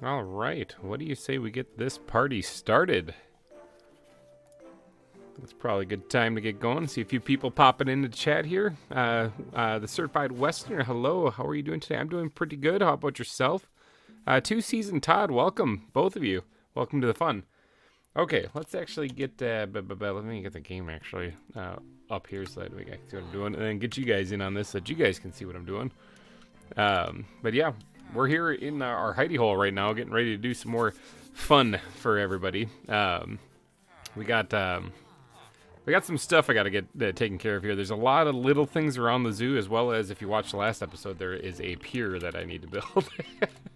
All right, what do you say we get this party started? It's probably a good time to get going. See a few people popping into chat here. The Certified Westerner, hello. How are you doing today? I'm doing pretty good. How about yourself? Two-season Todd, welcome, both of you. Welcome to the fun. Okay, let's actually get, let me get the game actually up here so that we can see what I'm doing, and then get you guys in on this so that you guys can see what I'm doing. But yeah, we're here in our Heidi Hall right now, getting ready to do some more fun for everybody. We got some stuff I got to get taken care of here. There's a lot of little things around the zoo, as well as, if you watched the last episode, there is a pier that I need to build.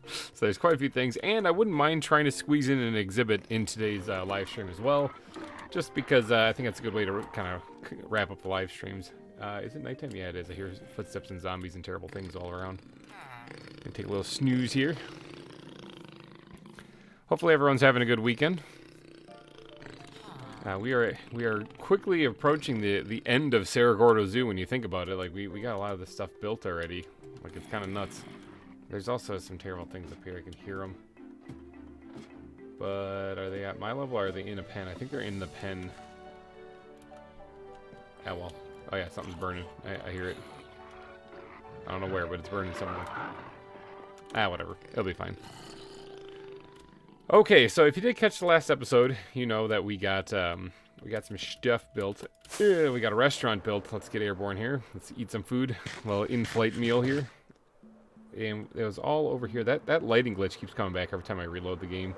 So there's quite a few things, and I wouldn't mind trying to squeeze in an exhibit in today's live stream as well, just because I think that's a good way to kind of wrap up the live streams. Is it nighttime? Yeah, it is. I hear footsteps and zombies and terrible things all around. Gonna take a little snooze here. Hopefully everyone's having a good weekend. We are quickly approaching the end of Cerro Gordo Zoo when you think about it. Like, we got a lot of this stuff built already. Like, it's kind of nuts. There's also some terrible things up here. I can hear them. But are they at my level or are they in a pen? I think they're in the pen. Ah, well. Oh yeah, something's burning. I hear it. I don't know where, but it's burning somewhere. Ah, whatever. It'll be fine. Okay, so if you did catch the last episode, you know that we got some stuff built. We got a restaurant built. Let's get airborne here. Let's eat some food. A little in-flight meal here. And it was all over here. That lighting glitch keeps coming back every time I reload the game.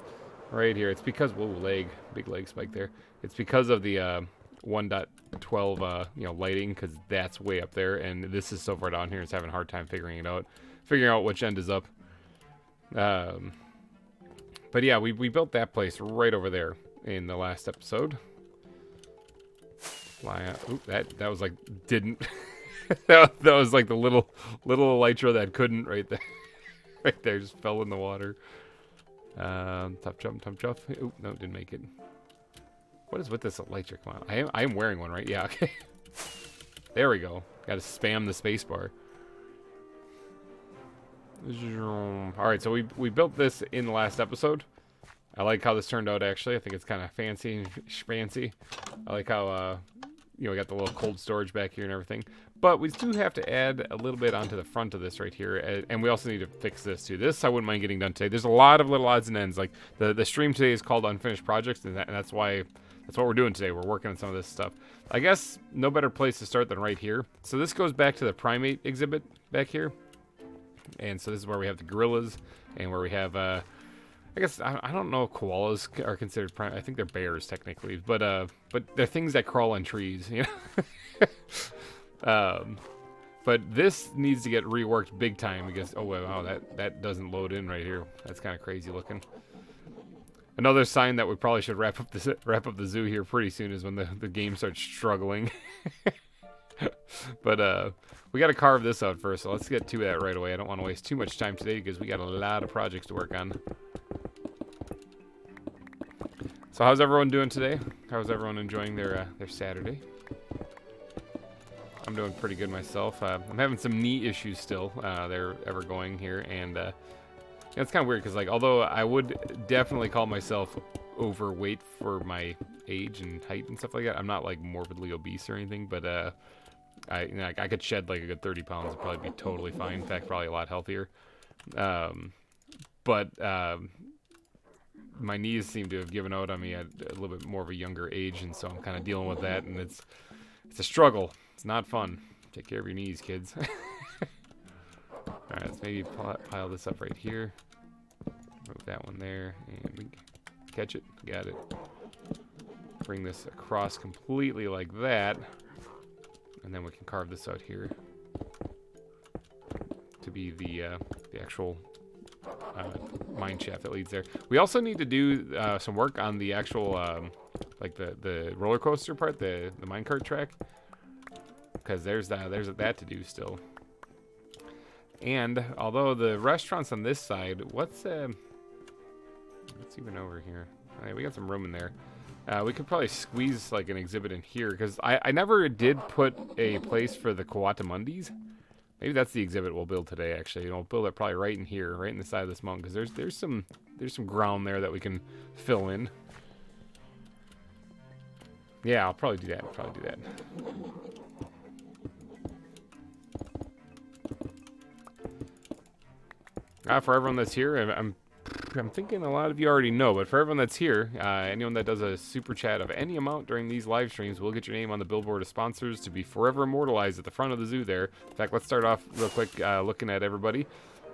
Right here. It's because, whoa, big leg spike there. It's because of the 1.12 lighting, because that's way up there, and this is so far down here. It's having a hard time figuring out which end is up. But yeah, we built that place right over there in the last episode. Fly out. Oop, that was like didn't. that was like the little elytra that couldn't right there. Right there, just fell in the water. Tough jump. Oop, no, didn't make it. What is with this elytra? Come on, I am wearing one, right? Yeah, okay. There we go. Got to spam the space bar. Alright, so we built this in the last episode. I like how this turned out, actually. I think it's kind of fancy and fancy. I like how, we got the little cold storage back here and everything. But we do have to add a little bit onto the front of this right here. And we also need to fix this, too. This I wouldn't mind getting done today. There's a lot of little odds and ends. Like, the stream today is called Unfinished Projects, and that's why... That's what we're doing today. We're working on some of this stuff. I guess no better place to start than right here. So this goes back to the primate exhibit back here. And so this is where we have the gorillas, and where we have, I guess, I don't know if koalas are considered primate. I think they're bears, technically. But they're things that crawl on trees, you know? But this needs to get reworked big time because, oh, wow, that doesn't load in right here. That's kind of crazy looking. Another sign that we probably should wrap up the zoo here pretty soon is when the game starts struggling. But we got to carve this out first, so let's get to that right away. I don't want to waste too much time today because we got a lot of projects to work on. So how's everyone doing today? How's everyone enjoying their Saturday? I'm doing pretty good myself. I'm having some knee issues still. They're ever going here, and it's kind of weird because, like, although I would definitely call myself overweight for my age and height and stuff like that, I'm not like morbidly obese or anything. But I could shed like a good 30 pounds and probably be totally fine. In fact, probably a lot healthier. But my knees seem to have given out on me at a little bit more of a younger age, and so I'm kind of dealing with that, and it's a struggle. It's not fun. Take care of your knees, kids. Alright, let's maybe pile this up right here. Move that one there, and we catch it. Got it. Bring this across completely like that. And then we can carve this out here to be the actual mineshaft that leads there. We also need to do some work on the actual, like the roller coaster part, the minecart track. Because there's that to do still. And although the restaurant's on this side, what's even over here? All right, we got some room in there. We could probably squeeze like an exhibit in here because I never did put a place for the Coatamundis. Maybe that's the exhibit we'll build today. Actually, we'll build it probably right in here, right in the side of this mountain, because there's some there's some ground there that we can fill in. Yeah, I'll probably do that. For everyone that's here, I'm thinking a lot of you already know, but for everyone that's here, anyone that does a super chat of any amount during these live streams will get your name on the billboard of sponsors to be forever immortalized at the front of the zoo there. In fact, let's start off real quick looking at everybody,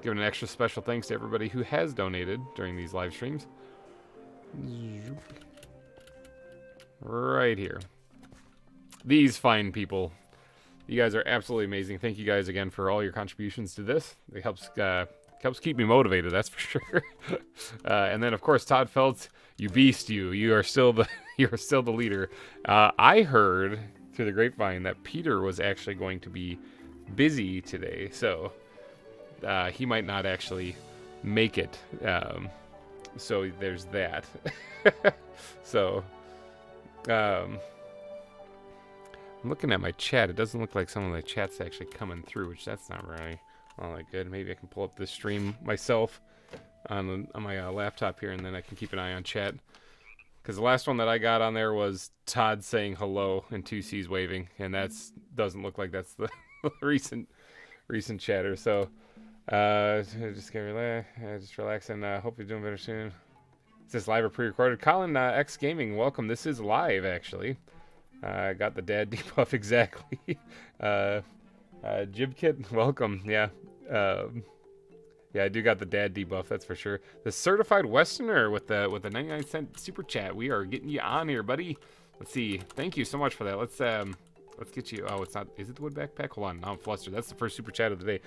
giving an extra special thanks to everybody who has donated during these live streams. Right here. These fine people. You guys are absolutely amazing. Thank you guys again for all your contributions to this. It helps keep me motivated, that's for sure. And then of course Todd Feltz, you beast, you are still the leader. I heard through the grapevine that Peter was actually going to be busy today, so he might not actually make it. So there's that. So I'm looking at my chat. It doesn't look like some of my chat's actually coming through, which that's not really all that good. Maybe I can pull up this stream myself on my laptop here, and then I can keep an eye on chat. Because the last one that I got on there was Todd saying hello and 2C's waving, and doesn't look like that's the recent chatter. So just relax and hope you're doing better soon. Is this live or pre-recorded? Colin X Gaming, welcome. This is live actually. I got the dad debuff exactly. Jib Kit, welcome. Yeah. Yeah, I do got the dad debuff, that's for sure. The certified Westerner with the 99-cent super chat. We are getting you on here, buddy. Let's see. Thank you so much for that. Let's get you. Oh, it's not. Is it the wood backpack? Hold on. Now I'm flustered. That's the first super chat of the day.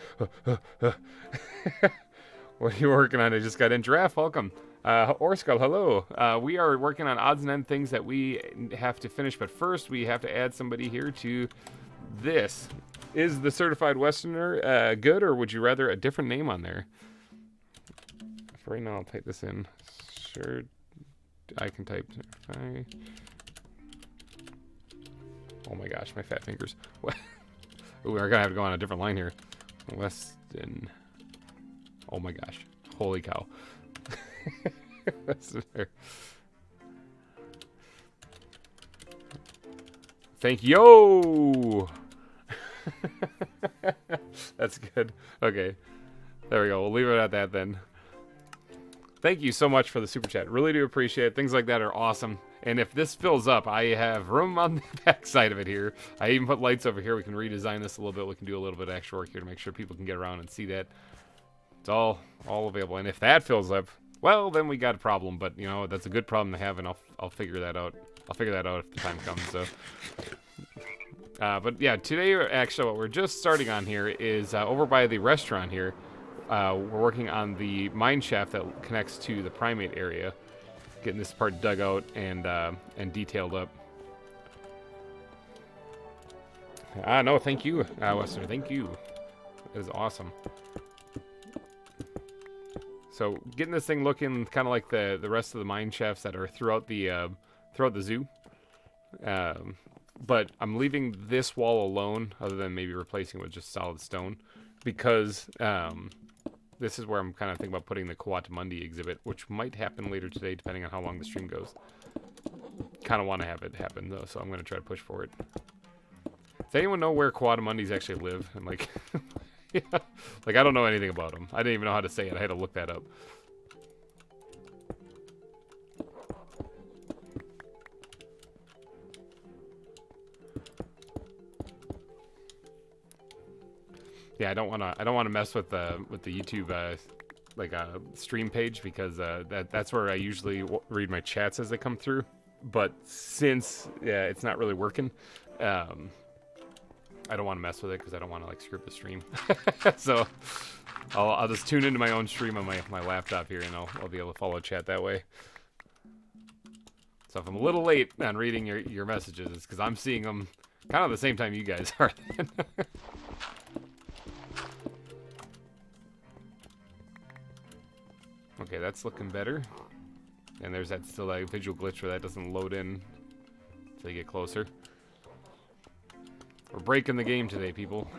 What are you working on? I just got in. Giraffe, welcome. Orskull, hello. We are working on odds and end things that we have to finish, but first we have to add somebody here to this. Is the certified Westerner good, or would you rather a different name on there? For right now, I'll type this in. Sure, I can type. Oh my gosh, my fat fingers. Ooh, we're gonna have to go on a different line here. Weston. Oh my gosh, holy cow. That's fair. Thank you. That's good. Okay, there we go. We'll leave it at that then. Thank you so much for the super chat. Really do appreciate it. Things like that are awesome. And if this fills up, I have room on the back side of it here. I even put lights over here. We can redesign this a little bit. We can do a little bit of extra work here to make sure people can get around and see that. It's all available. And if that fills up, well, then we got a problem. But you know, that's a good problem to have, and I'll figure that out. I'll figure that out if the time comes. So. But yeah, today actually what we're just starting on here is over by the restaurant here. We're working on the mineshaft that connects to the primate area, getting this part dug out and detailed up. No, thank you, Westerner. Thank you. That is awesome. So getting this thing looking kind of like the rest of the mine shafts that are throughout the zoo. But I'm leaving this wall alone, other than maybe replacing it with just solid stone, because this is where I'm kind of thinking about putting the Coatimundi exhibit, which might happen later today, depending on how long the stream goes. Kind of want to have it happen, though, so I'm going to try to push for it. Does anyone know where Coatimundis actually live? And like, yeah, like I don't know anything about them. I didn't even know how to say it. I had to look that up. Yeah, I don't want to mess with the YouTube stream page, because that's where I usually read my chats as they come through. But since it's not really working, I don't want to mess with it because I don't want to like screw up the stream. So I'll just tune into my own stream on my laptop here, and I'll be able to follow chat that way. So if I'm a little late on reading your messages, it's because I'm seeing them kind of the same time you guys are. Okay, that's looking better. And there's that visual glitch where that doesn't load in until you get closer. We're breaking the game today, people.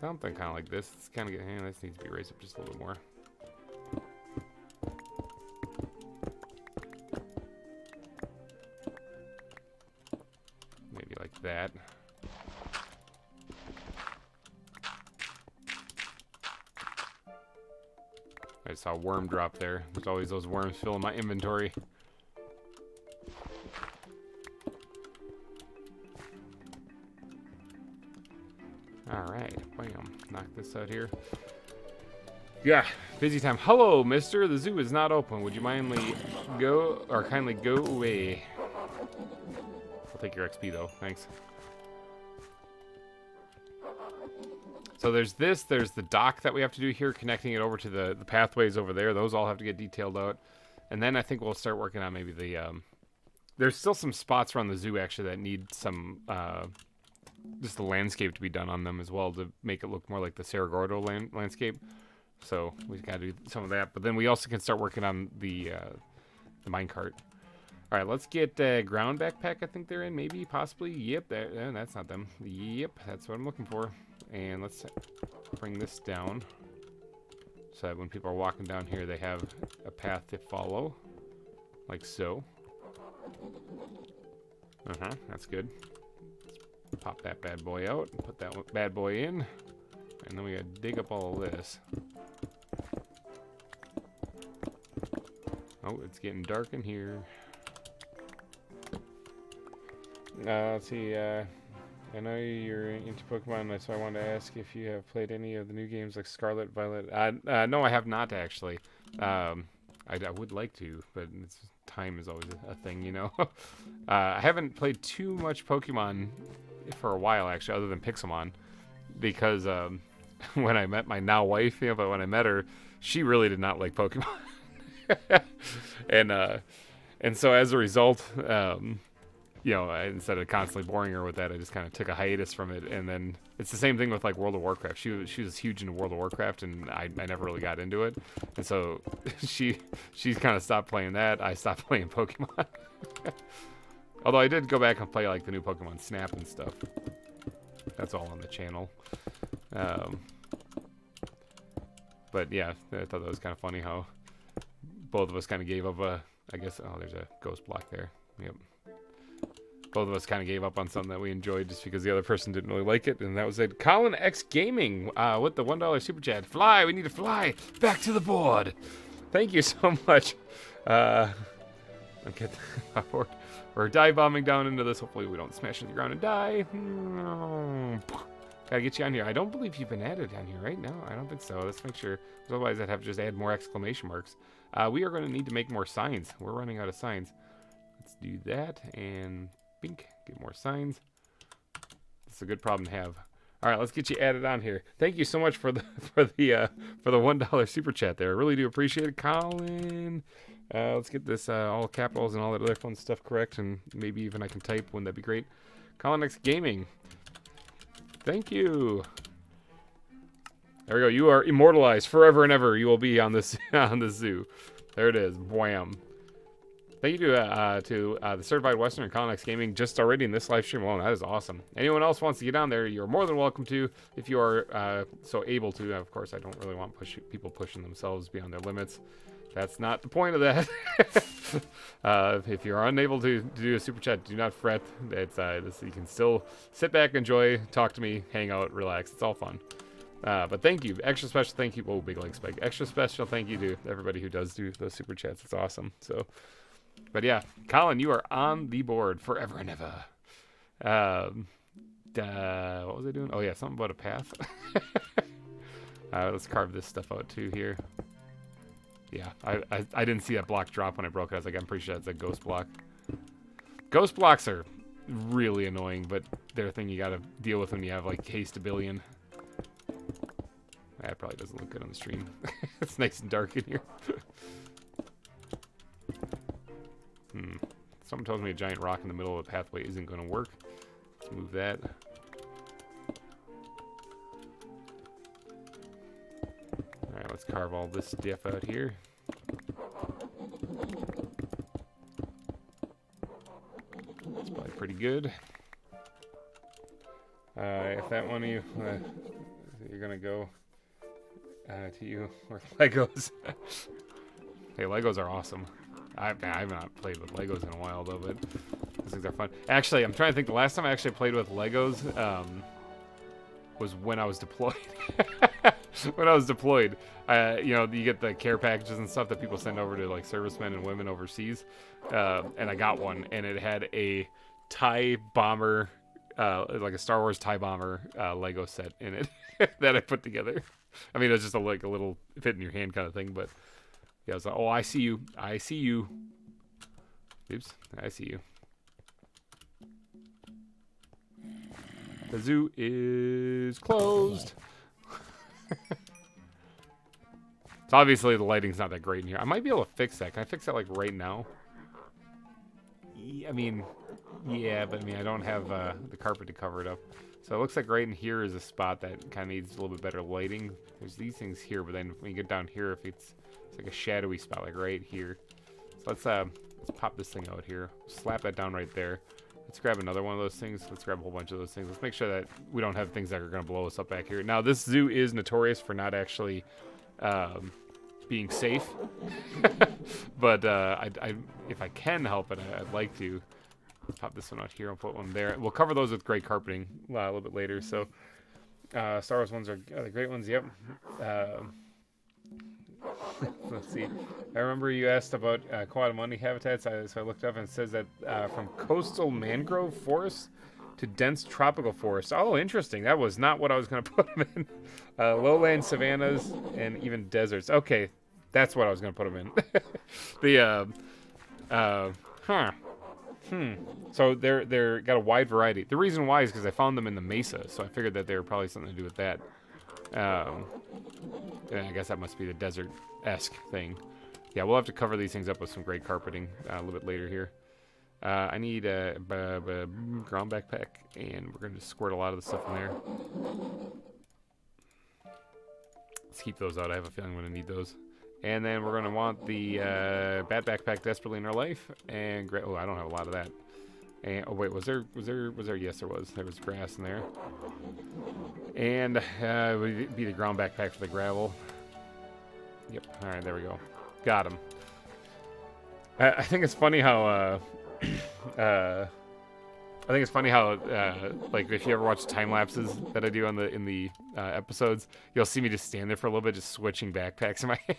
Something kind of like this. It's kind of getting. This needs to be raised up just a little bit more. Maybe like that. I saw a worm drop there. There's always those worms filling my inventory. Alright, bam. Knock this out here. Yeah, busy time. Hello, mister. The zoo is not open. Would you kindly go away? I'll take your XP though. Thanks. So there's this, there's the dock that we have to do here, connecting it over to the pathways over there. Those all have to get detailed out. And then I think we'll start working on maybe the, there's still some spots around the zoo actually that need some, just the landscape to be done on them as well to make it look more like the Cerro Gordo landscape. So we've got to do some of that. But then we also can start working on the minecart. All right, let's get ground backpack. I think they're in, maybe, possibly. Yep, that's not them. Yep, that's what I'm looking for. And let's bring this down so that when people are walking down here, they have a path to follow, like so. That's good. Let's pop that bad boy out and put that bad boy in. And then we gotta dig up all of this. Oh, it's getting dark in here. Let's see, I know you're into Pokemon, so I wanted to ask if you have played any of the new games like Scarlet, Violet. No, I have not actually. I would like to, but time is always a thing, you know. I haven't played too much Pokemon for a while, actually, other than Pixelmon, because when I met my now wife, you know, but when I met her, she really did not like Pokemon, and so as a result, you know, instead of constantly boring her with that, I just kind of took a hiatus from it. And then it's the same thing with like World of Warcraft. She was huge into World of Warcraft, and I never really got into it. And so she kind of stopped playing that. I stopped playing Pokemon. Although I did go back and play like the new Pokemon Snap and stuff. That's all on the channel. But yeah, I thought that was kind of funny how both of us kind of gave up I guess, oh, there's a ghost block there. Yep. Both of us kind of gave up on something that we enjoyed just because the other person didn't really like it, and that was it. Colin X Gaming with the $1 super chat. Fly, we need to fly back to the board. Thank you so much. Okay, we're dive bombing down into this. Hopefully we don't smash into the ground and die. Gotta get you on here. I don't believe you've been added down here, right? No, I don't think so. Let's make sure. Otherwise, I'd have to just add more exclamation marks. We are going to need to make more signs. We're running out of signs. Let's do that and bink, get more signs. It's a good problem to have. All right, let's get you added on here. Thank you so much for the $1 super chat there. I really do appreciate it, Colin. Let's get this all capitals and all that other fun stuff correct, and maybe even I can type. Wouldn't that be great? Colin X Gaming. Thank you. There we go. You are immortalized forever and ever. You will be on this on the zoo. There it is. Wham. Thank you to the Certified Western and Colin X Gaming just already in this live stream alone. That is awesome. Anyone else wants to get on there, you're more than welcome to if you are so able to. Of course, I don't really want people pushing themselves beyond their limits. That's not the point of that. If you're unable to do a super chat, do not fret. It's you can still sit back, enjoy, talk to me, hang out, relax. It's all fun. But thank you. Extra special thank you. Oh, big leg spike. Extra special thank you to everybody who does do those super chats. It's awesome. So. But yeah, Colin, you are on the board forever and ever. What was I doing? Oh yeah, something about a path. Let's carve this stuff out too here. Yeah, I didn't see that block drop when I broke it. I was like, I'm pretty sure that's a ghost block. Ghost blocks are really annoying, but they're a thing you gotta deal with when you have like haste a billion. That probably doesn't look good on the stream. It's nice and dark in here. Someone tells me a giant rock in the middle of the pathway isn't going to work. Let's move that. Alright, let's carve all this stuff out here. That's probably pretty good. If that one of you... you're gonna go to you with Legos. Hey, Legos are awesome. I've not played with Legos in a while though, but those things are fun. Actually, I'm trying to think. The last time I actually played with Legos was when I was deployed. When I was deployed, you know, you get the care packages and stuff that people send over to like servicemen and women overseas, and I got one, and it had a TIE bomber, like a Star Wars TIE bomber Lego set in it that I put together. I mean, it was just like a little fit in your hand kind of thing, but yeah, I was like, oh, I see you. I see you. Oops, I see you. The zoo is closed. So obviously the lighting's not that great in here. I might be able to fix that. Can I fix that like right now? I mean, yeah, but I mean, I don't have the carpet to cover it up. So it looks like right in here is a spot that kind of needs a little bit better lighting. There's these things here, but then when you get down here, if it's like a shadowy spot, like right here. So let's pop this thing out here. Slap that down right there. Let's grab another one of those things. Let's grab a whole bunch of those things. Let's make sure that we don't have things that are going to blow us up back here. Now, this zoo is notorious for not actually being safe. But if I can help it, I'd like to. Let's pop this one out here and put one there. We'll cover those with great carpeting a little bit later. So Star Wars ones are the great ones. Yep. Let's see. I remember you asked about Coatamundi habitats, so I looked up and it says that from coastal mangrove forests to dense tropical forests. Oh, interesting. That was not what I was going to put them in. Lowland savannas and even deserts. Okay, that's what I was going to put them in. So they're got a wide variety. The reason why is because I found them in the mesa, so I figured that they were probably something to do with that. I guess that must be the desert-esque thing. Yeah, we'll have to cover these things up with some great carpeting a little bit later here. I need a ground backpack, and we're going to squirt a lot of the stuff in there. Let's keep those out. I have a feeling I'm going to need those. And then we're going to want the bat backpack desperately in our life. And oh, I don't have a lot of that. And oh wait, was there? Yes, there was. There was grass in there. And would be the ground backpack for the gravel. Yep. All right, there we go. Got him. I think it's funny how. Like if you ever watch time lapses that I do on in the episodes, you'll see me just stand there for a little bit, just switching backpacks in my hand.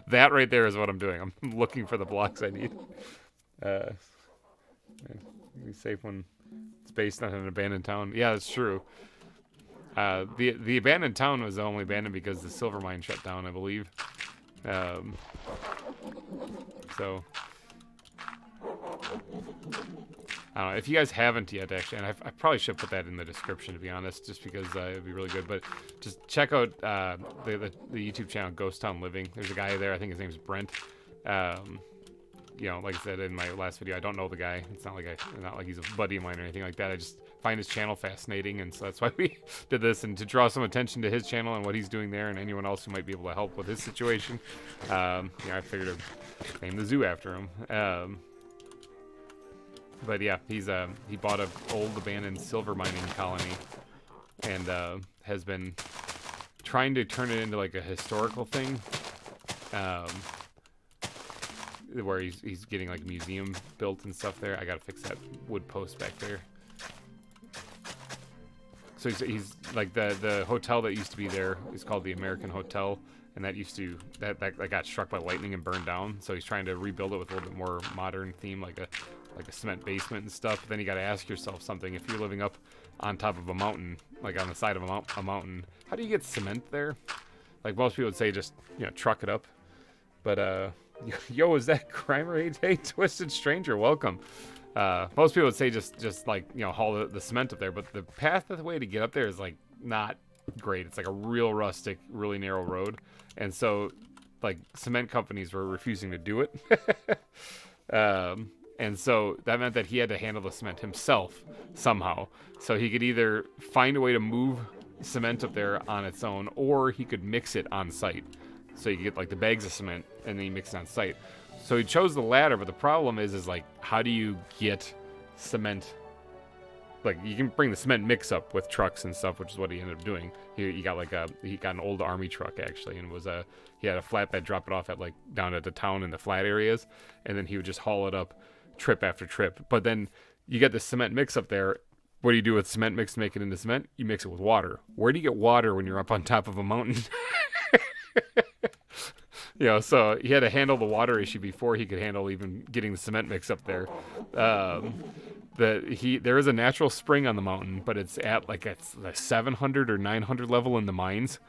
That right there is what I'm doing. I'm looking for the blocks I need. Be safe when it's based on an abandoned town. Yeah, that's true. The abandoned town was only abandoned because the silver mine shut down, I believe. So I don't know if you guys haven't yet, actually, and I probably should put that in the description, to be honest, just because it'd be really good. But just check out the YouTube channel Ghost Town Living. There's a guy there. I think his name's Brent. You know, like I said in my last video, I don't know the guy. It's not like he's a buddy of mine or anything like that. I just find his channel fascinating, and so that's why we did this, and to draw some attention to his channel and what he's doing there, and anyone else who might be able to help with his situation. You know, I figured to name the zoo after him. But yeah, he bought an old abandoned silver mining colony, and has been trying to turn it into like a historical thing. Where he's getting like a museum built and stuff there. I gotta fix that wood post back there. So he's like the hotel that used to be there is called the American Hotel, and that used to that got struck by lightning and burned down. So he's trying to rebuild it with a little bit more modern theme, like a cement basement and stuff. But then you got to ask yourself something: if you're living up on top of a mountain, like on the side of a mountain, how do you get cement there? Like most people would say, just truck it up. But yo, is that GReimer? Hey, Twisted Stranger, welcome. Most people would say just like haul the cement up there, but the pathway to get up there is like not great. It's like a real rustic, really narrow road, and so like cement companies were refusing to do it. And so that meant that he had to handle the cement himself somehow. So he could either find a way to move cement up there on its own, or he could mix it on site. So you could get like the bags of cement and then you mix it on site. So he chose the latter, but the problem is like, how do you get cement like you can bring the cement mix up with trucks and stuff, which is what he ended up doing. He got an old army truck actually, and he had a flatbed drop it off at like down at the town in the flat areas, and then he would just haul it up trip after trip. But then you get the cement mix up there. What do you do with cement mix to make it into cement? You mix it with water. Where do you get water when you're up on top of a mountain? You know, so he had to handle the water issue before he could handle even getting the cement mix up there. There is a natural spring on the mountain, but it's at like it's the 700 or 900 level in the mines.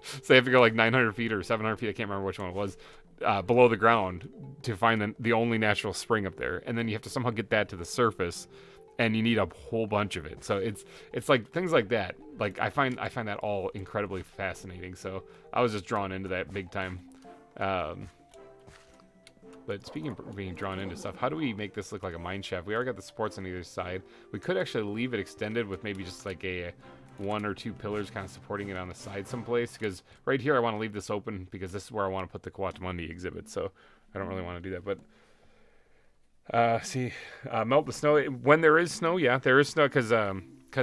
So they have to go like 900 feet or 700 feet. I can't remember which one it was. Below the ground to find the only natural spring up there, and then you have to somehow get that to the surface, and you need a whole bunch of it. So it's like things like that. Like I find that all incredibly fascinating. So I was just drawn into that big time. But speaking of being drawn into stuff, how do we make this look like a mine shaft? We already got the supports on either side. We could actually leave it extended with maybe just like a 1 or 2 pillars kind of supporting it on the side someplace, because right here I want to leave this open because this is where I want to put the Coatimundi exhibit, so I don't really want to do that. But melt the snow when there is snow. Yeah, there is snow because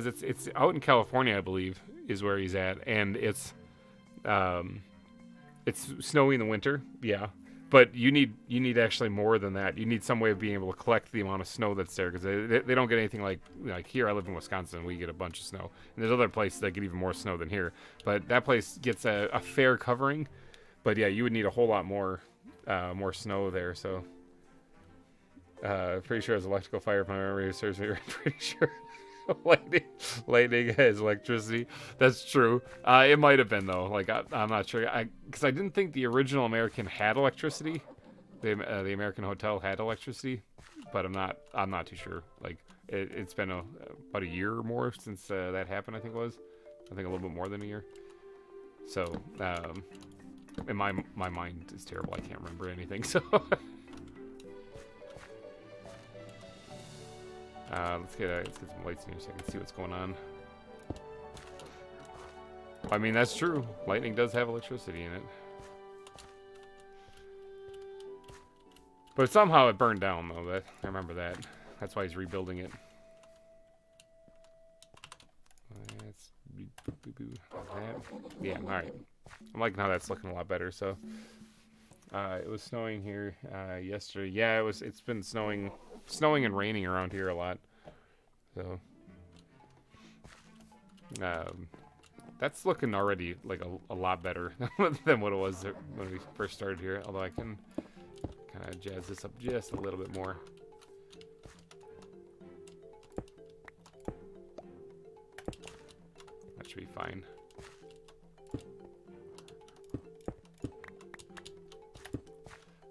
it's out in California, I believe, is where he's at, and it's snowy in the winter. Yeah. But you need actually more than that. You need some way of being able to collect the amount of snow that's there, because they don't get anything like here. I live in Wisconsin, we get a bunch of snow, and there's other places that get even more snow than here. But that place gets a fair covering. But yeah, you would need a whole lot more snow there. So pretty sure it's electrical fire if my memory serves me right. Pretty sure lightning has electricity. That's true. It might have been though. Like I'm not sure. Because I didn't think the original American had electricity. The American Hotel had electricity, but I'm not too sure. Like it's been about a year or more since that happened. I think a little bit more than a year. So and my mind is terrible. I can't remember anything. So. Let's get some lights in here so I can see what's going on. I mean, that's true. Lightning does have electricity in it. But somehow it burned down, though. I remember that. That's why he's rebuilding it. Yeah, alright. I'm liking how that's looking a lot better, so... it was snowing here yesterday. Yeah, it's been snowing and raining around here a lot. So that's looking already like a lot better than what it was when we first started here. Although I can kind of jazz this up just a little bit more. That should be fine.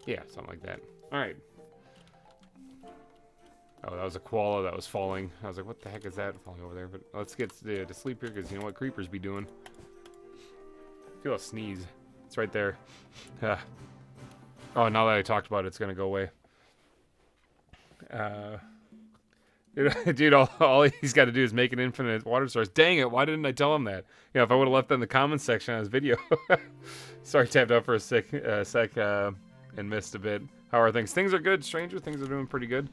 Yeah, something like that. All right. Oh, that was a koala that was falling. I was like, what the heck is that falling over there? But let's get to sleep here, because you know what creepers be doing. I feel a sneeze. It's right there. Oh, now that I talked about it, it's going to go away. Dude, all he's got to do is make an infinite water source. Dang it, why didn't I tell him that? You know, if I would have left that in the comments section on his video. Sorry, tapped out for a sec and missed a bit. How are things? Things are good, Stranger. Things are doing pretty good.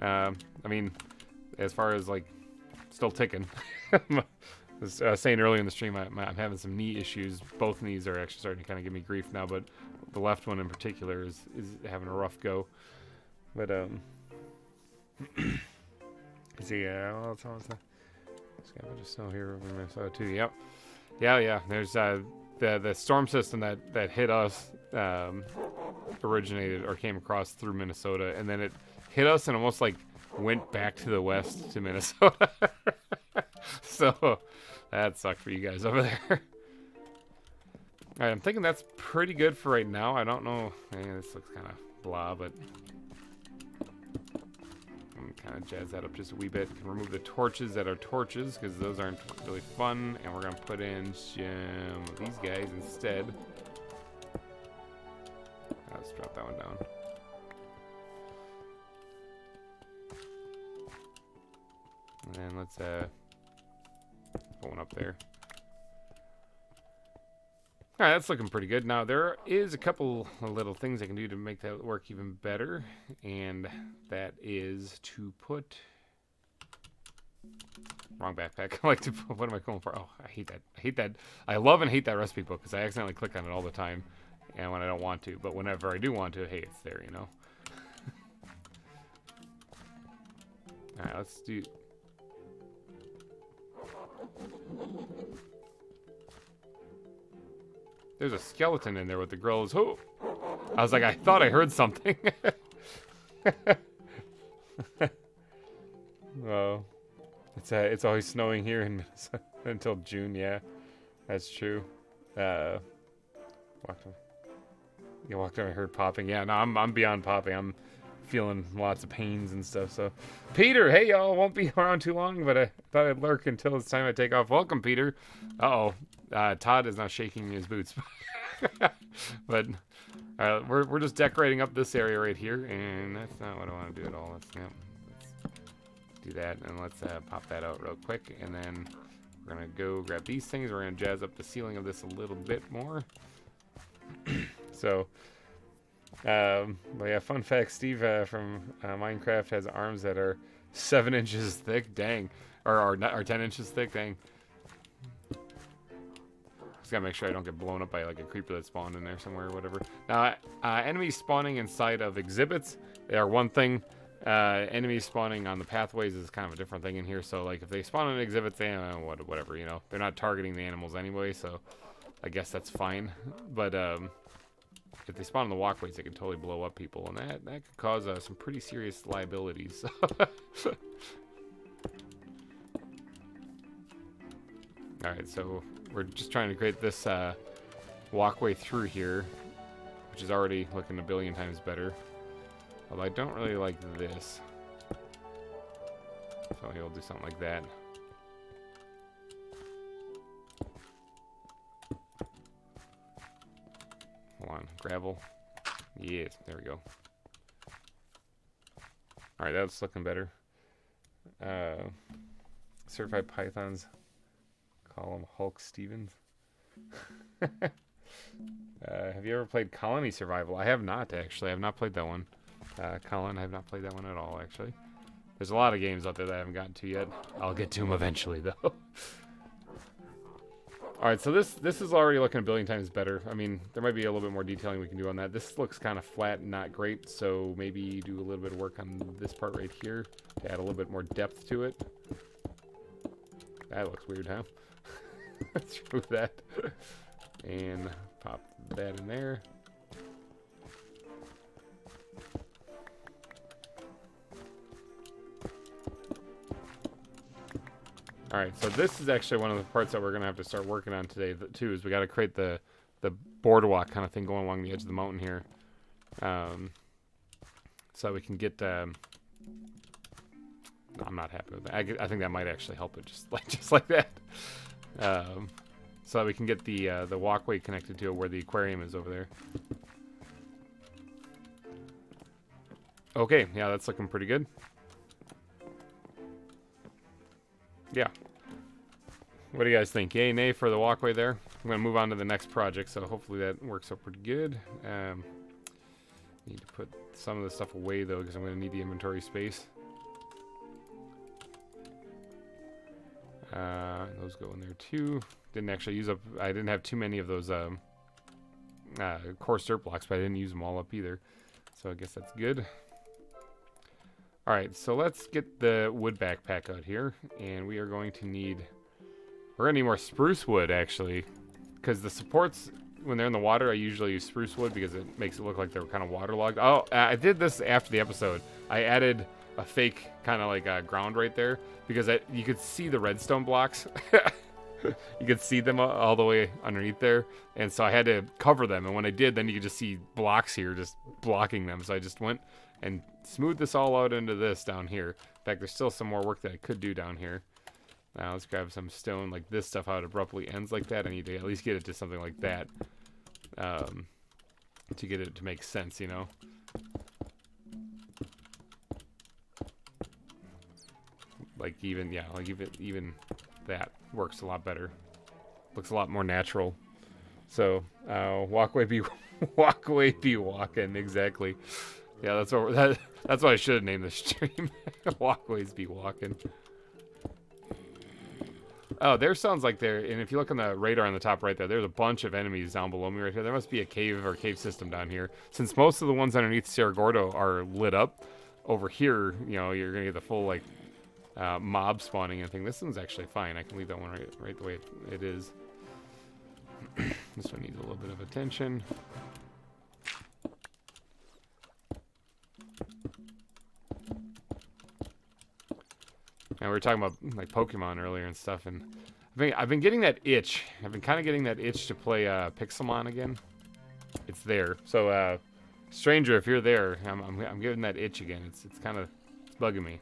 I mean, as far as like still ticking. I was saying earlier in the stream, I'm having some knee issues. Both knees are actually starting to kind of give me grief now, but the left one in particular is having a rough go. But see, well, it's almost got a bunch of snow here over in Minnesota too. Yep. Yeah. There's the storm system that hit us originated or came across through Minnesota, and then it hit us and almost like went back to the west to Minnesota. So that sucked for you guys over there. All right, I'm thinking that's pretty good for right now. I don't know. This looks kind of blah, but I'm kind of jazz that up just a wee bit. Can remove the torches that are torches, because those aren't really fun, and we're gonna put in some of these guys instead. Let's drop that one down. And then let's put one up there. All right, that's looking pretty good. Now, there is a couple of little things I can do to make that work even better, and that is to put Wrong backpack. I like to. What am I going for? Oh, I hate that. I hate that. I love and hate that recipe book because I accidentally click on it all the time, and when I don't want to. But whenever I do want to, hey, it's there. You know. All right, let's do. There's a skeleton in there with the grills. Oh, I was like, I thought I heard something. Oh, it's always snowing here in Minnesota until June. Yeah, that's true. Walked over. I heard popping. Yeah, no, I'm beyond popping. I'm feeling lots of pains and stuff. So, Peter, hey y'all, won't be around too long, but I thought I'd lurk until it's time to take off. Welcome, Peter. Todd is now shaking his boots. But we're just decorating up this area right here, and that's not what I want to do at all. Let's do that, and let's pop that out real quick, and then we're gonna go grab these things. We're gonna jazz up the ceiling of this a little bit more. So, but yeah, fun fact: Steve from Minecraft has arms that are 7 inches thick. Dang, or 10 inches thick. Dang. Just gotta make sure I don't get blown up by like a creeper that spawned in there somewhere or whatever. Now, enemies spawning inside of exhibits, they are one thing. Enemies spawning on the pathways is kind of a different thing in here. So like if they spawn in exhibits, they whatever, you know, they're not targeting the animals anyway. So I guess that's fine. But if they spawn on the walkways, they can totally blow up people, and that could cause some pretty serious liabilities. All right, so we're just trying to create this walkway through here, which is already looking a billion times better. Although I don't really like this. So he'll do something like that. Hold on, gravel. Yes, there we go. Alright, that's looking better. Certified Pythons. Call him Hulk Stevens. Have you ever played Colony Survival? I have not, actually. I have not played that one. Colin, I have not played that one at all, actually. There's a lot of games out there that I haven't gotten to yet. I'll get to them eventually, though. Alright, so this is already looking a billion times better. I mean, there might be a little bit more detailing we can do on that. This looks kind of flat and not great, so maybe do a little bit of work on this part right here to add a little bit more depth to it. That looks weird, huh? Let's remove that. And pop that in there. Alright, so this is actually one of the parts that we're going to have to start working on today, too, is we got to create the boardwalk kind of thing going along the edge of the mountain here. So we can get... I'm not happy with that. I think that might actually help it just like that. So that we can get the walkway connected to where the aquarium is over there. Okay, yeah, that's looking pretty good. Yeah. What do you guys think? Yay, nay for the walkway there? I'm going to move on to the next project, so hopefully that works out pretty good. Need to put some of the stuff away, though, because I'm going to need the inventory space. Those go in there, too. Didn't actually use up... I didn't have too many of those coarse dirt blocks, but I didn't use them all up either. So I guess that's good. Alright, so let's get the wood backpack out here, and we are going to need... We're going to need more spruce wood, actually, because the supports, when they're in the water, I usually use spruce wood because it makes it look like they're kind of waterlogged. Oh, I did this after the episode. I added a fake kind of like ground right there, because you could see the redstone blocks. You could see them all the way underneath there, and so I had to cover them, and when I did, then you could just see blocks here just blocking them, so I just went and smooth this all out into this down here. In fact, there's still some more work that I could do down here. Now let's grab some stone. Like this stuff, how it abruptly ends like that, I need to at least get it to something like that to get it to make sense, you know. Like even that works a lot better. Looks a lot more natural. So walkway be walking, exactly. Yeah, that's what I should have named the stream. Walkways be walking. Oh, there sounds like there. And if you look on the radar on the top right there, there's a bunch of enemies down below me right here. There must be a cave or cave system down here. Since most of the ones underneath Cerro Gordo are lit up, over here, you know, you're gonna get the full like mob spawning and thing. This one's actually fine. I can leave that one right the way it is. This one needs a little bit of attention. And we were talking about like Pokemon earlier and stuff, and I've been getting that itch. I've been kind of getting that itch to play Pixelmon again. It's there. So stranger, if you're there, I'm getting that itch again. It's bugging me.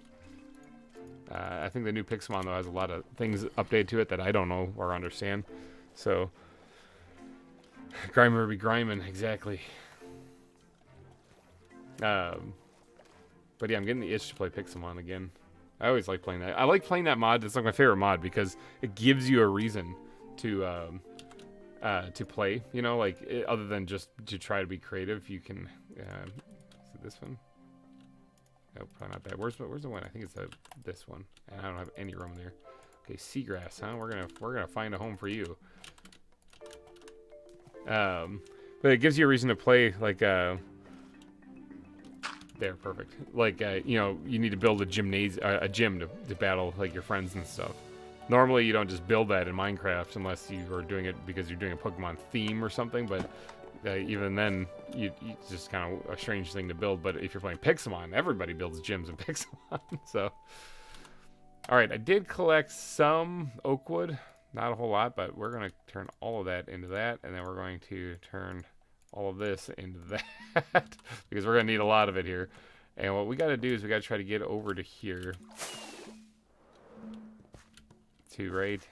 I think the new Pixelmon though has a lot of things updated to it that I don't know or understand. So GReimer be griming, exactly. But yeah, I'm getting the itch to play Pixelmon again. I always like playing that. I like playing that mod. It's like my favorite mod because it gives you a reason to play. You know, like other than just to try to be creative, you can. Is it this one? No, probably not that. Where's the one? I think it's this one. And I don't have any room there. Okay, seagrass, huh? We're gonna find a home for you. But it gives you a reason to play like there, perfect. Like you know, you need to build a gym to battle like your friends and stuff. Normally, you don't just build that in Minecraft unless you are doing it because you're doing a Pokemon theme or something. But even then, it's just kind of a strange thing to build. But if you're playing Pixelmon, everybody builds gyms in Pixelmon. So, all right, I did collect some oak wood, not a whole lot, but we're gonna turn all of that into that, and then we're going to turn all of this into that because we're gonna need a lot of it here. And what we got to do is we got to try to get over to here, to right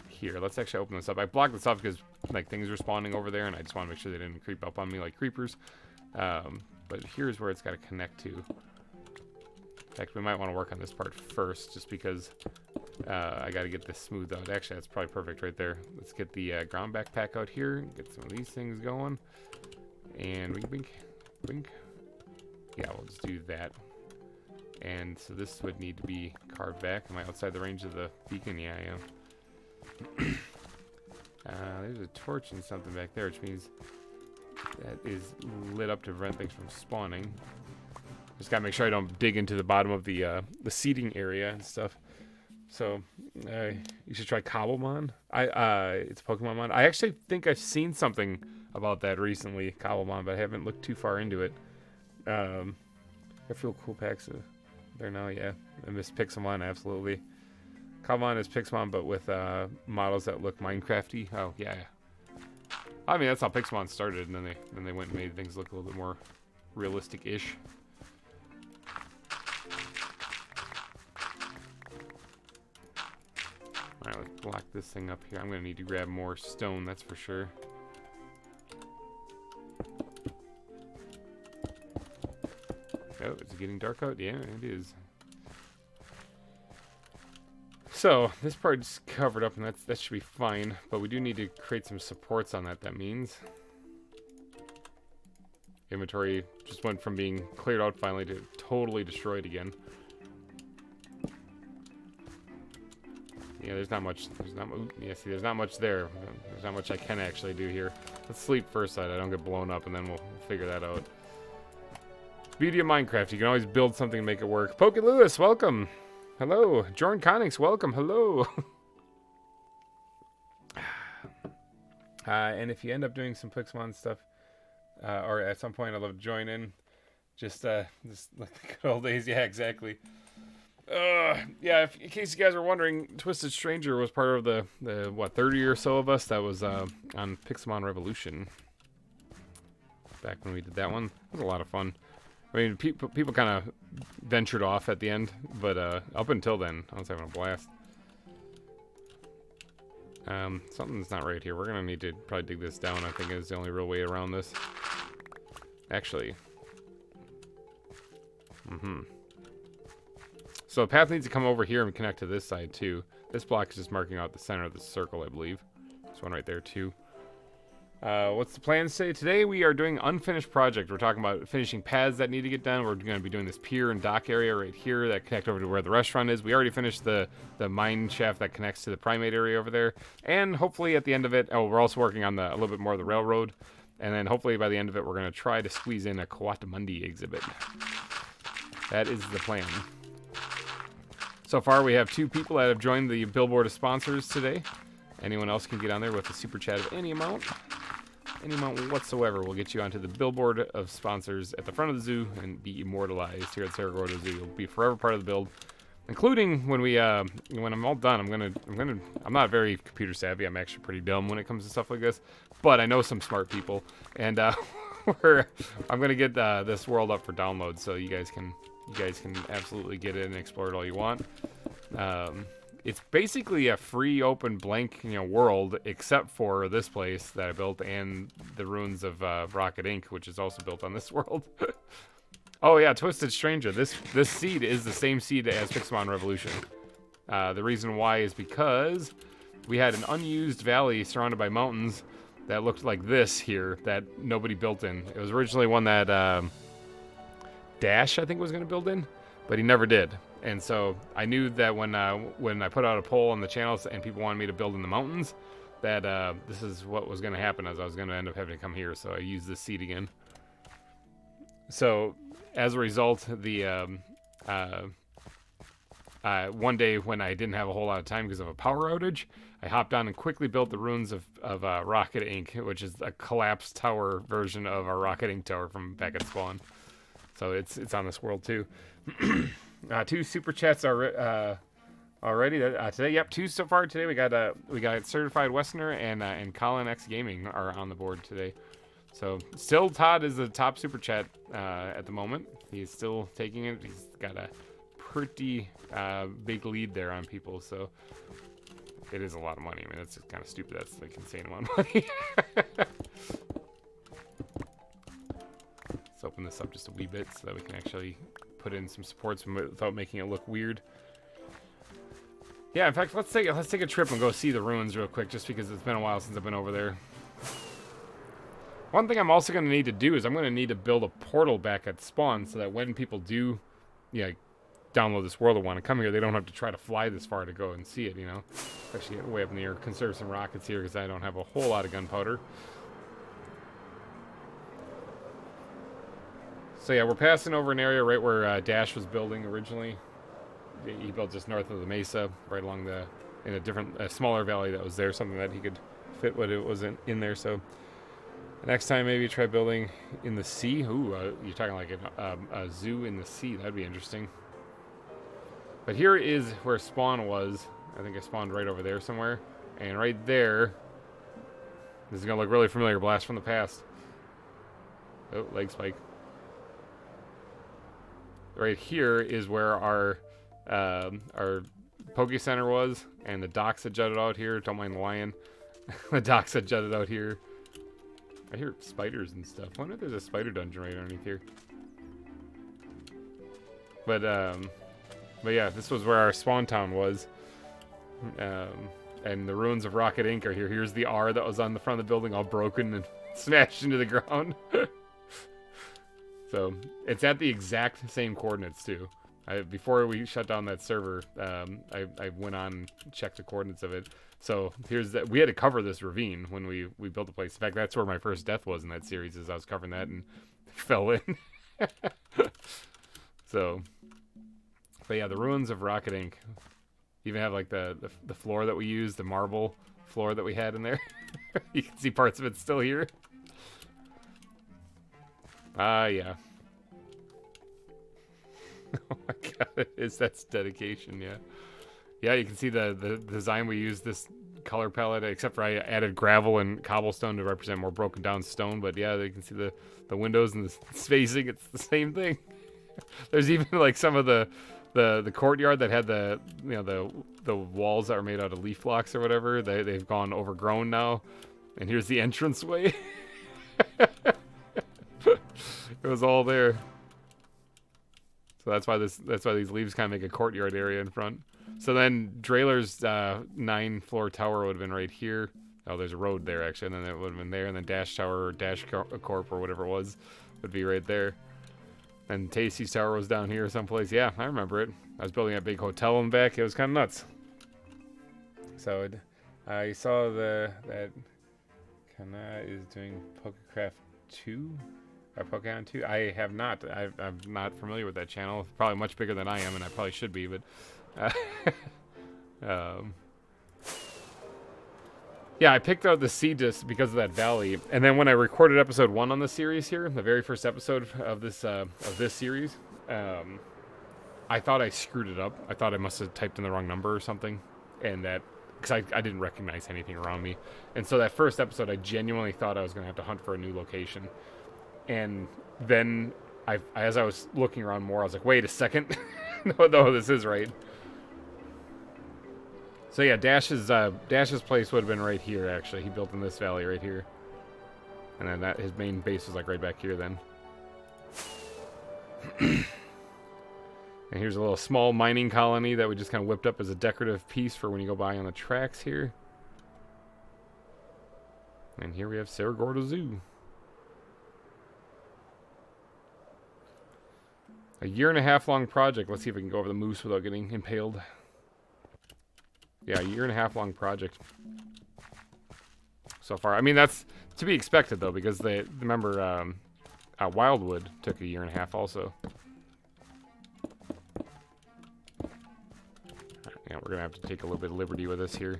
here. Let's actually open this up. I blocked this off because like things were spawning over there, and I just want to make sure they didn't creep up on me like creepers. But here's where it's got to connect to. In fact, we might want to work on this part first, just because I got to get this smoothed out. Actually, that's probably perfect right there. Let's get the ground backpack out here, get some of these things going, and wink, wink, wink. Yeah, we'll just do that. And so this would need to be carved back. Am I outside the range of the beacon? Yeah, I am. There's a torch and something back there, which means that is lit up to prevent things from spawning. Just gotta make sure I don't dig into the bottom of the seating area and stuff. So you should try Cobblemon. It's a Pokemon mod. I actually think I've seen something about that recently, Cobblemon, but I haven't looked too far into it. I feel cool packs there now. Yeah, I miss Pixelmon absolutely. Cobblemon is Pixelmon, but with models that look Minecrafty. Oh yeah. I mean, that's how Pixelmon started, and then they went and made things look a little bit more realistic-ish. Alright, let's block this thing up here. I'm going to need to grab more stone, that's for sure. Oh, is it getting dark out? Yeah, it is. So, this part's covered up, and that should be fine. But we do need to create some supports on that, that means. Inventory just went from being cleared out finally to totally destroyed again. Yeah, there's not much. Yeah, see, there's not much there. There's not much I can actually do here. Let's sleep first so I don't get blown up, and then we'll figure that out. Beauty of Minecraft. You can always build something and make it work. Poke Lewis, welcome. Hello. Jorn Connix, welcome. Hello. And if you end up doing some Pixelmon stuff, or at some point I'd love to join in. Just like the good old days. Yeah, exactly. Yeah, in case you guys were wondering, Twisted Stranger was part of the what, 30 or so of us that was on Pixelmon Revolution. Back when we did that one. It was a lot of fun. I mean, people kind of ventured off at the end, but up until then, I was having a blast. Something's not right here. We're going to need to probably dig this down, I think is the only real way around this. Actually. So the path needs to come over here and connect to this side too. This block is just marking out the center of the circle, I believe. There's one right there too. What's the plan today? Today we are doing unfinished project. We're talking about finishing paths that need to get done. We're going to be doing this pier and dock area right here that connect over to where the restaurant is. We already finished the mine shaft that connects to the primate area over there. And hopefully at the end of it, we're also working on a little bit more of the railroad. And then hopefully by the end of it, we're going to try to squeeze in a Coatamundi exhibit. That is the plan. So far, we have 2 people that have joined the billboard of sponsors today. Anyone else can get on there with a super chat of any amount whatsoever will get you onto the billboard of sponsors at the front of the zoo and be immortalized here at Saragordo Zoo. You'll be forever part of the build, including when I'm all done. I'm not very computer savvy. I'm actually pretty dumb when it comes to stuff like this, but I know some smart people, and I'm gonna get this world up for download so you guys can absolutely get it and explore it all you want. It's basically a free, open, blank, world, except for this place that I built and the ruins of Rocket Inc., which is also built on this world. Oh yeah, Twisted Stranger. This seed is the same seed as Pixelmon Revolution. The reason why is because we had an unused valley surrounded by mountains that looked like this here that nobody built in. It was originally one that Dash, I think, was going to build in, but he never did. And so I knew that when I put out a poll on the channels and people wanted me to build in the mountains, that this is what was going to happen, as I was going to end up having to come here. So I used this seed again. So as a result, the one day when I didn't have a whole lot of time because of a power outage, I hopped on and quickly built the ruins of Rocket Inc., which is a collapsed tower version of our Rocket Inc. tower from back at Spawn. So it's on this world too. 2 super chats are already today. Yep, 2 so far today. We got Certified Westerner and Colin X Gaming are on the board today. So still Todd is the top super chat at the moment. He's still taking it. He's got a pretty big lead there on people. So it is a lot of money. I mean, that's kind of stupid. That's like insane amount of money. Let's open this up just a wee bit so that we can actually put in some supports without making it look weird. Yeah, in fact, let's take a trip and go see the ruins real quick, just because it's been a while since I've been over there. One thing I'm also going to need to do is I'm going to need to build a portal back at spawn so that when people do, download this world and want to come here, they don't have to try to fly this far to go and see it. Especially way up in the air. Conserve some rockets here because I don't have a whole lot of gunpowder. So yeah, we're passing over an area right where Dash was building originally. He built just north of the mesa, right along in a smaller valley that was there, something that he could fit what it was in there. So next time maybe try building in the sea. Ooh, you're talking like a zoo in the sea. That'd be interesting. But here is where spawn was. I think I spawned right over there somewhere. And right there, this is gonna look really familiar. Blast from the past. Oh, leg spike. Right here is where our Poke Center was, and the docks that jutted out here. Don't mind the lion. The docks that jutted out here. I hear spiders and stuff. I wonder if there's a spider dungeon right underneath here. But yeah, this was where our spawn town was. And the ruins of Rocket Inc. are here. Here's the R that was on the front of the building, all broken and smashed into the ground. So it's at the exact same coordinates too. Before we shut down that server, I went on and checked the coordinates of it. So here's that. We had to cover this ravine when we built the place. In fact, that's where my first death was in that series, as I was covering that and fell in. So, but yeah, the ruins of Rocket Inc. Even have like the floor that we used, the marble floor that we had in there. You can see parts of it still here. Yeah. Oh my god, that's dedication, yeah. Yeah, you can see the design we used, this color palette, except for I added gravel and cobblestone to represent more broken down stone, but yeah, you can see the windows and the spacing, it's the same thing. There's even like some of the courtyard that had the walls that are made out of leaf blocks or whatever, they've gone overgrown now. And here's the entranceway. It was all there. So that's why these leaves kind of make a courtyard area in front. So then Drailer's 9-floor tower would have been right here. Oh, there's a road there, actually, and then it would have been there, and then Dash Tower or Dash Corp or whatever it was would be right there. And Tasty's Tower was down here someplace. Yeah, I remember it. I was building a big hotel in the back. It was kind of nuts. So I saw that Kana is doing PokeCraft 2 or Pokemon 2. I have not. I'm not familiar with that channel. It's probably much bigger than I am, and I probably should be, but yeah, I picked out the seed just because of that valley, and then when I recorded episode 1 on the series here, the very first episode of this series, I thought I screwed it up. I thought I must have typed in the wrong number or something, and that because I didn't recognize anything around me, and so that first episode I genuinely thought I was going to have to hunt for a new location, and then as I was looking around more, I was like, wait a second, no, this is right. So yeah, Dash's place would have been right here, actually. He built in this valley right here. And then his main base was like right back here then. And here's a little small mining colony that we just kind of whipped up as a decorative piece for when you go by on the tracks here. And here we have Saragordo Zoo. A 1.5 year long project. Let's see if we can go over the moose without getting impaled. Yeah, a 1.5 year long project so far. I mean, that's to be expected, though, because remember, Wildwood took a 1.5 years also. Yeah, we're going to have to take a little bit of liberty with this here,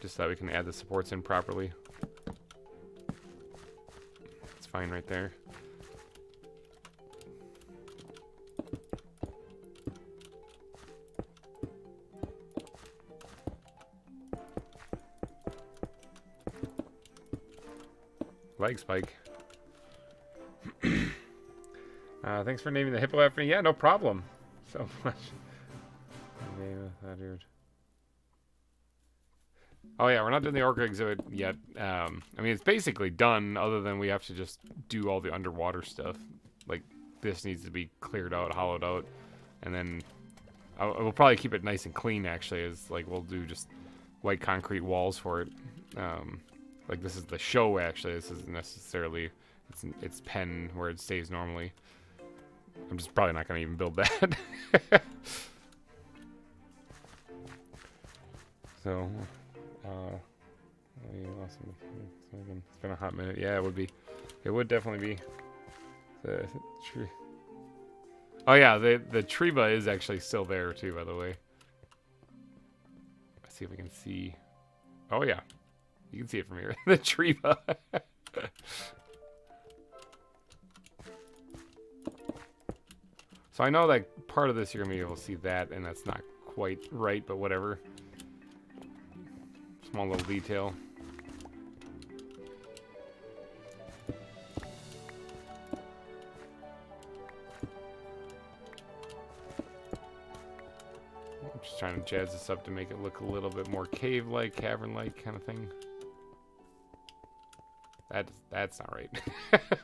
just so that we can add the supports in properly. It's fine right there. Leg spike. Thanks for naming the hippo after me. Yeah, no problem. So much. Oh yeah, we're not doing the orca exhibit yet. I mean, it's basically done, other than we have to just do all the underwater stuff. Like, this needs to be cleared out, hollowed out, and then we'll probably keep it nice and clean, actually, as like we'll do just white concrete walls for it. Like, this is the show, actually. This isn't necessarily its pen where it stays normally. I'm just probably not going to even build that. So, it's been a hot minute. Yeah, it would be. It would definitely be. The tree. Oh yeah, the Treva is actually still there too, by the way. Let's see if we can see. Oh yeah. You can see it from here. The Treva. So I know that part of this you're going to be able to see that, and that's not quite right, but whatever. Small little detail. I'm just trying to jazz this up to make it look a little bit more cave-like, cavern-like kind of thing. That's not right.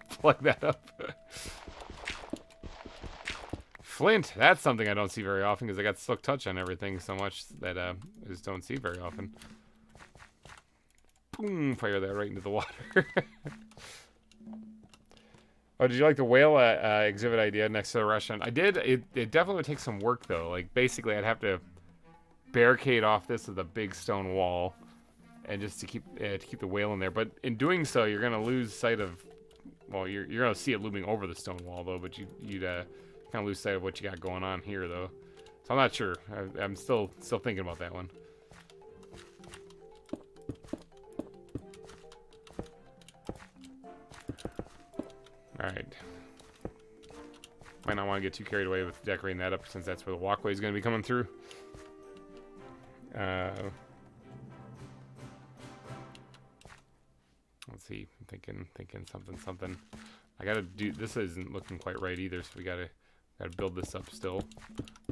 Plug that up. Flint, that's something I don't see very often because I got Silk Touch on everything so much that I just don't see very often. Boom, fire that right into the water. Oh, did you like the whale exhibit idea next to the restaurant? I did. It definitely would take some work, though. Like, basically, I'd have to barricade off this with a big stone wall, and just to keep the whale in there. But in doing so, you're gonna lose sight of. Well, you're gonna see it looming over the stone wall, though. But you'd kind of lose sight of what you got going on here, though. So I'm not sure. I'm still thinking about that one. Alright. Might not want to get too carried away with decorating that up, since that's where the walkway is going to be coming through. Let's see. I'm thinking something. I gotta do. This isn't looking quite right either, so we gotta build this up still.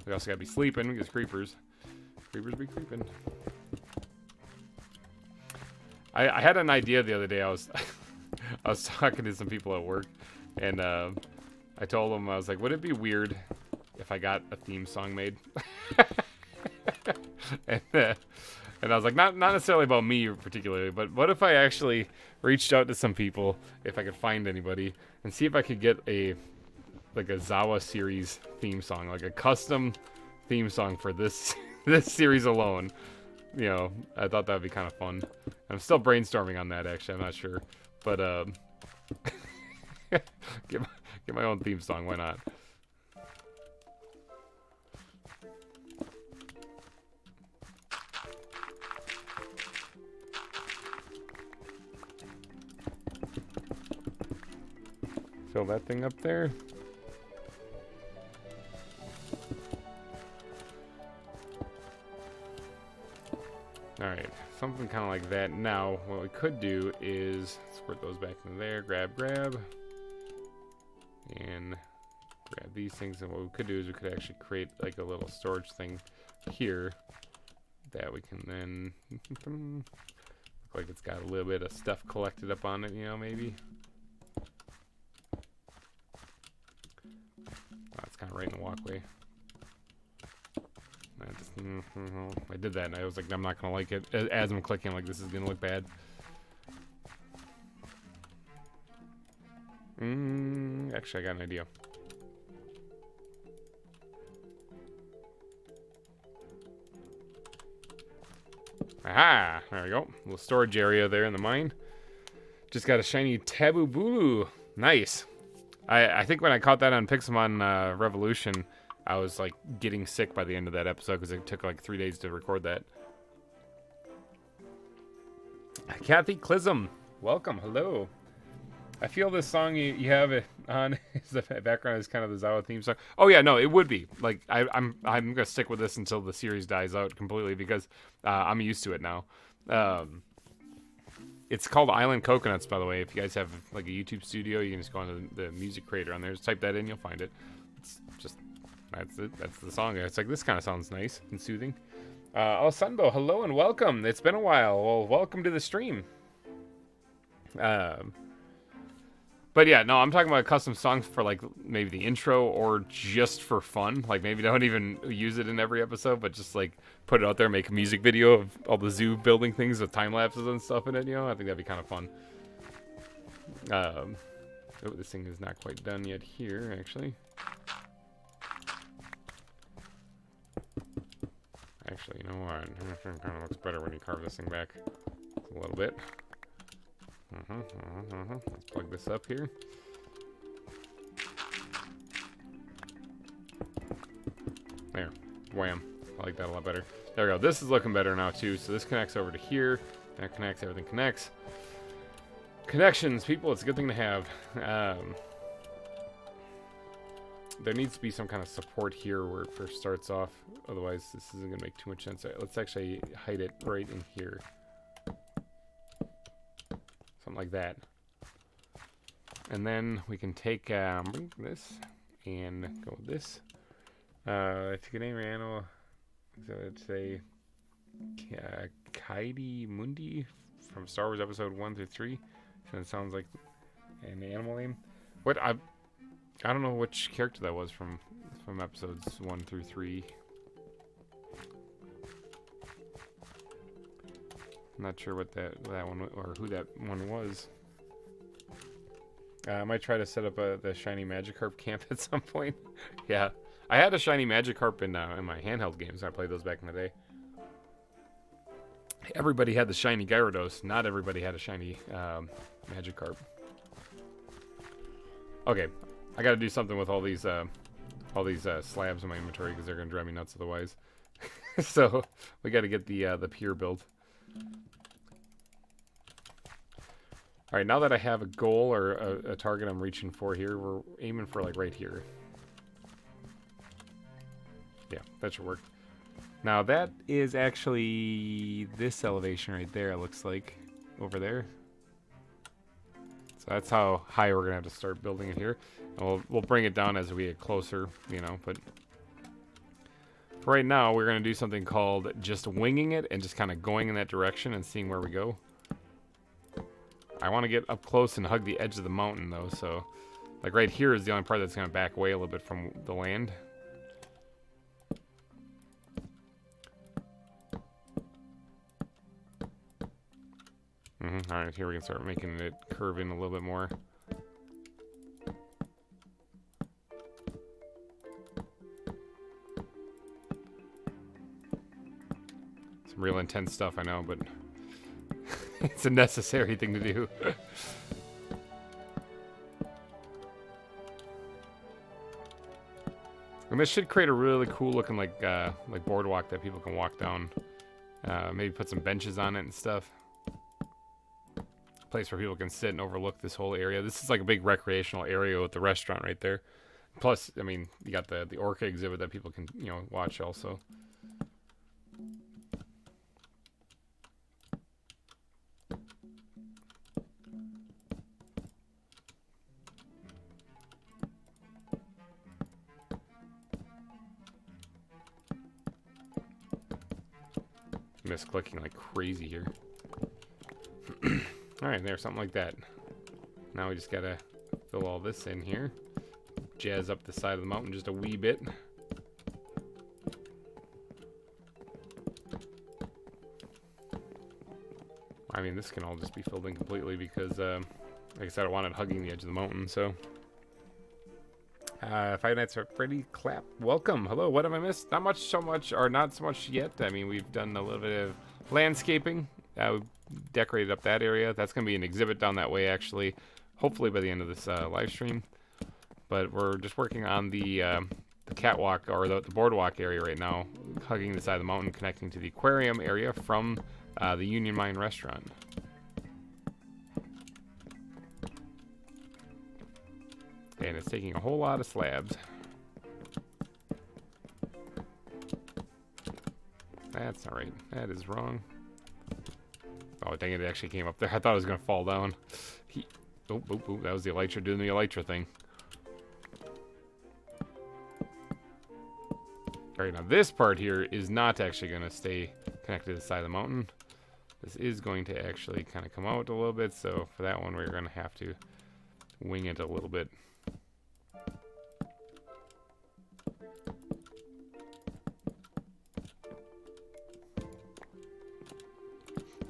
We also gotta be sleeping because creepers be creeping. I had an idea the other day. I was talking to some people at work, and I told them, I was like, would it be weird if I got a theme song made? And I was like, not necessarily about me particularly, but what if I actually reached out to some people, if I could find anybody, and see if I could get a ZAWA series theme song, like a custom theme song for this this series alone. You know, I thought that would be kind of fun. I'm still brainstorming on that, actually. I'm not sure, but get my own theme song. Why not? Fill that thing up there. Alright, something kind of like that. Now, what we could do is squirt those back into there, grab, and grab these things. And what we could do is we could actually create like a little storage thing here that we can then look like it's got a little bit of stuff collected up on it, you know, maybe. Oh, it's kind of right in the walkway. I did that and I was like, I'm not gonna like it. As I'm clicking, I'm like, this is gonna look bad. Actually, I got an idea. Aha! There we go. A little storage area there in the mine. Just got a shiny Taboo Bulu. Nice. I think when I caught that on Pixelmon Revolution, I was like getting sick by the end of that episode because it took like 3 days to record that. Kathy Clism, welcome, hello. I feel this song you have it on the background is kind of the ZAWA theme song. Oh yeah, no, it would be. Like I'm gonna stick with this until the series dies out completely because I'm used to it now. It's called Island Coconuts, by the way. If you guys have like a YouTube studio, you can just go on the music creator on there. Just type that in, you'll find it. It's just that's it. That's the song. It's like this kind of sounds nice and soothing. Oh, Sunbow, hello and welcome. It's been a while. Well, welcome to the stream. But yeah, no, I'm talking about custom songs for like maybe the intro or just for fun. Like maybe don't even use it in every episode, but just like put it out there, make a music video of all the zoo building things with time lapses and stuff in it. You know, I think that'd be kind of fun. Oh, this thing is not quite done yet here, actually. Actually, you know what? It kind of looks better when you carve this thing back a little bit. Let's plug this up here. There. Wham. I like that a lot better. There we go. This is looking better now, too. So this connects over to here. That connects. Everything connects. Connections, people. It's a good thing to have. There needs to be some kind of support here where it first starts off. Otherwise, this isn't going to make too much sense. Right, let's actually hide it right in here. Something like that. And then we can take this and go with this. If you can name your animal, so let's say Heidi Mundi from Star Wars Episode 1 through 3. So it sounds like an animal name. What I don't know which character that was from episodes 1 through 3. I'm not sure what that one or who that one was. I might try to set up the shiny Magikarp camp at some point. Yeah, I had a shiny Magikarp in my handheld games. I played those back in the day. Everybody had the shiny Gyarados. Not everybody had a shiny Magikarp. Okay, I got to do something with all these slabs in my inventory because they're gonna drive me nuts otherwise. So we got to get the pier built. All right, now that I have a goal or a target I'm reaching for here, we're aiming for like right here. Yeah, that should work. Now that is actually this elevation right there, it looks like, over there. So that's how high we're gonna have to start building it here. And we'll bring it down as we get closer, you know, but for right now we're gonna do something called just winging it and just kind of going in that direction and seeing where we go. I want to get up close and hug the edge of the mountain, though, so... Like, right here is the only part that's going to back away a little bit from the land. Alright, here we can start making it curve in a little bit more. Some real intense stuff, I know, but it's a necessary thing to do. And this should create a really cool looking like boardwalk that people can walk down. Maybe put some benches on it and stuff. Place where people can sit and overlook this whole area. This is like a big recreational area with the restaurant right there. Plus, I mean, you got the orca exhibit that people can, you know, watch also. Misclicking like crazy here. Alright, there's something like that. Now we just gotta fill all this in here. Jazz up the side of the mountain just a wee bit. I mean, this can all just be filled in completely because, like I said, I wanted hugging the edge of the mountain, so. Five Nights at Freddy Clap, welcome. Hello, what have I missed? Not much, so much, or not so much yet. I mean, we've done a little bit of landscaping. We decorated up that area. That's going to be an exhibit down that way, actually. Hopefully by the end of this live stream. But we're just working on the catwalk, or the boardwalk area right now. Hugging the side of the mountain, connecting to the aquarium area from the Union Mine restaurant. And it's taking a whole lot of slabs. That's not right. That is wrong. Oh, dang it, it actually came up there. I thought it was going to fall down. Oh, that was the elytra doing the elytra thing. Alright, now this part here is not actually going to stay connected to the side of the mountain. This is going to actually kind of come out a little bit, so for that one we're going to have to wing it a little bit.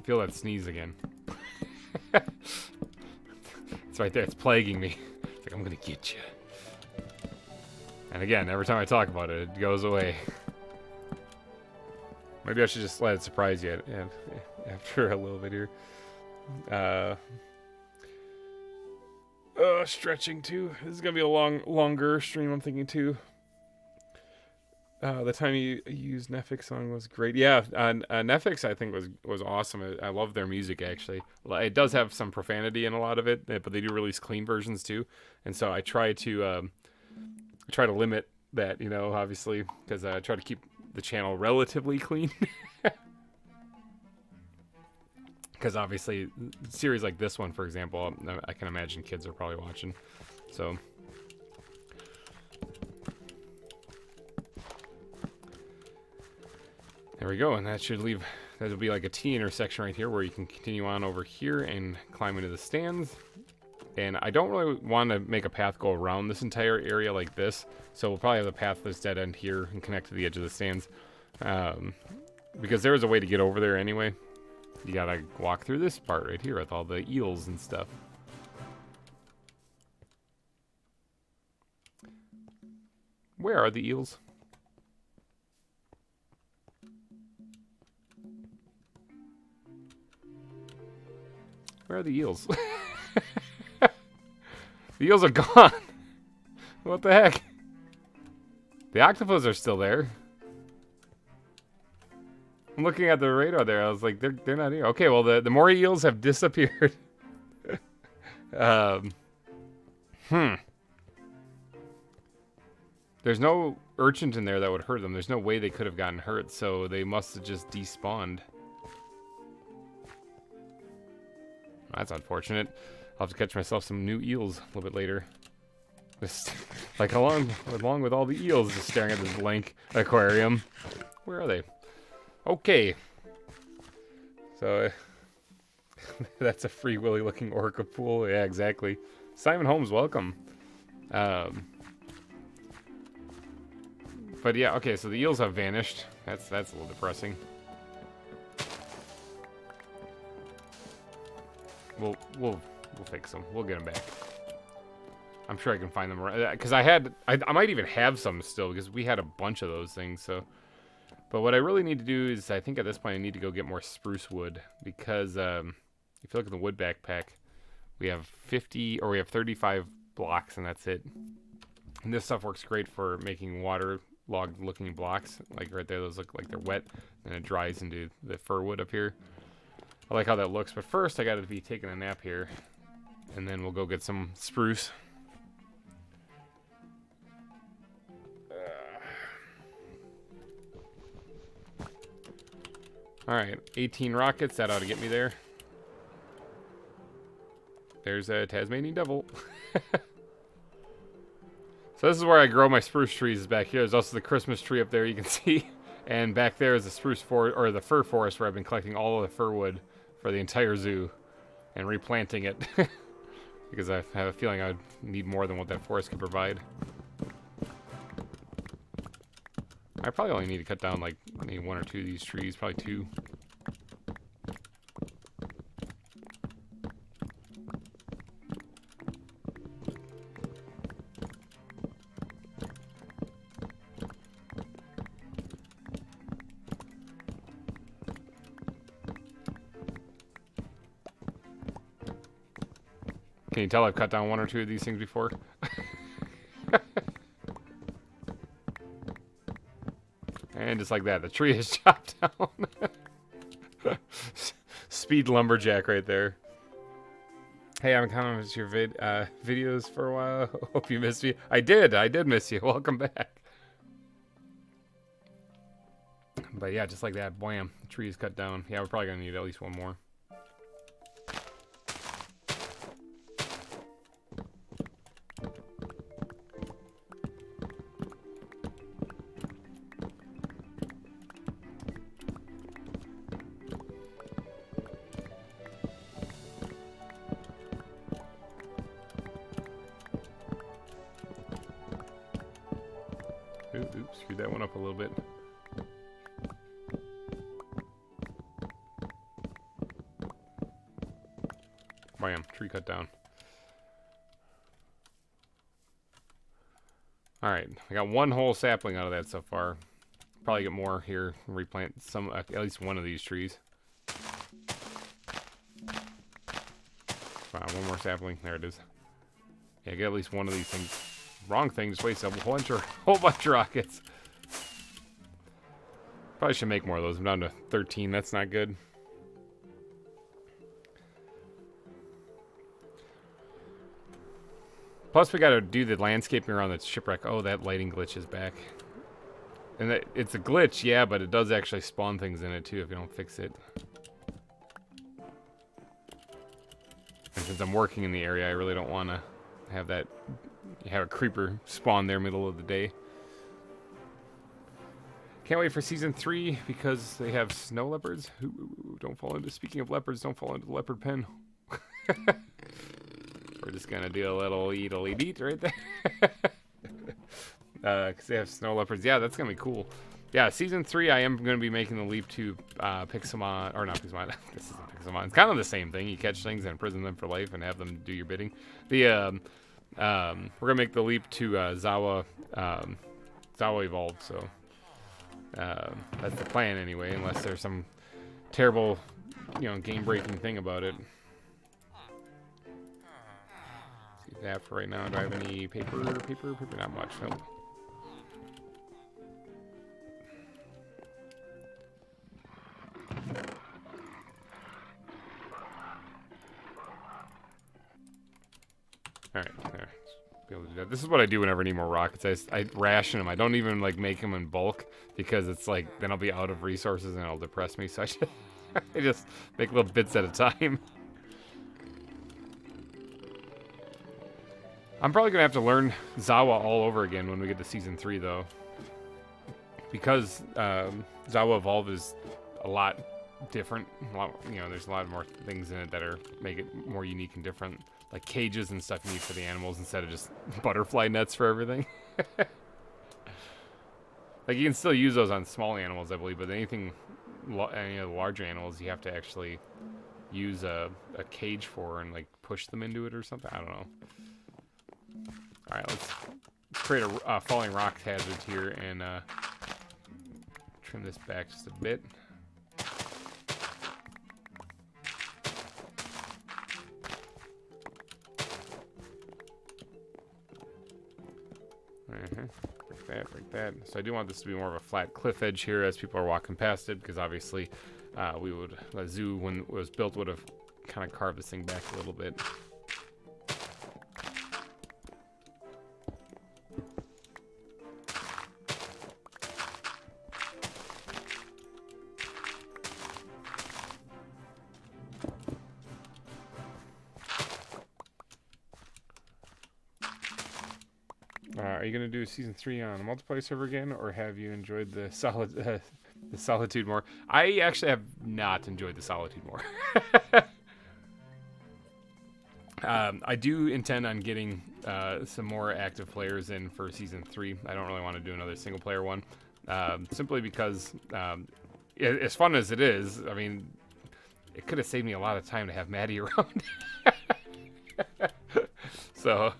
Feel that sneeze again. It's right there. It's plaguing me. It's like, I'm gonna get you. And again, every time I talk about it, it goes away. Maybe I should just let it surprise you after a little bit here. Stretching too. This is gonna be a longer stream, I'm thinking too. The time you used Netflix song was great. Yeah, Netflix I think was awesome. I love their music actually. It does have some profanity in a lot of it, but they do release clean versions too. And so I try to limit that, you know, obviously, because I try to keep the channel relatively clean. Because obviously, series like this one, for example, I can imagine kids are probably watching. So. There we go, and that'll be like a T intersection right here where you can continue on over here and climb into the stands. And I don't really want to make a path go around this entire area like this, so we'll probably have the path this dead end here and connect to the edge of the stands. Because there is a way to get over there anyway. You gotta walk through this part right here with all the eels and stuff. Where are the eels? Where are the eels? The eels are gone. What the heck? The octopus are still there. I'm looking at the radar there. I was like, they're not here. Okay, well the moray eels have disappeared. There's no urchins in there that would hurt them. There's no way they could have gotten hurt, so they must have just despawned. That's unfortunate. I'll have to catch myself some new eels a little bit later. Just like along with all the eels, just staring at this blank aquarium. Where are they? Okay. So that's a free willy looking orca pool. Yeah, exactly. Simon Holmes, welcome. But yeah, okay. So the eels have vanished. That's a little depressing. We'll fix them. We'll get them back. I'm sure I can find them, because I might even have some still, because we had a bunch of those things. So, but what I really need to do is, I think at this point I need to go get more spruce wood, because if you look at the wood backpack, we have 35 blocks, and that's it. And this stuff works great for making waterlogged looking blocks. Like right there, those look like they're wet, and it dries into the fir wood up here. I like how that looks, but first I gotta be taking a nap here, and then we'll go get some spruce. Alright, 18 rockets, that ought to get me there. There's a Tasmanian devil. So this is where I grow my spruce trees, is back here. There's also the Christmas tree up there you can see. And back there is the spruce forest, or the fir forest, where I've been collecting all of the fir wood for the entire zoo and replanting it. Because I have a feeling I would need more than what that forest could provide. I probably only need to cut down like maybe 1 or 2 of these trees, probably 2. Can you tell I've cut down 1 or 2 of these things before? And just like that, the tree is chopped down. Speed lumberjack right there. Hey, I'm kind of your videos for a while. Hope you missed me. I did miss you. Welcome back. But yeah, just like that, blam, the tree is cut down. Yeah, we're probably gonna need at least 1 more. Oops, screwed that one up a little bit. Bam, tree cut down. Alright, I got 1 whole sapling out of that so far. Probably get more here, replant some, at least 1 of these trees. Wow, 1 more sapling, there it is. Yeah, get at least 1 of these things. Wrong thing, just wasted a whole bunch of rockets. Probably should make more of those. I'm down to 13, that's not good. Plus we gotta do the landscaping around the shipwreck. Oh, that lighting glitch is back. And it's a glitch, yeah, but it does actually spawn things in it too if you don't fix it. And since I'm working in the area, I really don't want to have that, have a creeper spawn there middle of the day. Can't wait for season 3 because they have snow leopards. Ooh, don't fall into, speaking of leopards, don't fall into the leopard pen. We're just gonna do a little eat right there. Because they have snow leopards. Yeah, that's gonna be cool. Yeah, season 3, I am gonna be making the leap to Pixelmon, or not Pixelmon. This isn't Pixelmon. It's kind of the same thing. You catch things and imprison them for life and have them do your bidding. The we're gonna make the leap to ZAWA Evolved. So that's the plan anyway, unless there's some terrible, game-breaking thing about it. See that for right now. Do I have any paper? Not much. Nope. Alright, there. Be able to do that. This is what I do whenever I need more rockets. I ration them. I don't even make them in bulk because it's then I'll be out of resources and it'll depress me. So I just make little bits at a time. I'm probably gonna have to learn ZAWA all over again when we get to season 3 though. Because ZAWA Evolve is a lot different. There's a lot more things in it that make it more unique and different. Like cages and stuff you need for the animals instead of just butterfly nets for everything. You can still use those on small animals, I believe, but any of the larger animals, you have to actually use a a cage for and like push them into it or something. I don't know. All right, let's create a falling rock hazard here and trim this back just a bit. Break that. So I do want this to be more of a flat cliff edge here as people are walking past it, because obviously the zoo, when it was built, would have kind of carved this thing back a little bit. Are you going to do Season 3 on a multiplayer server again, or have you enjoyed the Solitude more? I actually have not enjoyed the Solitude more. I do intend on getting some more active players in for Season 3. I don't really want to do another single-player one, simply because, as fun as it is, I mean, it could have saved me a lot of time to have Maddie around. So...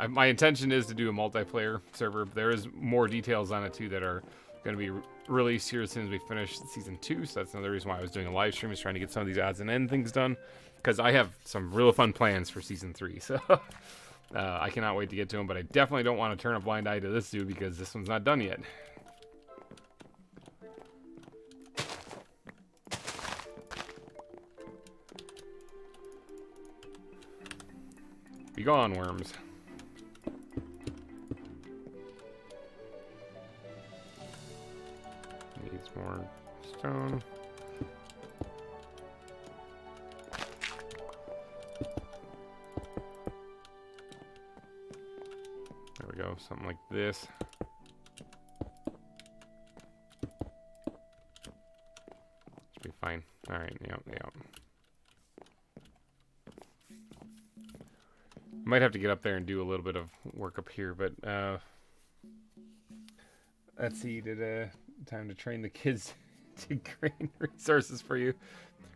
my intention is to do a multiplayer server. There is more details on it too that are going to be released here as soon as we finish Season 2. So that's another reason why I was doing a live stream, is trying to get some of these odds and end things done, because I have some real fun plans for Season 3. So I cannot wait to get to them, but I definitely don't want to turn a blind eye to this zoo because this one's not done yet. Be gone, worms. Needs more stone. There we go, something like this. Should be fine. Alright, yep. Might have to get up there and do a little bit of work up here, but let's see. Time to train the kids to grain resources for you.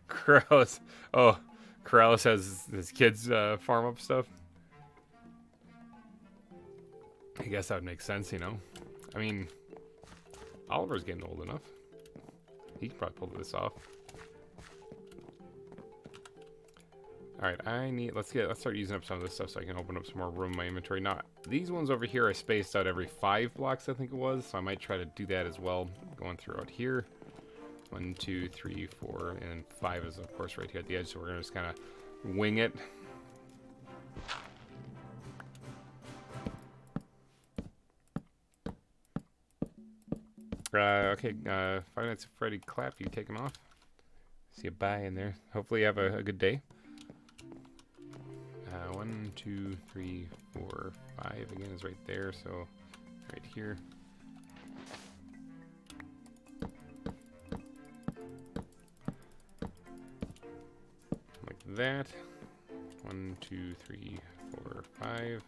Corrales. Oh, Corrales has his kids farm up stuff. I guess that would make sense, you know. I mean, Oliver's getting old enough. He could probably pull this off. Alright, let's start using up some of this stuff so I can open up some more room in my inventory. Now, these ones over here I spaced out every 5 blocks, I think it was, so I might try to do that as well, going through out here. 1, 2, 3, 4, and 5 is, of course, right here at the edge, so we're going to just kind of wing it. Okay, Five Nights at Freddy clap, you take him off. See a bye in there. Hopefully you have a good day. 1, 2, 3, 4, 5 again is right there, so right here. Like that. 1, 2, 3, 4, 5.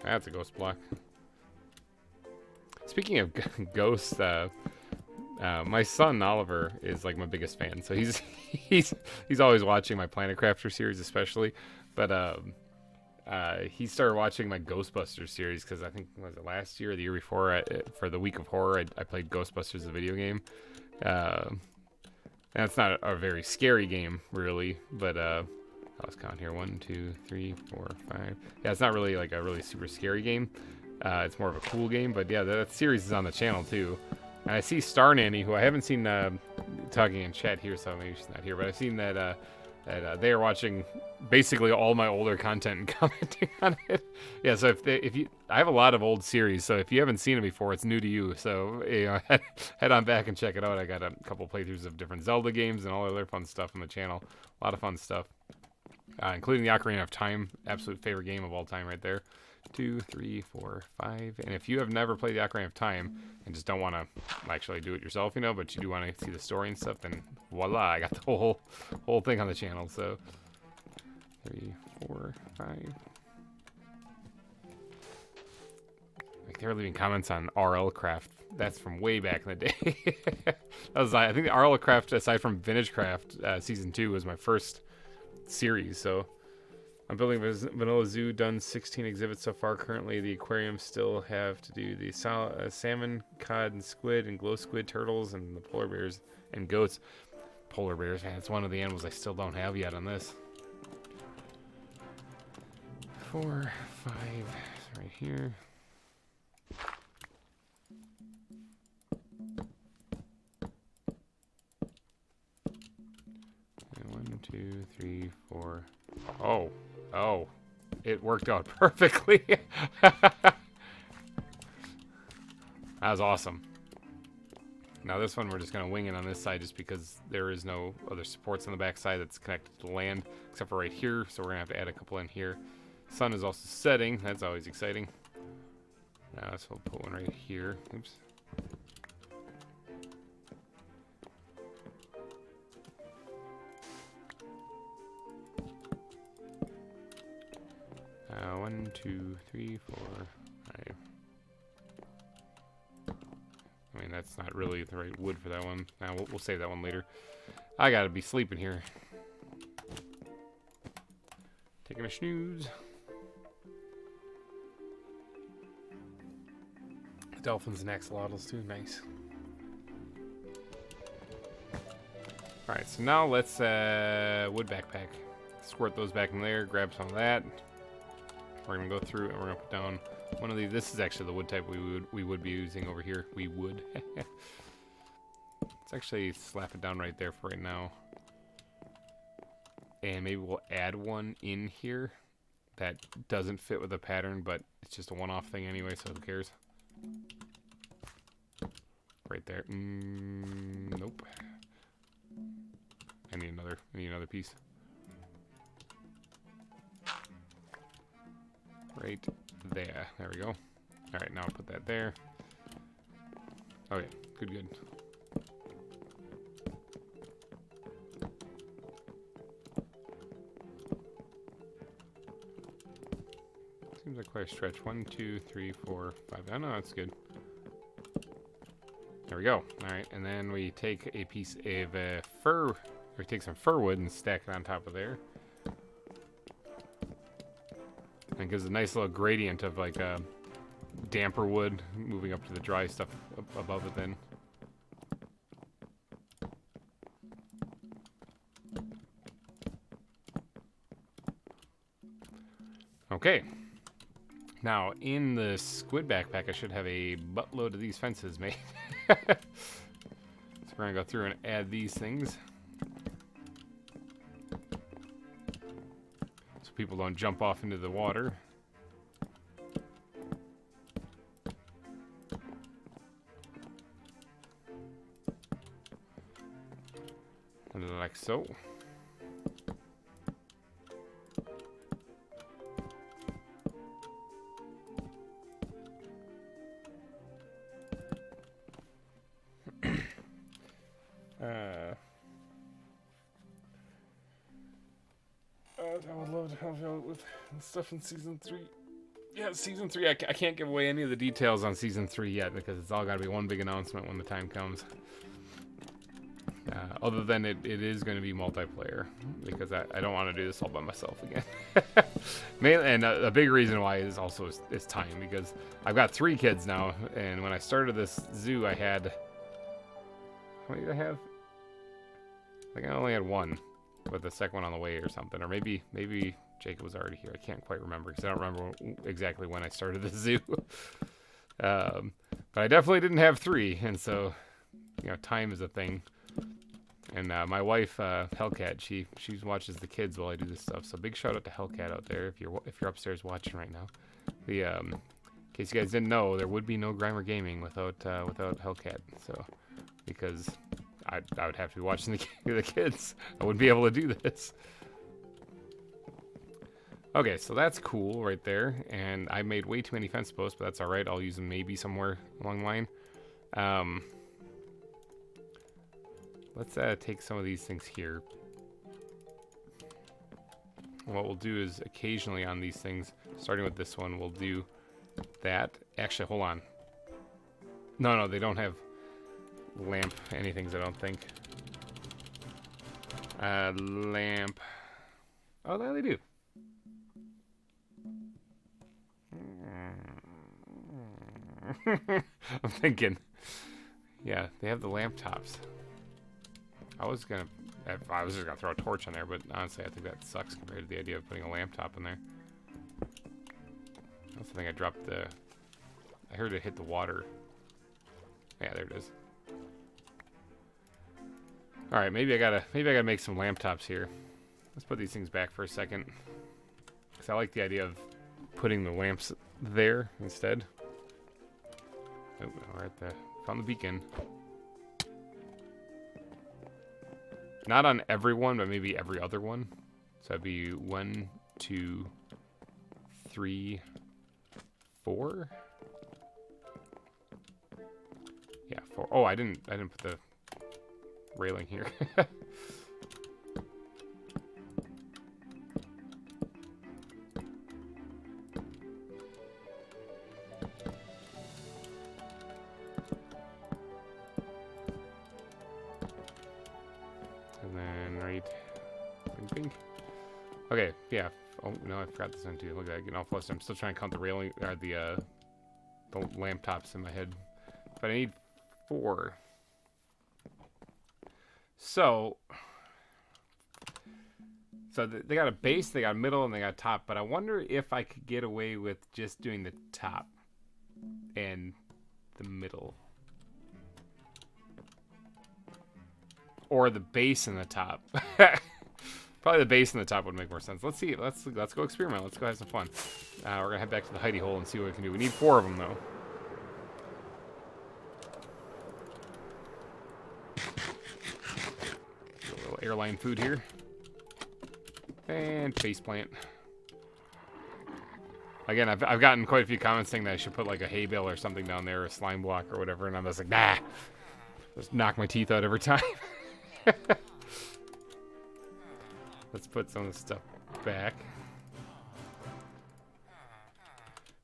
That's a ghost block. Speaking of ghosts, my son Oliver is like my biggest fan, so he's always watching my Planet Crafter series, especially. But he started watching my Ghostbusters series because I think, was it last year or the year before, for the week of horror, I played Ghostbusters, the video game. And it's not a very scary game, really, but I was counting here. 1, 2, 3, 4, 5. Yeah, it's not really like a really super scary game. It's more of a cool game, but yeah, that series is on the channel too. And I see Star Nanny, who I haven't seen talking in chat here, so maybe she's not here, but I've seen that they are watching basically all my older content and commenting on it. Yeah, so I have a lot of old series, so if you haven't seen it before, it's new to you. So you know, head on back and check it out. I got a couple playthroughs of different Zelda games and all other fun stuff on the channel. A lot of fun stuff, including the Ocarina of Time, absolute favorite game of all time right there. 2, 3, 4, 5. And if you have never played the Ocarina of Time and just don't want to actually do it yourself, you know, but you do want to see the story and stuff, then voila, I got the whole thing on the channel. So 3, 4, 5. Like, they were leaving comments on RL Craft that's from way back in the day. That was, I think, the Arlecraft, aside from VintageCraft, Season 2 was my first series. So I'm building a vanilla zoo, done 16 exhibits so far. Currently, the aquariums still have to do the salmon, cod, and squid, and glow squid turtles, and the polar bears and goats. Polar bears, man, it's one of the animals I still don't have yet on this. 4, 5, right here. And 1, 2, 3, 4. Oh, it worked out perfectly. That was awesome. Now this one we're just gonna wing it on this side just because there is no other supports on the back side that's connected to the land except for right here, so we're gonna have to add a couple in here. Sun is also setting, that's always exciting. Now so we'll put one right here. Oops. One, 2, 3, 4, 5. I mean, that's not really the right wood for that one. Now we'll save that one later. I gotta be sleeping here. Taking a snooze. Dolphins and axolotls too, nice. Alright, so now let's wood backpack. Squirt those back in there, grab some of that. We're gonna go through and we're gonna put down one of these. This is actually the wood type we would be using over here. We would. Let's actually slap it down right there for right now. And maybe we'll add one in here that doesn't fit with the pattern, but it's just a one-off thing anyway, so who cares? Right there. Nope. I need another piece. Right there. There we go. Alright, now I'll put that there. Okay, good. Seems like quite a stretch. 1, 2, 3, 4, 5. Oh no, that's good. There we go. Alright, and then we take a piece of fir, or we take some fir wood and stack it on top of there. And gives a nice little gradient of like damper wood moving up to the dry stuff above it then. Okay. Now in the squid backpack I should have a buttload of these fences made. So we're gonna go through and add these things. People don't jump off into the water. Like so. I would love to help you out with stuff in Season 3. Yeah, Season 3, I can't give away any of the details on Season 3 yet because it's all got to be one big announcement when the time comes. Other than it is going to be multiplayer because I don't want to do this all by myself again. Mainly, and a big reason why is also is time because I've got 3 kids now, and when I started this zoo I had... How many did I have? I think I only had 1. With the second one on the way or something, or maybe Jacob was already here. I can't quite remember because I don't remember exactly when I started the zoo. But I definitely didn't have 3, and so time is a thing. And my wife Hellcat, she watches the kids while I do this stuff. So big shout out to Hellcat out there if you're upstairs watching right now. In case you guys didn't know, there would be no GReimer Gaming without Hellcat. So because I would have to be watching the kids. I wouldn't be able to do this. Okay, so that's cool right there. And I made way too many fence posts, but that's all right. I'll use them maybe somewhere along the line. Let's take some of these things here. What we'll do is occasionally on these things, starting with this one, we'll do that. Actually, hold on. No, no, they don't have lamp anythings, I don't think. Lamp. Oh, no, they do. I'm thinking. Yeah, they have the lamp tops. I was just gonna throw a torch on there, but honestly, I think that sucks compared to the idea of putting a lamp top in there. That's the thing I dropped the... I heard it hit the water. Yeah, there it is. All right, maybe I gotta make some lamp tops here. Let's put these things back for a second, because I like the idea of putting the lamps there instead. Oh, all right, found the beacon. Not on every one, but maybe every other one. So that'd be 1, 2, 3, 4. Yeah, 4. Oh, I didn't put the railing here. And then right, bing. Okay, yeah. Oh no, I forgot this one too. Look at that, getting all flustered. I'm still trying to count the railing or the lamp tops in my head. But I need 4. So they got a base, they got a middle, and they got a top. But I wonder if I could get away with just doing the top and the middle, or the base and the top. Probably the base and the top would make more sense. Let's see. Let's go experiment. Let's go have some fun. We're gonna head back to the Heidi Hole and see what we can do. We need 4 of them though. A little airline food here. And faceplant. Again, I've gotten quite a few comments saying that I should put like a hay bale or something down there, or a slime block or whatever, and I'm just like, nah. Just knock my teeth out every time. Let's put some of this stuff back.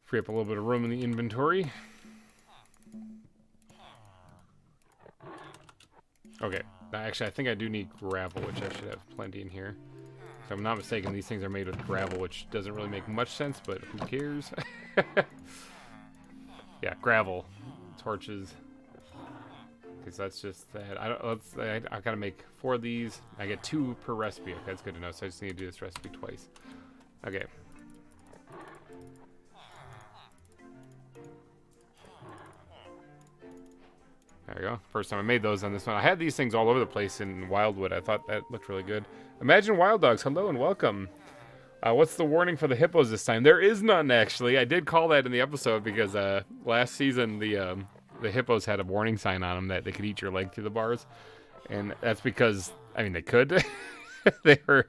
Free up a little bit of room in the inventory. Okay, actually I think I do need gravel, which I should have plenty in here. If I'm not mistaken, these things are made with gravel, which doesn't really make much sense, but who cares? Yeah, gravel, torches. Because that's just that. I gotta make 4 of these. I get 2 per recipe. Okay, that's good to know. So I just need to do this recipe twice. Okay. There we go. First time I made those on this one. I had these things all over the place in Wildwood. I thought that looked really good. Imagine Wild Dogs. Hello and welcome. What's the warning for the hippos this time? There is none, actually. I did call that in the episode because last season the hippos had a warning sign on them that they could eat your leg through the bars, and that's because, I mean, they could. they were.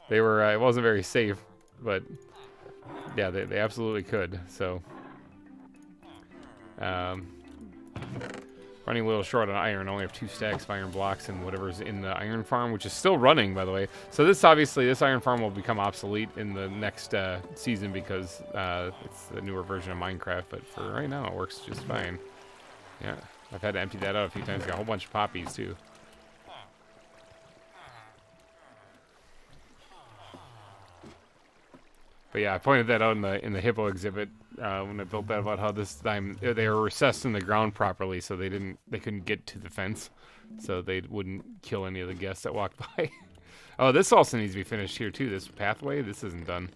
It wasn't very safe, but yeah, they absolutely could. So, running a little short on iron. I only have 2 stacks of iron blocks and whatever's in the iron farm, which is still running, by the way. So this iron farm will become obsolete in the next season because it's the newer version of Minecraft. But for right now, it works just fine. Yeah, I've had to empty that out a few times. Got a whole bunch of poppies too. But yeah, I pointed that out in the Hippo exhibit when I built that, about how this time they were recessed in the ground properly, so they couldn't get to the fence, so they wouldn't kill any of the guests that walked by. Oh, this also needs to be finished here too. This pathway, this isn't done.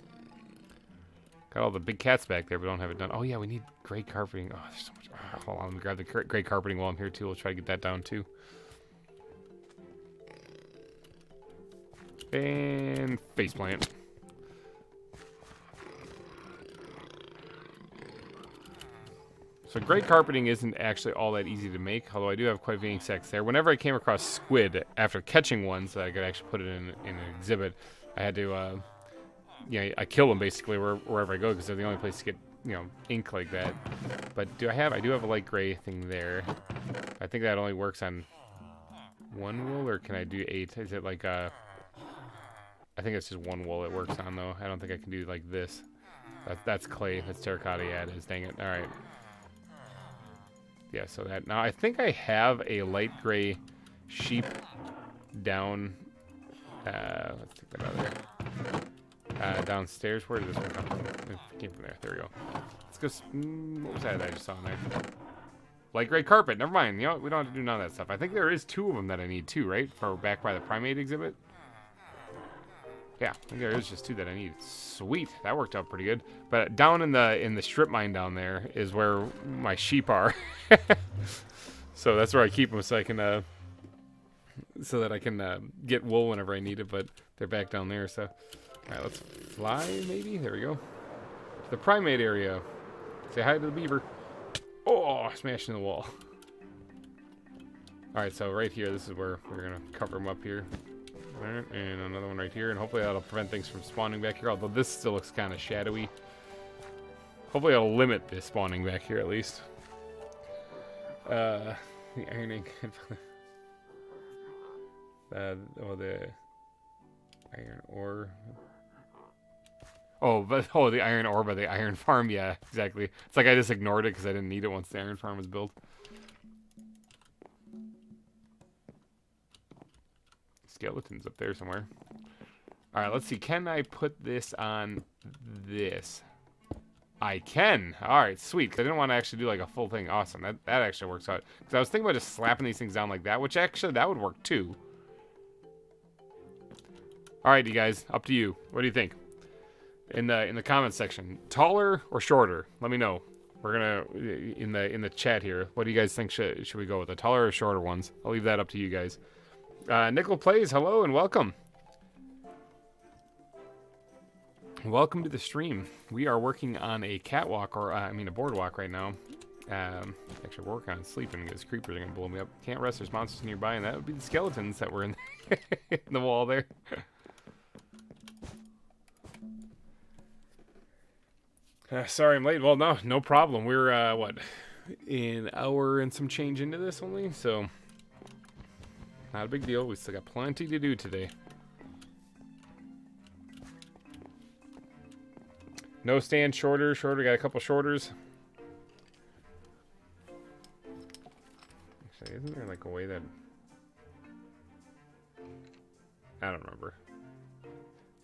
Got all the big cats back there, but don't have it done. Oh yeah, we need gray carpeting. Oh, there's so much. Oh, hold on, let me grab the gray carpeting while I'm here too. We'll try to get that down too. And faceplant. So gray carpeting isn't actually all that easy to make, although I do have quite a few insects there. Whenever I came across squid, after catching one, so I could actually put it in an exhibit, I had to, I kill them basically wherever I go, because they're the only place to get, ink like that. But I do have a light gray thing there. I think that only works on 1 wool, or can I do 8? Is it like, I think it's just 1 wool it works on, though. I don't think I can do like this. That's clay. That's terracotta. Yeah, it is. Dang it. All right. yeah, so that, now I think I have a light gray sheep down, let's take that out of there. Downstairs. Where did this one come from? It came from there. There we go. Let's go. What was that I just saw in there? Light gray carpet. Never mind. You know, we don't have to do none of that stuff. I think there is 2 of them that I need too, right? For back by the primate exhibit. Yeah, I think there is just 2 that I need. Sweet. That worked out pretty good. But down in the strip mine down there is where my sheep are. So that's where I keep them, so I can so that I can get wool whenever I need it. But they're back down there. So, all right, let's fly. Maybe there we go. The primate area. Say hi to the beaver. Oh, smashing the wall. All right, so right here, this is where we're gonna cover them up here. All right, and another one right here, and hopefully that'll prevent things from spawning back here. Although this still looks kind of shadowy. Hopefully it'll limit the spawning back here at least. The ironing. The iron ore. Oh, the iron ore by the iron farm. Yeah, exactly. It's like I just ignored it because I didn't need it once the iron farm was built. Skeletons up there somewhere. All right, let's see. Can I put this on this? I can. All right, sweet. 'Cause I didn't want to actually do like a full thing. Awesome. That actually works out. Because I was thinking about just slapping these things down like that, which actually that would work too. All right, you guys, up to you. What do you think? In the comments section, taller or shorter? Let me know. We're gonna in the chat here. What do you guys think? Should we go with the taller or shorter ones? I'll leave that up to you guys. Nickel Plays, hello and welcome. Welcome to the stream. We are working on a catwalk, or I mean a boardwalk right now. Actually, we're working on sleeping because creepers are gonna blow me up. Can't rest. There's monsters nearby, and that would be the skeletons that were in in the wall there. Sorry I'm late. Well, no problem. We're, what, an hour and some change into this only, so not a big deal. We still got plenty to do today. No stand, shorter, got a couple shorters. Actually, isn't there like a way that... I don't remember.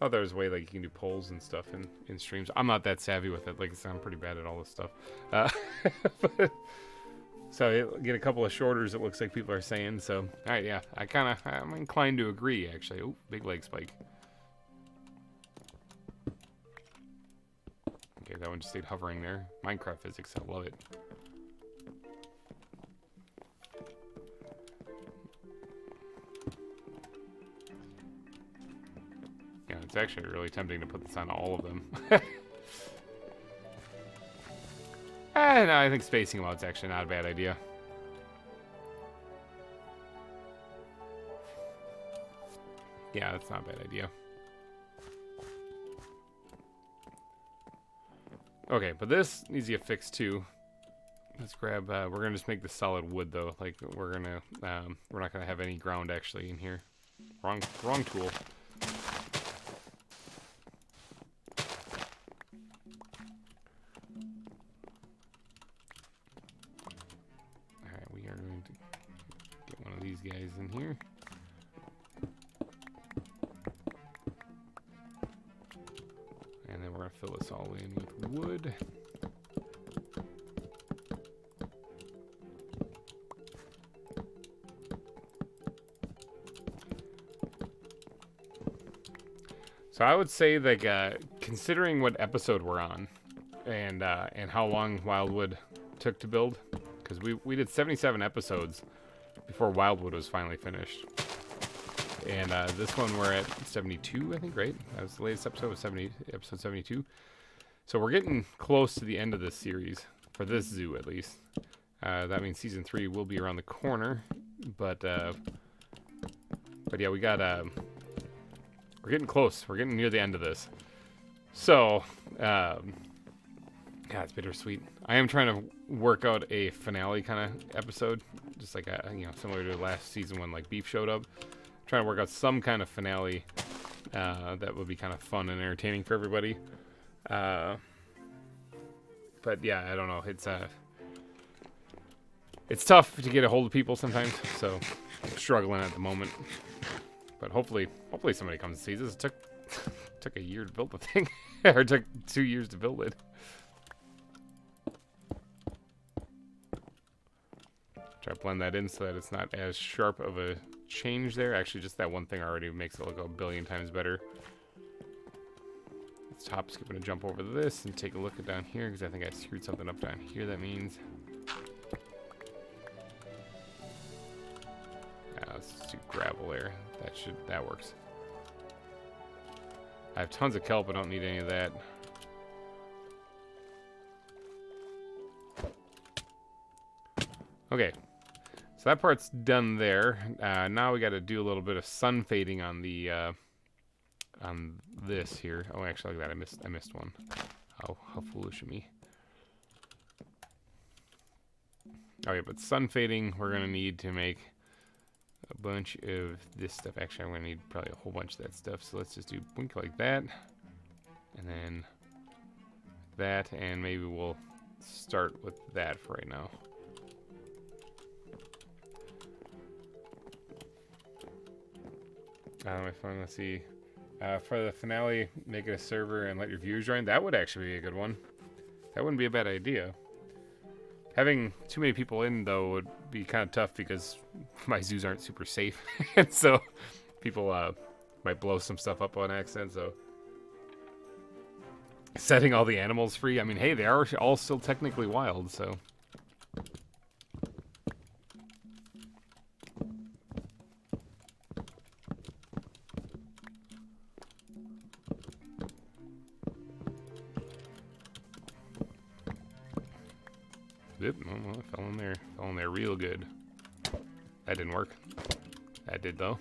Oh, there's a way like you can do polls and stuff in streams. I'm not that savvy with it. Like I said, I'm pretty bad at all this stuff. But, so get a couple of shorters. It looks like people are saying. So, all right, yeah, I'm inclined to agree actually. Oh, big leg spike. Okay, that one just stayed hovering there. Minecraft physics, I love it. Yeah, it's actually really tempting to put this on all of them. No, I think spacing them out is actually not a bad idea. Yeah, that's not a bad idea. Okay, but this needs to get fixed too. Let's grab, we're gonna just make the solid wood though. Like we're not gonna have any ground actually in here. Wrong tool. Alright, we are going to get one of these guys in here. And then we're gonna fill this all in with wood. So I would say like considering what episode we're on and how long Wildwood took to build, because we did 77 episodes before Wildwood was finally finished. And this one we're at 72, I think, right? That was the latest episode, was episode 72. So we're getting close to the end of this series, for this zoo at least. That means season 3 will be around the corner, but yeah, we got we're getting close. We're getting near the end of this. So, yeah, it's bittersweet. I am trying to work out a finale kind of episode, just like similar to last season when like Beef showed up. Trying to work out some kind of finale that would be kind of fun and entertaining for everybody. But yeah, I don't know. It's it's tough to get a hold of people sometimes, so I'm struggling at the moment. But hopefully somebody comes and sees this. It took a year to build the thing, or it took 2 years to build it. Try to blend that in so that it's not as sharp of a change there. Actually, just that one thing already makes it look a billion times better. Let's top skip and jump over this and take a look at down here, because I think I screwed something up down here. That means let's do gravel there. That works. I have tons of kelp. I don't need any of that. Okay, so that part's done there. Now we got to do a little bit of sun fading on the on this here. Oh, actually, look at that. I missed one. How foolish of me. Okay, but sun fading, we're gonna need to make a bunch of this stuff. Actually, I'm gonna need probably a whole bunch of that stuff. So let's just do blink like that, and then that, and maybe we'll start with that for right now. My phone, let's see. For the finale, make it a server and let your viewers join. That would actually be a good one. That wouldn't be a bad idea. Having too many people in, though, would be kind of tough because my zoos aren't super safe. And so people might blow some stuff up on accident. So setting all the animals free, I mean, hey, they are all still technically wild, so... Yep, well, it fell in there real good. That didn't work. That did, though.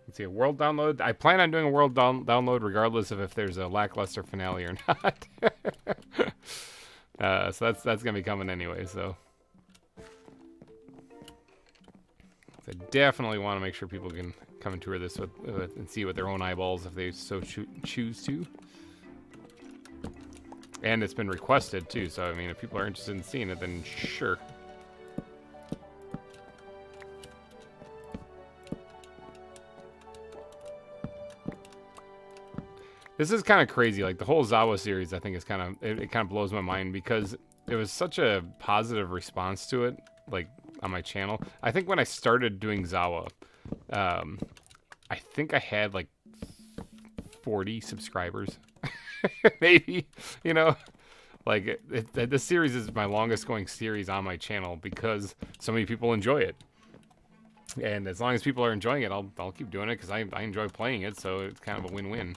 Let's see, a world download. I plan on doing a world download regardless of if there's a lackluster finale or not. So that's gonna be coming anyway. So I definitely want to make sure people can come and tour this with and see with their own eyeballs if they so choose to. And it's been requested too. So I mean, if people are interested in seeing it, then sure. This is kind of crazy. Like the whole ZAWA series, I think is kind of it kind of blows my mind because it was such a positive response to it, like on my channel. I think when I started doing ZAWA, I think I had like 40 subscribers, maybe. You know, like this series is my longest going series on my channel because so many people enjoy it. And as long as people are enjoying it, I'll keep doing it because I enjoy playing it. So it's kind of a win-win.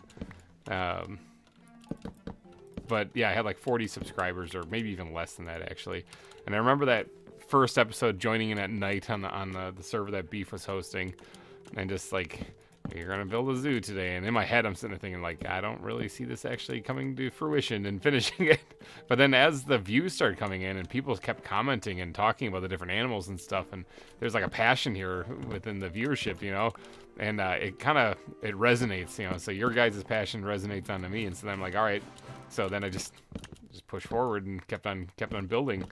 But yeah, I had like 40 subscribers, or maybe even less than that actually. And I remember that first episode joining in at night on the server that Beef was hosting, and just like, you're gonna build a zoo today. And in my head, I'm sitting there thinking like, I don't really see this actually coming to fruition and finishing it. But then as the views started coming in and people kept commenting and talking about the different animals and stuff, and there's like a passion here within the viewership, you know. And it resonates, you know. So your guys' passion resonates onto me, and so then I'm like, all right. So then I just pushed forward and kept on building,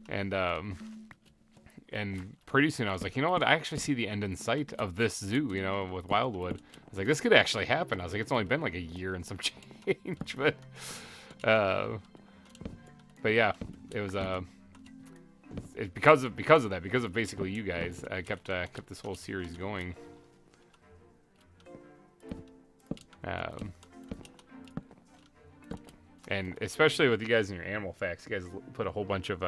and pretty soon I was like, you know what? I actually see the end in sight of this zoo, you know, with Wildwood. I was like, this could actually happen. I was like, it's only been like a year and some change, but yeah, it was because of that, because of basically you guys, I kept this whole series going. And especially with you guys in your animal facts, you guys put a whole bunch of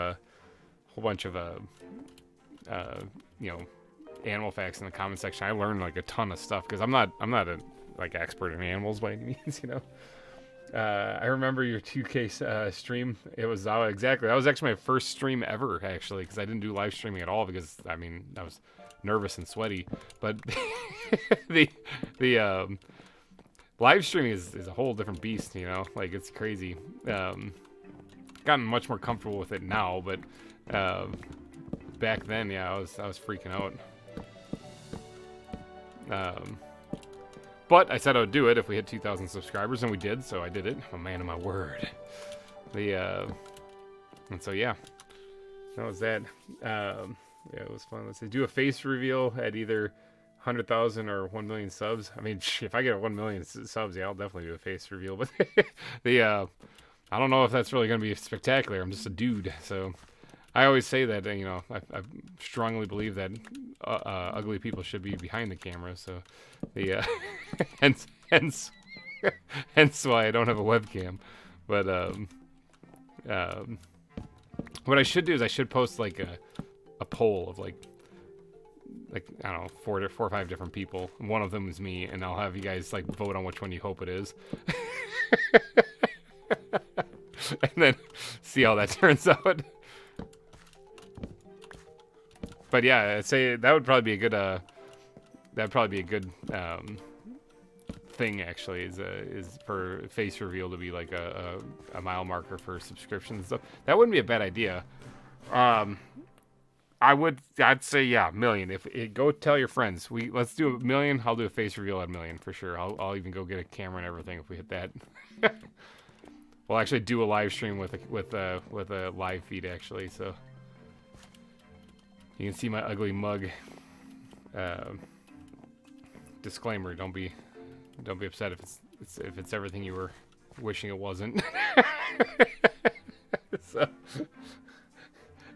you know, animal facts in the comment section. I learned like a ton of stuff because I'm not a like expert in animals by any means, you know. I remember your 2K stream. It was ZAWA, exactly. That was actually my first stream ever, actually, because I didn't do live streaming at all because I mean I was nervous and sweaty. But live streaming is a whole different beast, you know? Like, it's crazy. Gotten much more comfortable with it now, but back then, yeah, I was freaking out. But I said I would do it if we hit 2,000 subscribers, and we did, so I did it. I'm a man of my word. And so, yeah. That was that. Yeah, it was fun. Let's see. Do a face reveal at either 100,000 or 1 million subs. I mean, if I get 1 million subs, yeah, I'll definitely do a face reveal. But I don't know if that's really going to be spectacular. I'm just a dude, so I always say that, you know, I strongly believe that ugly people should be behind the camera. So hence why I don't have a webcam. But what I should do is I should post like a poll of like I don't know, four or five different people. One of them is me, and I'll have you guys like vote on which one you hope it is. And then see how that turns out. But yeah, I'd say that would probably be a good thing actually, is for face reveal to be like a mile marker for subscriptions and stuff. That wouldn't be a bad idea. I'd say, yeah, 1 million. Go tell your friends. Let's do 1 million. I'll do a face reveal at 1 million for sure. I'll even go get a camera and everything if we hit that. We'll actually do a live stream with a live feed actually, so you can see my ugly mug. Disclaimer: don't be upset if it's everything you were wishing it wasn't. So,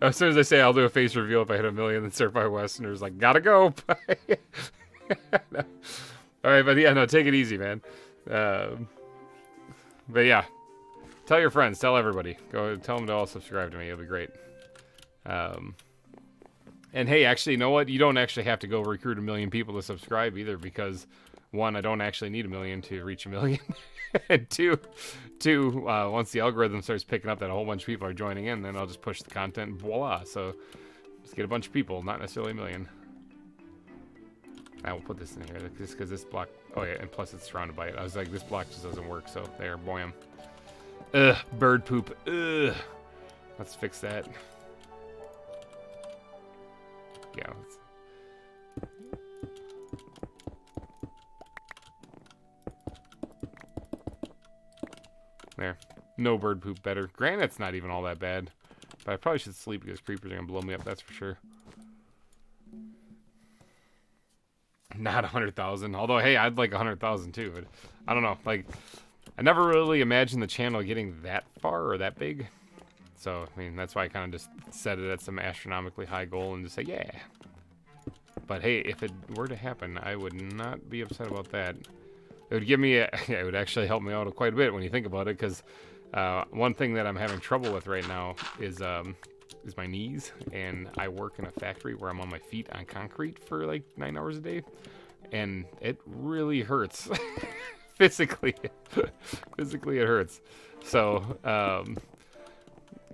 as soon as I say I'll do a face reveal if I hit 1 million, then Certified Westerners like, gotta go. No. All right, but yeah, no, take it easy, man. But yeah, tell your friends, tell everybody. Go tell them to all subscribe to me. It'll be great. And hey, actually, you know what? You don't actually have to go recruit 1 million people to subscribe either, because one, I don't actually need 1 million to reach 1 million. And two, once the algorithm starts picking up that a whole bunch of people are joining in, then I'll just push the content and voila. So just get a bunch of people, not necessarily 1 million. I will put this in here just because this block, oh yeah, and plus it's surrounded by it. I was like, this block just doesn't work, so there, boyam. Ugh, bird poop. Ugh. Let's fix that. Yeah, let's... There. No bird poop better. Granite's not even all that bad. But I probably should sleep because creepers are going to blow me up, that's for sure. Not 100,000. Although, hey, I'd like 100,000 too. But I don't know. Like, I never really imagined the channel getting that far or that big. So, I mean, that's why I kind of just set it at some astronomically high goal and just say, yeah. But hey, if it were to happen, I would not be upset about that. It would give me it would actually help me out quite a bit when you think about it, because one thing that I'm having trouble with right now is my knees, and I work in a factory where I'm on my feet on concrete for like 9 hours a day, and it really hurts. Physically it hurts. So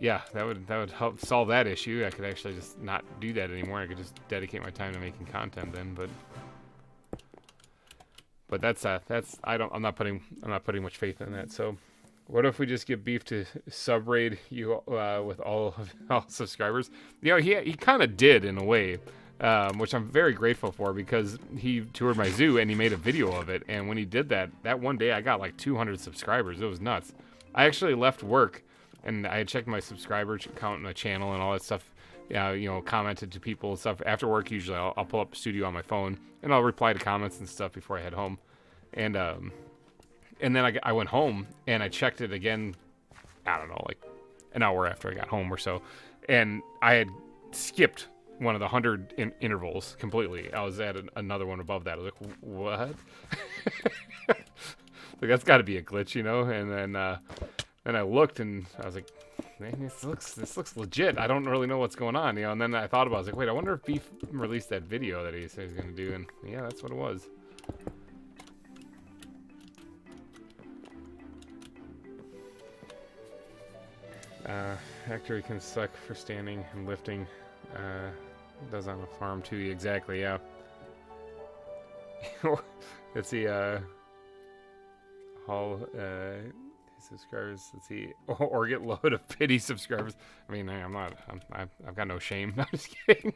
yeah, that would help solve that issue. I could actually just not do that anymore. I could just dedicate my time to making content then. But that's I'm not putting much faith in that. So what if we just get Beef to sub raid you with all subscribers? You know, he kind of did in a way, which I'm very grateful for, because he toured my zoo and he made a video of it. And when he did that one day, I got like 200 subscribers. It was nuts. I actually left work and I had checked my subscriber count on my channel and all that stuff. Yeah, you know, commented to people and stuff after work. Usually, I'll pull up Studio on my phone and I'll reply to comments and stuff before I head home. And then I went home and I checked it again. I don't know, like an hour after I got home or so, and I had skipped one of the 100 intervals completely. I was at another one above that. I was like, what? Like, that's got to be a glitch, you know? And then I looked and I was like, man, this looks legit. I don't really know what's going on, you know. And then I thought about it. I was like, wait, I wonder if Beef released that video that he said he was going to do. And yeah, that's what it was. Factory can suck for standing and lifting. Does on a farm too, exactly, yeah. Let's see, Hall, subscribers. Let's see, or get load of pity subscribers. I mean, I've got no shame. No, I'm just kidding.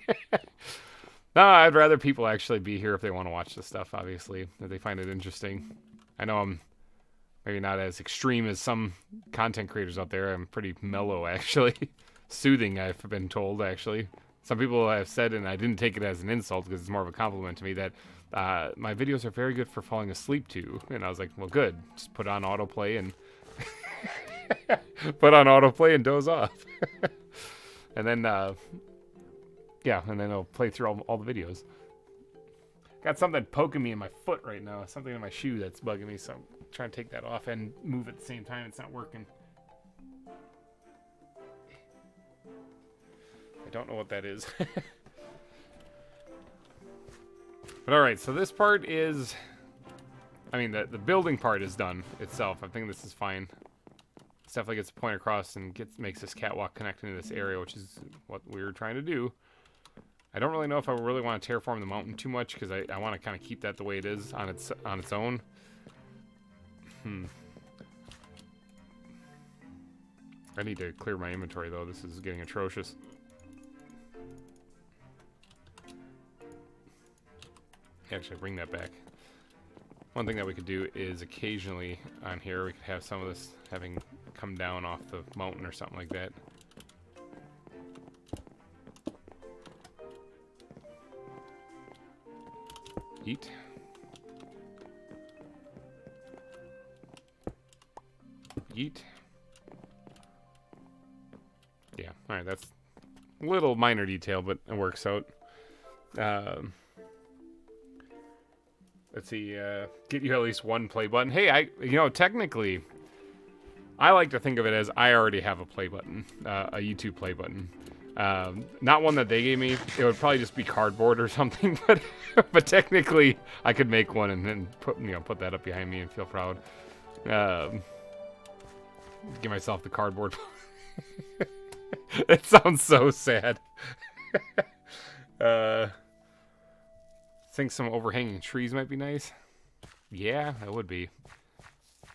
No, I'd rather people actually be here if they want to watch this stuff. Obviously, if they find it interesting. I know I'm maybe not as extreme as some content creators out there. I'm pretty mellow, actually. Soothing, I've been told, actually. Some people have said, and I didn't take it as an insult because it's more of a compliment to me, that my videos are very good for falling asleep to. And I was like, well, good. Just put on autoplay and doze off. And then, yeah, and then I'll play through all the videos. Got something poking me in my foot right now. Something in my shoe that's bugging me, so I'm trying to take that off and move at the same time. It's not working. I don't know what that is. But alright, so this part is... I mean, the building part is done itself. I think this is fine. It definitely gets a point across and makes this catwalk connect into this area, which is what we were trying to do. I don't really know if I really want to terraform the mountain too much, because I want to kind of keep that the way it is on its own. I need to clear my inventory, though. This is getting atrocious. Actually, bring that back. One thing that we could do is occasionally on here, we could have some of this having come down off the mountain or something like that. Eat. Yeet. Yeah, alright, that's a little minor detail, but it works out. Let's see, get you at least one play button. Hey, technically, I like to think of it as I already have a play button, a YouTube play button. Not one that they gave me. It would probably just be cardboard or something, but technically I could make one and then put that up behind me and feel proud. Give myself the cardboard. It sounds so sad. Think some overhanging trees might be nice. Yeah, it would be.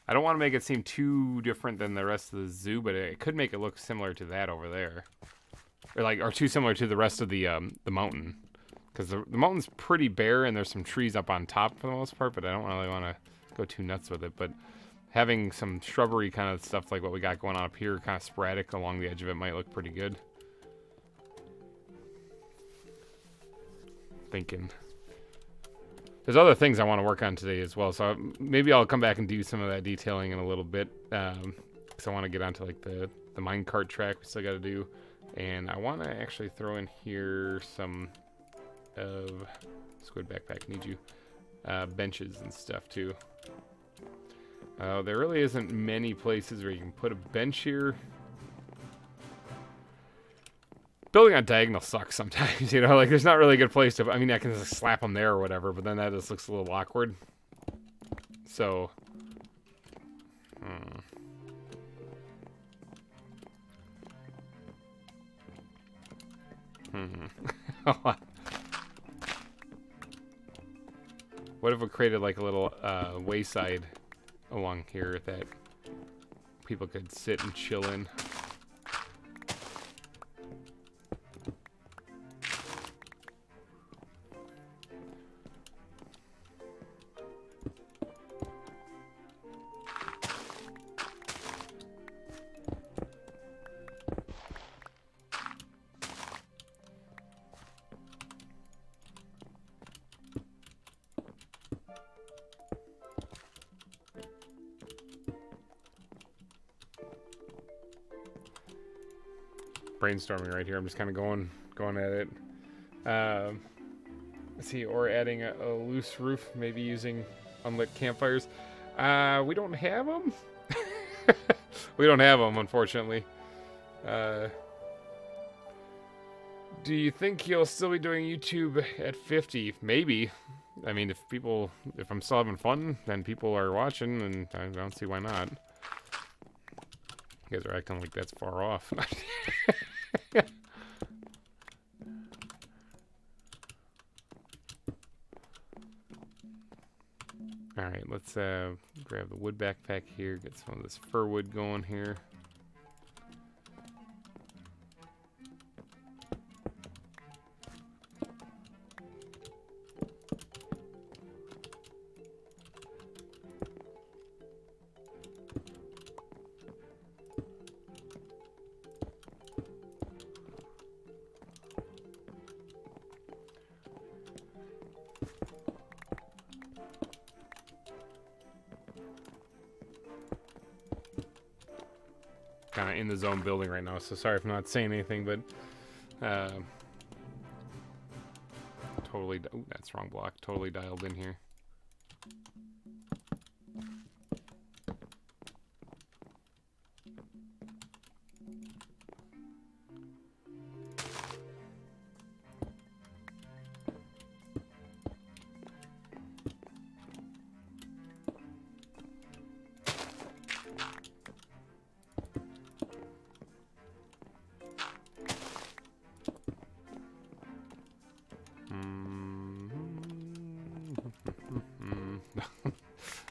I don't want to make it seem too different than the rest of the zoo, but it could make it look similar to that over there. Or too similar to the rest of the mountain. Because the mountain's pretty bare and there's some trees up on top for the most part, but I don't really want to go too nuts with it. But having some shrubbery kind of stuff like what we got going on up here, kind of sporadic along the edge of it, might look pretty good. Thinking. There's other things I want to work on today as well, so maybe I'll come back and do some of that detailing in a little bit. Because I want to get onto like the minecart track we still got to do. And I want to actually throw in here some of Squid Backpack, need you, benches and stuff too. There really isn't many places where you can put a bench here. Building on diagonal sucks sometimes, like there's not really a good place to, I mean, I can just slap them there or whatever, but then that just looks a little awkward. So, What if we created like a little wayside along here that people could sit and chill in? Brainstorming right here. I'm just kind of going at it. Let's see, or adding a loose roof, maybe using unlit campfires. We don't have them. We don't have them, unfortunately. Do you think you'll still be doing YouTube at 50? Maybe. I mean, if I'm still having fun, then people are watching, and I don't see why not. You guys are acting like that's far off. Alright, let's grab the wood backpack here, get some of this fir wood going here. Kind of in the zone building right now, so sorry if I'm not saying anything, but totally, oh, that's wrong block, totally dialed in here.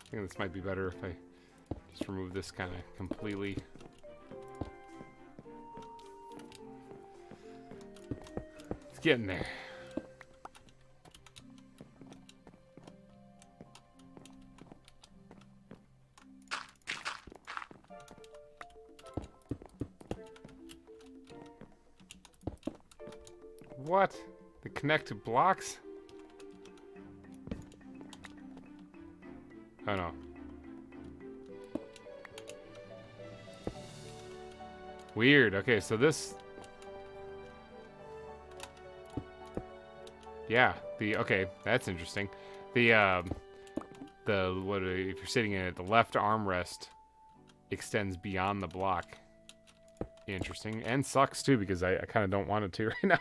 I think this might be better if I just remove this kind of completely. It's getting there. What? The connected blocks? Oh no. Weird. Okay, so this... Yeah, okay, that's interesting. What if you're sitting in it, the left armrest extends beyond the block. Interesting. And sucks too, because I kind of don't want it to right now.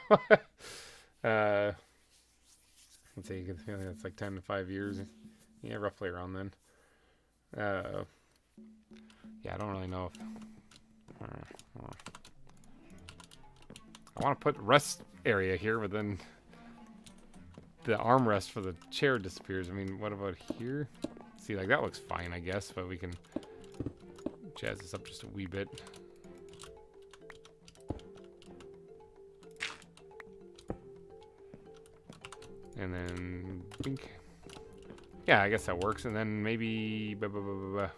Let's see, you get the feeling that's like 10 to 5 years. Yeah, roughly around then. Yeah, I don't really know if... I want to put rest area here, but then the armrest for the chair disappears. I mean, what about here? See, like, that looks fine, I guess, but we can jazz this up just a wee bit. And then, bink. Yeah, I guess that works. And then maybe... There's a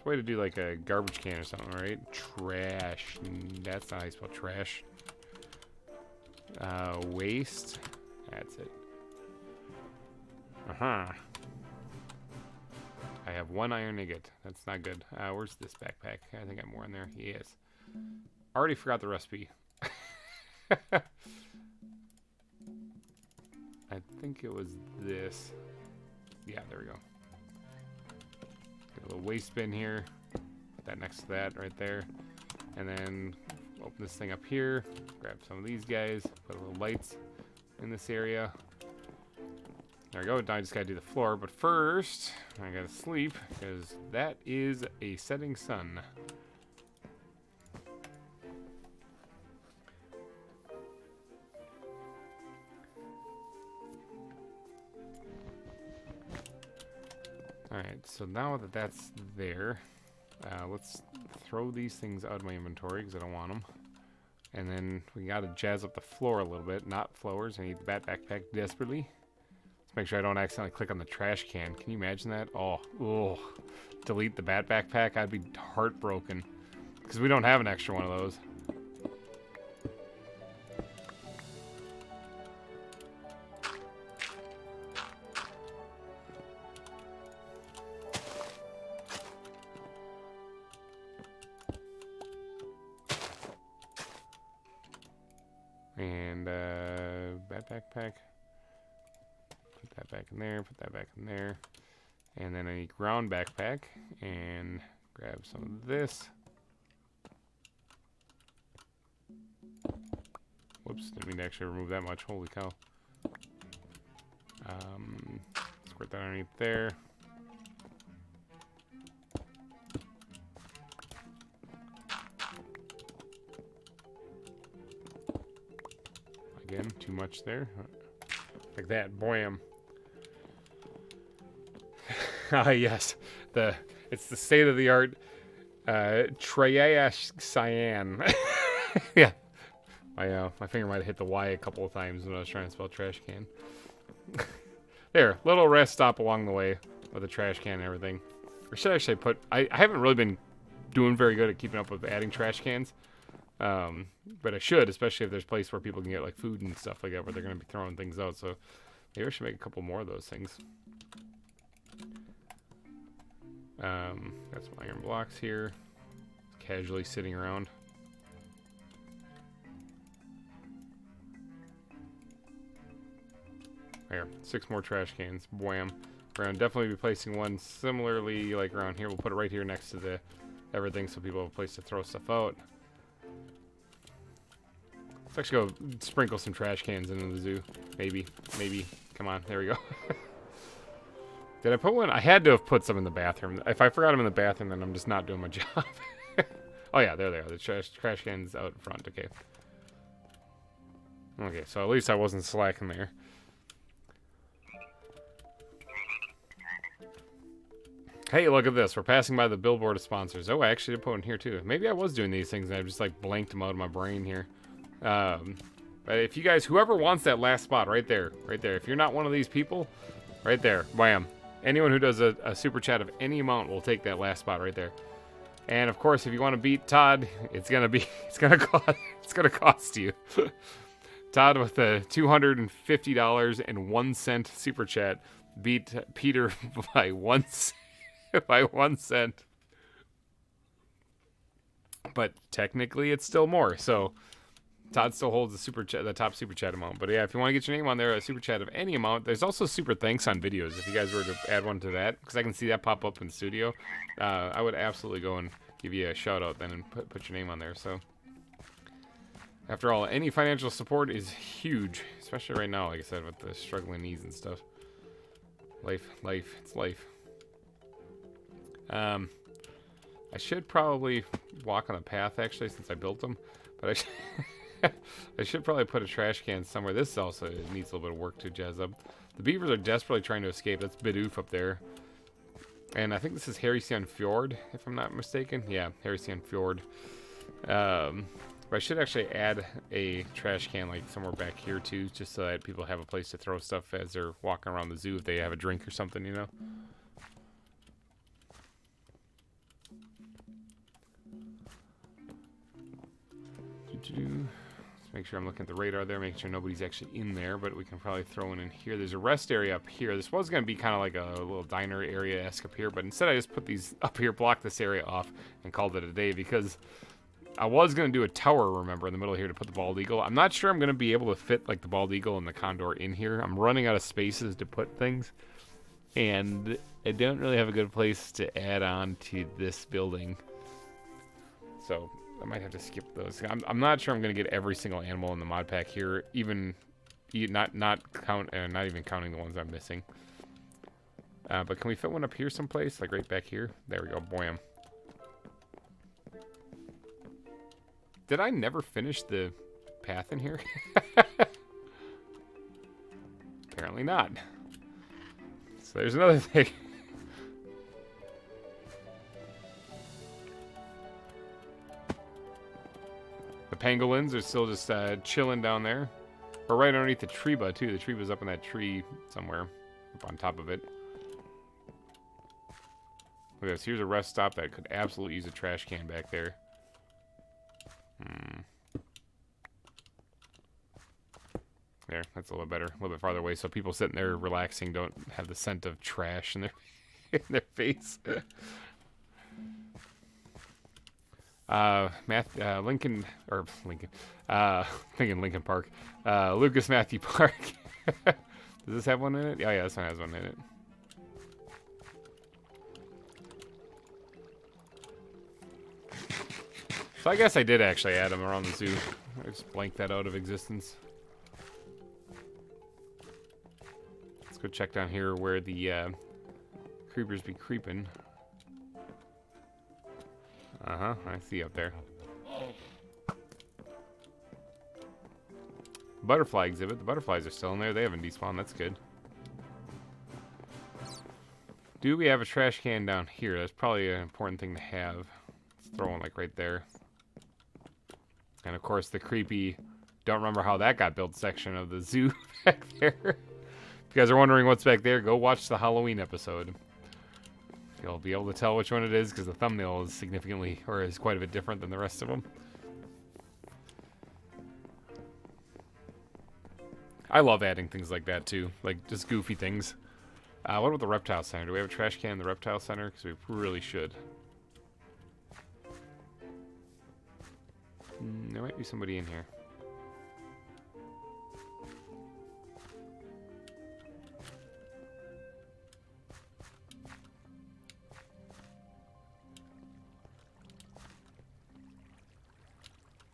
way to do like a garbage can or something, right? Trash. That's not how you spell trash. Waste. That's it. Uh-huh. I have one iron ingot. That's not good. Where's this backpack? I think I have more in there. Yes. Already forgot the recipe. I think it was this. Yeah, there we go. Get a little waste bin here. Put that next to that right there. And then open this thing up here. Grab some of these guys. Put a little lights in this area. There we go. Now I just gotta do the floor. But first, I gotta sleep because that is a setting sun. Alright, so now that that's there, let's throw these things out of my inventory because I don't want them. And then we gotta jazz up the floor a little bit, not flowers. I need the bat backpack desperately. Let's make sure I don't accidentally click on the trash can. Can you imagine that? Oh, delete the bat backpack? I'd be heartbroken because we don't have an extra one of those. And bat backpack. Put that back in there, put that back in there. And then I need ground backpack and grab some of this. Whoops, didn't mean to actually remove that much. Holy cow. Squirt that underneath there. Again, too much there. Like that, bam. Ah, yes. It's the state-of-the-art Triash cyan. Yeah. My finger might have hit the Y a couple of times when I was trying to spell trash can. There, little rest stop along the way with a trash can and everything. Or should I actually put... I haven't really been doing very good at keeping up with adding trash cans. But I should, especially if there's a place where people can get like food and stuff like that where they're going to be throwing things out. So maybe I should make a couple more of those things. Got some iron blocks here. Casually sitting around. There, 6 more trash cans. Wham. We're going to definitely be placing one similarly like around here. We'll put it right here next to the everything so people have a place to throw stuff out. Let's actually go sprinkle some trash cans into the zoo. Maybe. Come on, there we go. Did I put one? I had to have put some in the bathroom. If I forgot them in the bathroom, then I'm just not doing my job. Oh yeah, there they are. The trash cans out in front. Okay. Okay, so at least I wasn't slacking there. Hey, look at this. We're passing by the billboard of sponsors. Oh, I actually did put one here too. Maybe I was doing these things and I just like blanked them out of my brain here. But if you guys, whoever wants that last spot right there, if you're not one of these people, right there, wham. Anyone who does a super chat of any amount will take that last spot right there. And of course, if you want to beat Todd, it's gonna cost you. Todd with the $250.01 super chat beat Peter by 1 cent. But technically, it's still more. So Todd still holds the top super chat amount. But yeah, if you want to get your name on there, a super chat of any amount, there's also super thanks on videos. If you guys were to add one to that, because I can see that pop up in the studio, I would absolutely go and give you a shout out then and put your name on there. So after all, any financial support is huge, especially right now, like I said, with the struggling knees and stuff. Life, it's life. I should probably walk on the path actually, since I built them, but I should probably put a trash can somewhere. This also needs a little bit of work to jazz up. The beavers are desperately trying to escape. That's Bidoof up there. And I think this is Harrison Fjord, if I'm not mistaken. Yeah, Harrison Fjord. But I should actually add a trash can like somewhere back here too, just so that people have a place to throw stuff as they're walking around the zoo if they have a drink or something, you know? Let's make sure I'm looking at the radar there, making sure nobody's actually in there, but we can probably throw one in here. There's a rest area up here. This was going to be kind of like a little diner area-esque up here, but instead I just put these up here, blocked this area off, and called it a day because I was going to do a tower, remember, in the middle here to put the bald eagle. I'm not sure I'm going to be able to fit like the bald eagle and the condor in here. I'm running out of spaces to put things, and I don't really have a good place to add on to this building. So I might have to skip those. I'm not sure I'm going to get every single animal in the mod pack here, even not even counting the ones I'm missing. But can we fit one up here someplace, like right back here? There we go. Bam. Did I never finish the path in here? Apparently not. So there's another thing. The pangolins are still just chilling down there. Or right underneath the tree-ba, too. The tree-ba's up in that tree somewhere. Up on top of it. Look at this. Here's a rest stop that could absolutely use a trash can back there. There, that's a little better. A little bit farther away so people sitting there relaxing don't have the scent of trash in their, in their face. Lincoln Park. Lucas Matthew Park. Does this have one in it? Oh yeah, this one has one in it. So I guess I did actually add them around the zoo. I just blanked that out of existence. Let's go check down here where the creepers be creeping. Uh-huh, I see up there. Butterfly exhibit. The butterflies are still in there. They haven't despawned. That's good. Do we have a trash can down here? That's probably an important thing to have. Let's throw one like right there. And of course the creepy, don't remember how that got built section of the zoo back there. If you guys are wondering what's back there, go watch the Halloween episode. You'll be able to tell which one it is because the thumbnail is significantly, or is quite a bit different than the rest of them. I love adding things like that too, like just goofy things. What about the reptile center? Do we have a trash can in the reptile center? Because we really should. There might be somebody in here.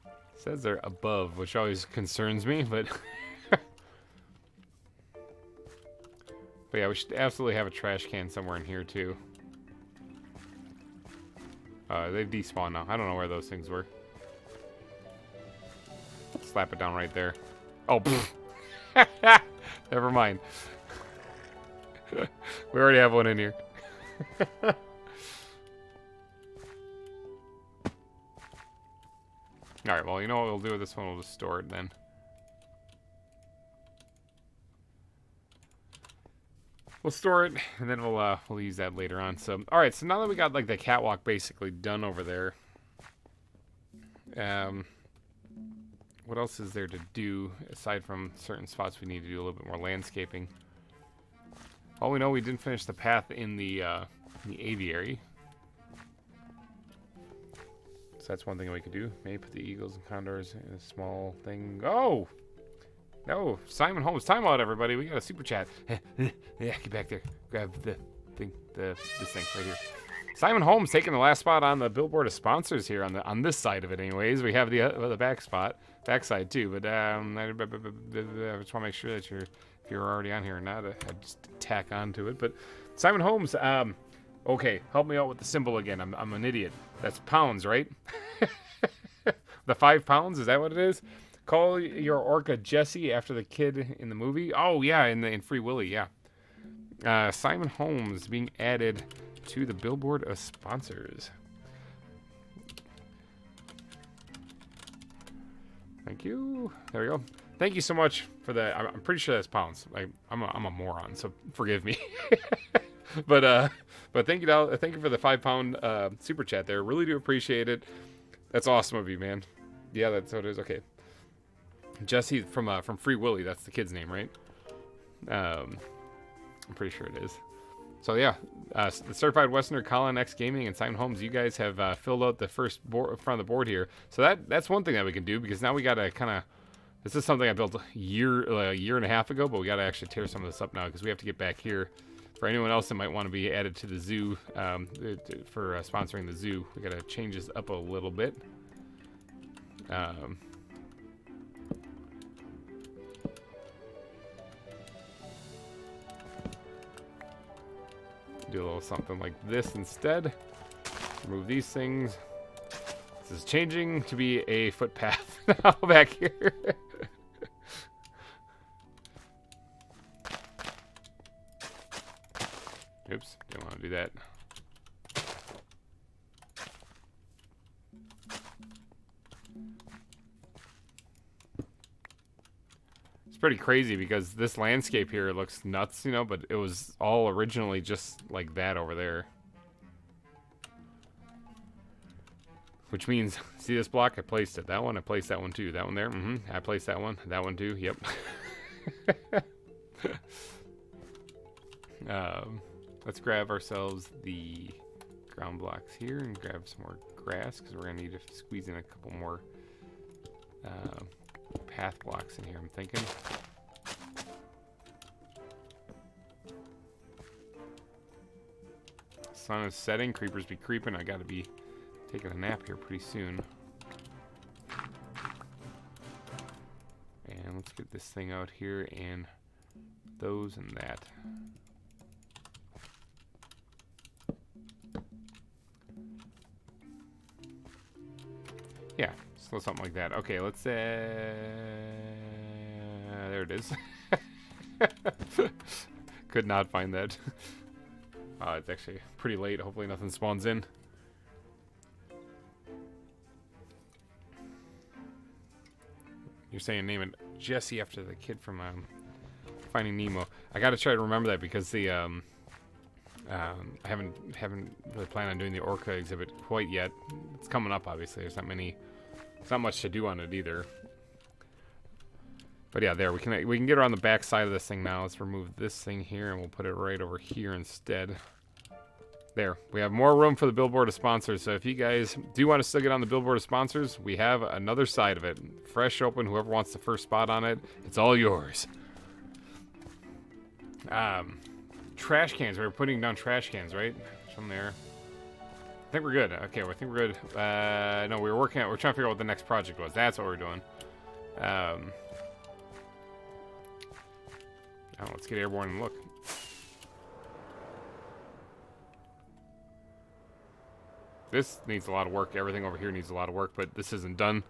It says they're above, which always concerns me, but... But yeah, we should absolutely have a trash can somewhere in here, too. They've despawned now. I don't know where those things were. Slap it down right there. Oh, never mind. We already have one in here. Alright, well, you know what we'll do with this one? We'll just store it then. We'll store it, and then we'll use that later on. So, all right. So now that we got like the catwalk basically done over there, what else is there to do aside from certain spots? We need to do a little bit more landscaping. Oh, we know we didn't finish the path in the aviary, so that's one thing we could do. Maybe put the eagles and condors in a small thing. Oh. No, Simon Holmes, time out, everybody. We got a super chat. Yeah, get back there. Grab the thing, this thing right here. Simon Holmes taking the last spot on the billboard of sponsors here on this side of it. Anyways, we have the backside too. But I just want to make sure that if you're already on here or not, I just tack onto it. But Simon Holmes, okay, help me out with the symbol again. I'm an idiot. That's pounds, right? The 5 pounds, is that what it is? Call your orca Jessie after the kid in the movie. Oh yeah, in Free Willy, yeah. Simon Holmes being added to the billboard of sponsors. Thank you. There we go. Thank you so much for that. I'm pretty sure that's pounds. I'm a moron, so forgive me. but thank you for the 5 pound super chat there. Really do appreciate it. That's awesome of you, man. Yeah, that's what it is. Okay. Jesse from Free Willy, that's the kid's name, right? I'm pretty sure it is. So yeah, the Certified Westerner, Colin X Gaming, and Simon Holmes, you guys have filled out the first front of the board here. So that's one thing that we can do, because now we gotta kind of. This is something I built a year and a half ago, but we gotta actually tear some of this up now because we have to get back here. For anyone else that might want to be added to the zoo for sponsoring the zoo, we gotta change this up a little bit. Do a little something like this instead. Remove these things. This is changing to be a footpath now back here. Oops, didn't want to do that. Pretty crazy because this landscape here looks nuts, you know, but it was all originally just like that over there. Which means, see this block? I placed it. That one, I placed that one too. That one there, I placed that one too, yep. Let's grab ourselves the ground blocks here and grab some more grass because we're gonna need to squeeze in a couple more path blocks in here, I'm thinking. Sun is setting, creepers be creeping. I gotta be taking a nap here pretty soon. And let's get this thing out here and those and that. Yeah, so something like that. Okay, let's there it is. Could not find that. It's actually pretty late. Hopefully nothing spawns in. You're saying name it Jesse after the kid from Finding Nemo. I got to try to remember that because the I haven't really planned on doing the Orca exhibit quite yet. It's coming up, obviously. There's not much to do on it either. But yeah, there we can get around the back side of this thing now. Let's remove this thing here and we'll put it right over here instead. There, we have more room for the billboard of sponsors. So if you guys do want to still get on the billboard of sponsors, we have another side of it. Fresh open, whoever wants the first spot on it, it's all yours. Trash cans, we were putting down trash cans, right? From there. I think we're good. Okay, I think we're good. No, we're trying to figure out what the next project was. That's what we're doing. Let's get airborne and look. This needs a lot of work. Everything over here needs a lot of work, but this isn't done.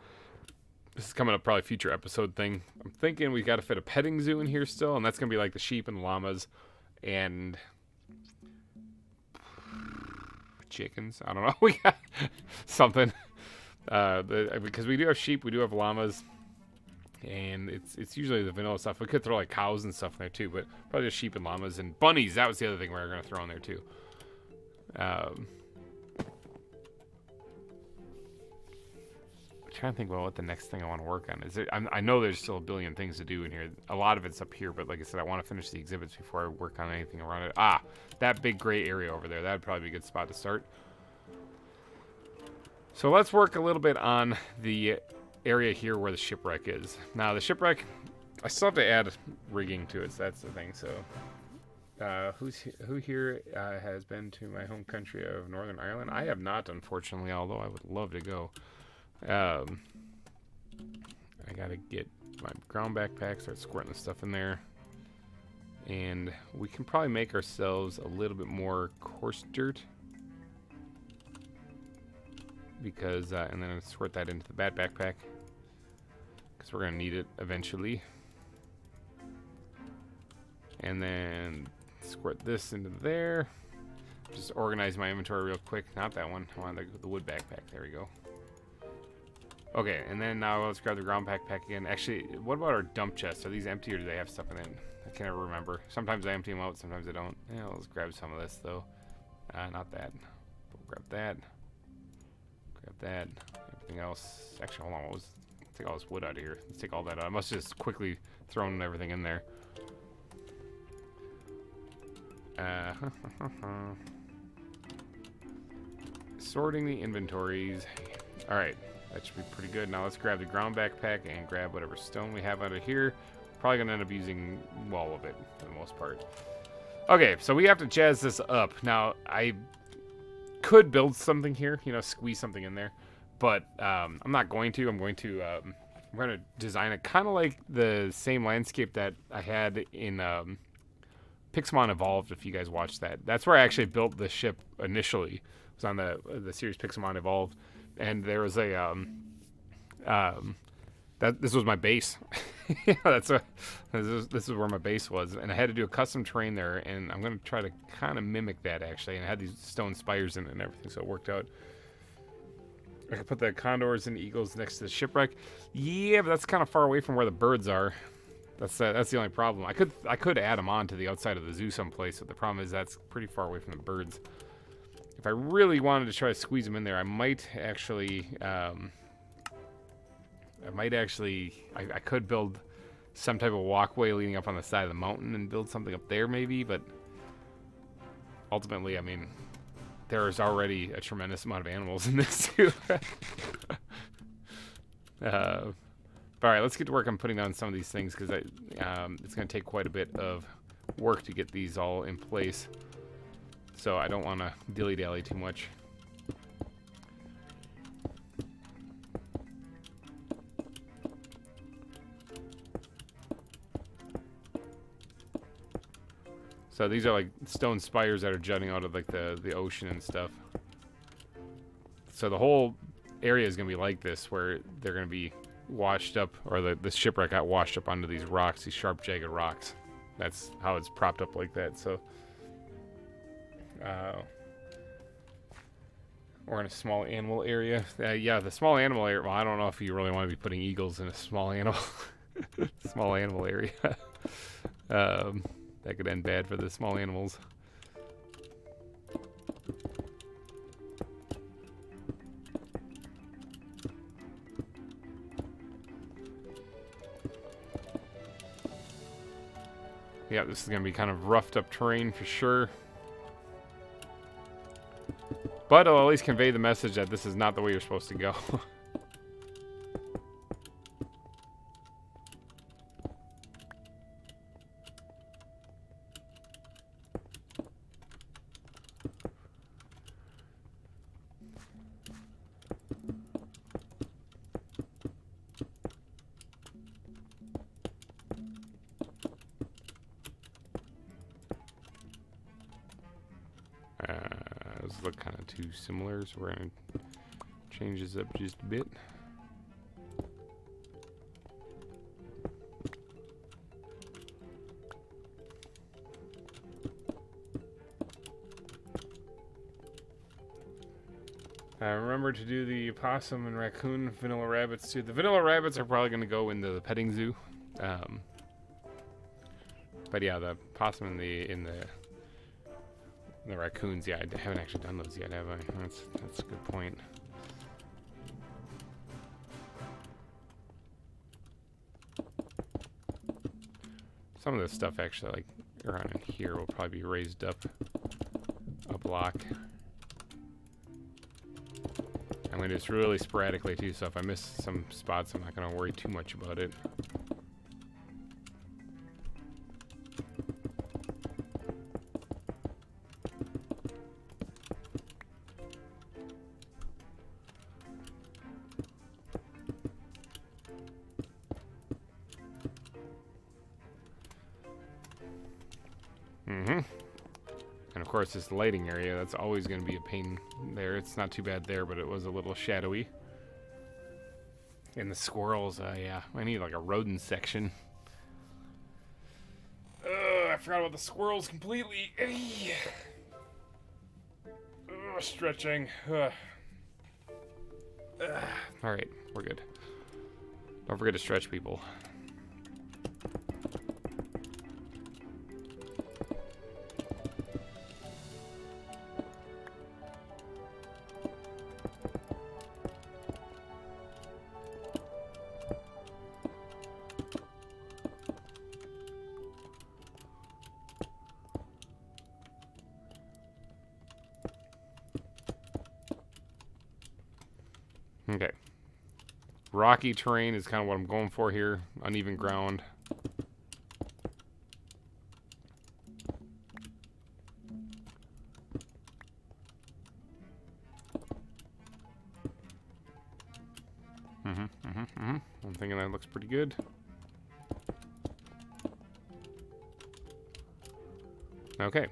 This is coming up, probably future episode thing. I'm thinking we got to fit a petting zoo in here still, and that's going to be like the sheep and the llamas and chickens. I don't know. We got something. Because we do have sheep, we do have llamas, and it's usually the vanilla stuff. We could throw like cows and stuff in there too, but probably just sheep and llamas and bunnies. That was the other thing we were going to throw in there too. Trying to think about what the next thing I want to work on is. I know there's still a billion things to do in here. A lot of it's up here, but like I said, I want to finish the exhibits before I work on anything around it. That big gray area over there, that'd probably be a good spot to start. So let's work a little bit on the area here where the shipwreck is. Now the shipwreck, I still have to add rigging to it, so that's the thing. So who here has been to my home country of Northern Ireland? I have not, unfortunately, although I would love to go. I gotta get my ground backpack, start squirting the stuff in there, and we can probably make ourselves a little bit more coarse dirt because and then squirt that into the bat backpack because we're gonna need it eventually, and then squirt this into there. Just organize my inventory real quick. Not that one. I want the wood backpack. There we go. Okay, and then now let's grab the ground backpack again. Actually, what about our dump chests? Are these empty or do they have stuff in it? I can't ever remember. Sometimes I empty them out, sometimes I don't. Yeah, let's grab some of this though. Not that. We'll grab that. Grab that. Everything else. Actually, hold on. Let's take all this wood out of here. Let's take all that out. I must have just quickly thrown everything in there. Sorting the inventories. Alright. That should be pretty good. Now let's grab the ground backpack and grab whatever stone we have out of here. Probably gonna end up using all of it for the most part. Okay, so we have to jazz this up. Now, I could build something here, you know, squeeze something in there, but I'm not going to. I'm going to design it kind of like the same landscape that I had in Pixelmon Evolved, if you guys watched that. That's where I actually built the ship initially. It was on the series Pixelmon Evolved. And there was a this was my base. Yeah, this is where my base was, and I had to do a custom terrain there, and I'm gonna try to kind of mimic that actually. And I had these stone spires in it and everything, so it worked out. I could put the condors and eagles next to the shipwreck. Yeah, but that's kind of far away from where the birds are. That's the only problem. I could add them on to the outside of the zoo someplace, but the problem is that's pretty far away from the birds. If I really wanted to try to squeeze them in there, I might actually, I could build some type of walkway leading up on the side of the mountain and build something up there maybe, but ultimately, I mean, there's already a tremendous amount of animals in this too. All right, let's get to work on putting down some of these things because it's going to take quite a bit of work to get these all in place. So I don't want to dilly-dally too much. So these are like stone spires that are jutting out of like the ocean and stuff. So the whole area is going to be like this, where they're going to be washed up, or the shipwreck got washed up onto these rocks, these sharp, jagged rocks. That's how it's propped up like that. So Or in a small animal area. Yeah, the small animal area. Well, I don't know if you really want to be putting eagles in a small animal, small animal area. That could end bad for the small animals. Yeah, this is going to be kind of roughed up terrain for sure. But it'll at least convey the message that this is not the way you're supposed to go. Those look kind of too similar, so we're going to change this up just a bit. Remember to do the possum and raccoon vanilla rabbits too. The vanilla rabbits are probably going to go into the petting zoo. But yeah, the possum and the raccoons, yeah, I haven't actually done those yet, have I? That's a good point. Some of this stuff actually, like around in here, will probably be raised up a block. I'm gonna do this really sporadically too, so if I miss some spots, I'm not gonna worry too much about it. And of course this lighting area, that's always going to be a pain there. It's not too bad there, but it was a little shadowy. And the squirrels, yeah, I need like a rodent section. I forgot about the squirrels completely. Stretching. Alright, we're good. Don't forget to stretch, people. Okay. Rocky terrain is kind of what I'm going for here. Uneven ground. I'm thinking that looks pretty good. Okay.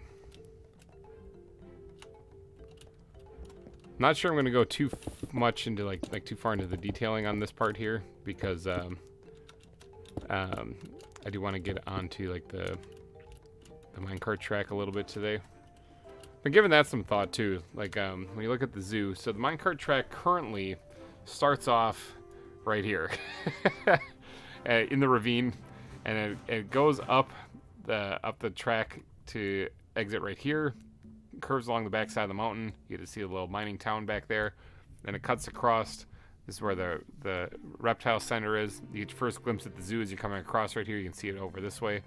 Not sure I'm going to go too much into like too far into the detailing on this part here because I do want to get onto like the minecart track a little bit today. Been giving that some thought too. Like when you look at the zoo, so the minecart track currently starts off right here in the ravine, and it goes up the track to exit right here. Curves along the backside of the mountain. You get to see a little mining town back there. Then it cuts across. This is where the reptile center is. You get your first glimpse at the zoo as you're coming across right here. You can see it over this way.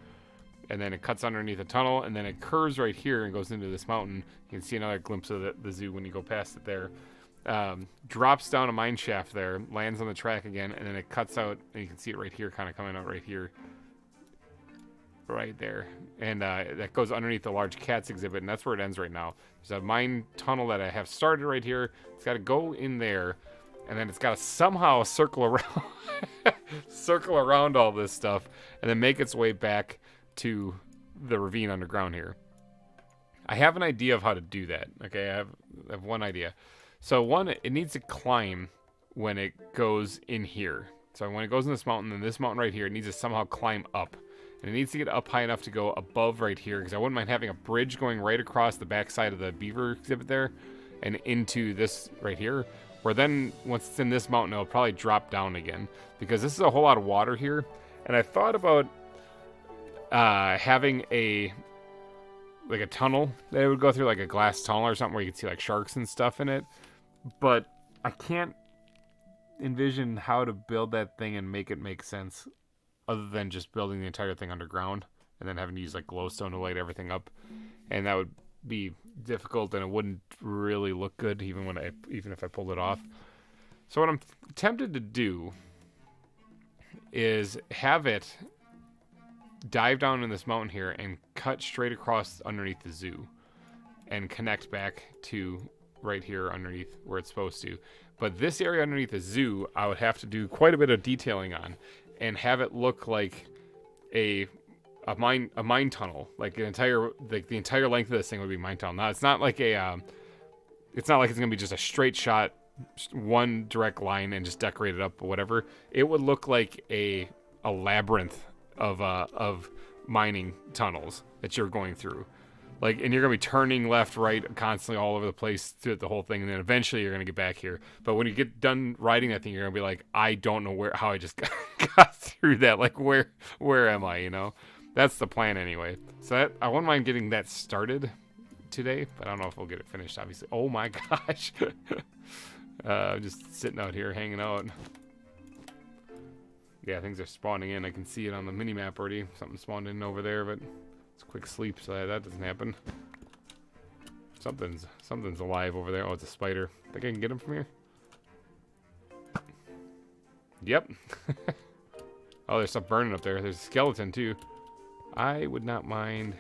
And then it cuts underneath a tunnel, and then it curves right here and goes into this mountain. You can see another glimpse of the zoo when you go past it there. Drops down a mine shaft there, lands on the track again, and then it cuts out, and you can see it right here, kind of coming out right here. Right there, and that goes underneath the large cats exhibit, and that's where it ends right now. There's a mine tunnel that I have started right here. It's got to go in there, and then it's got to somehow circle around all this stuff, and then make its way back to the ravine underground here. I have an idea of how to do that. Okay, I have one idea. So one, it needs to climb when it goes in here. So when it goes in this mountain, then this mountain right here, it needs to somehow climb up. And it needs to get up high enough to go above right here, because I wouldn't mind having a bridge going right across the backside of the beaver exhibit there and into this right here, where then once it's in this mountain, it'll probably drop down again, because this is a whole lot of water here. And I thought about having a tunnel that it would go through, like a glass tunnel or something where you could see like sharks and stuff in it. But I can't envision how to build that thing and make it make sense other than just building the entire thing underground and then having to use like glowstone to light everything up. And that would be difficult, and it wouldn't really look good even if I pulled it off. So what I'm tempted to do is have it dive down in this mountain here and cut straight across underneath the zoo and connect back to right here underneath where it's supposed to. But this area underneath the zoo, I would have to do quite a bit of detailing on and have it look like a mine tunnel, like the entire length of this thing would be mine tunnel. Now it's not like it's gonna be just a straight shot, one direct line and just decorate it up or whatever. It would look like a labyrinth of mining tunnels that you're going through, like, and you're gonna be turning left, right, constantly all over the place through the whole thing, and then eventually you're gonna get back here. But when you get done riding that thing, you're gonna be like, I don't know how I just got through that. Like, where am I? You know, that's the plan anyway. So I wouldn't mind getting that started today, but I don't know if we'll get it finished. Obviously. Oh my gosh, just sitting out here hanging out. Yeah, things are spawning in. I can see it on the mini map already. Something spawned in over there, but it's quick sleep, so that doesn't happen. Something's alive over there. Oh, it's a spider. Think I can get him from here? Yep. Oh, there's stuff burning up there. There's a skeleton too. I would not mind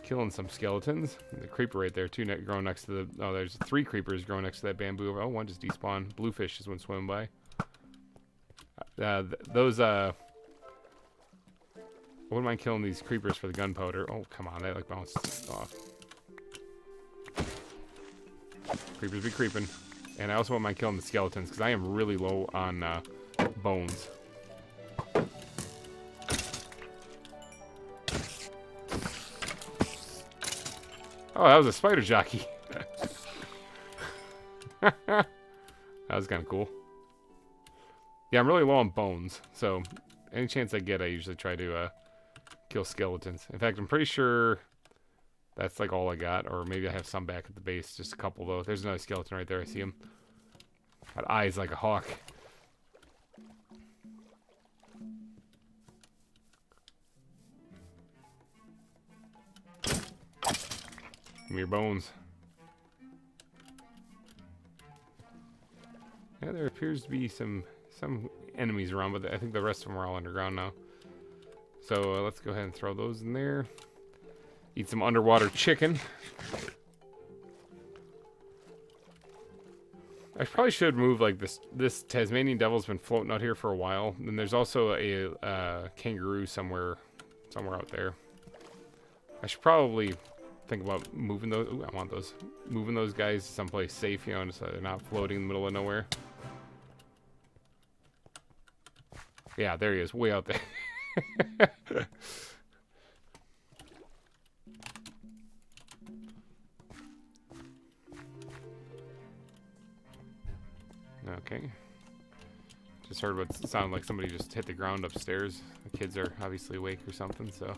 killing some skeletons. The creeper right there too, growing next to the. Oh, there's 3 creepers growing next to that bamboo. Oh, one just despawned. Bluefish just went swimming by. I wouldn't mind killing these creepers for the gunpowder. Oh, come on, they like bounced off. Creepers be creeping. And I also wouldn't mind killing the skeletons, because I am really low on bones. Oh, that was a spider jockey. That was kind of cool. Yeah, I'm really low on bones, so any chance I get, I usually try to kill skeletons. In fact, I'm pretty sure that's like all I got, or maybe I have some back at the base, just a couple though. There's another skeleton right there, I see him. Got eyes like a hawk. Give me your bones. Yeah, there appears to be some enemies around, but I think the rest of them are all underground now. So let's go ahead and throw those in there. Eat some underwater chicken. I probably should move like this Tasmanian devil's been floating out here for a while. And there's also a kangaroo somewhere out there. I should probably think about moving those. Ooh, I want those. Moving those guys someplace safe, you know, so they're not floating in the middle of nowhere. Yeah, there he is, way out there. Okay. Just heard what sounded like somebody just hit the ground upstairs. The kids are obviously awake or something, so.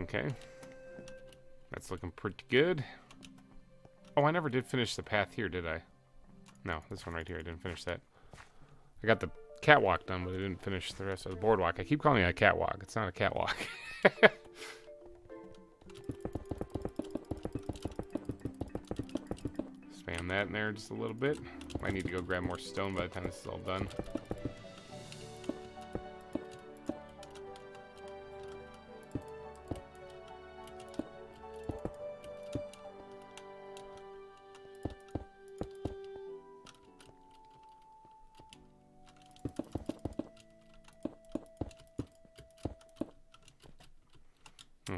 Okay. That's looking pretty good. Oh, I never did finish the path here, did I? No, this one right here, I didn't finish that. I got the catwalk done, but I didn't finish the rest of the boardwalk. I keep calling it a catwalk. It's not a catwalk. Spam that in there just a little bit. Might need to go grab more stone by the time this is all done.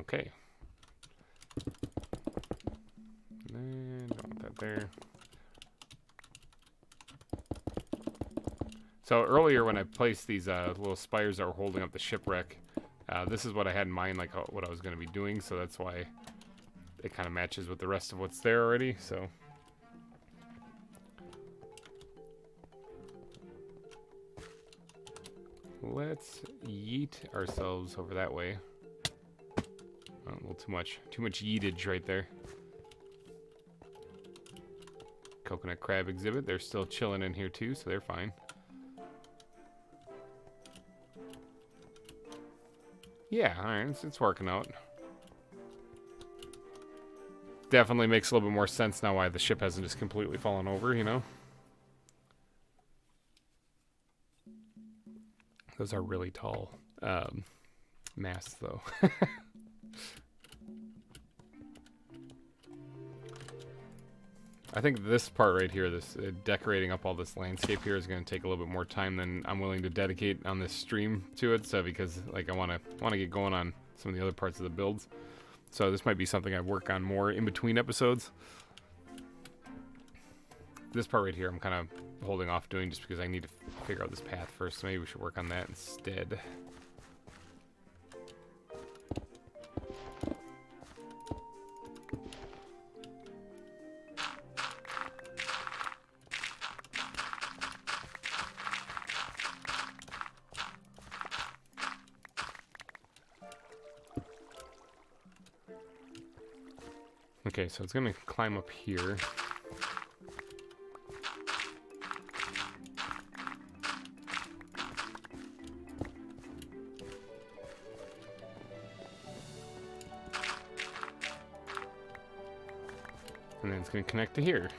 Okay. And don't want that there. So earlier when I placed these little spires that were holding up the shipwreck, this is what I had in mind, like what I was going to be doing, so that's why it kind of matches with the rest of what's there already, so. Let's yeet ourselves over that way. Oh, a little too much yeetage right there. Coconut crab exhibit, they're still chilling in here too, so they're fine. Yeah, alright, it's working out. Definitely makes a little bit more sense now why the ship hasn't just completely fallen over, you know? Those are really tall masts, though. I think this part right here, this decorating up all this landscape here, is going to take a little bit more time than I'm willing to dedicate on this stream to it. So because like I want to get going on some of the other parts of the builds. So this might be something I work on more in between episodes. This part right here, I'm kind of holding off doing just because I need to figure out this path first. So maybe we should work on that instead. Okay, so it's gonna climb up here. And then it's gonna connect to here.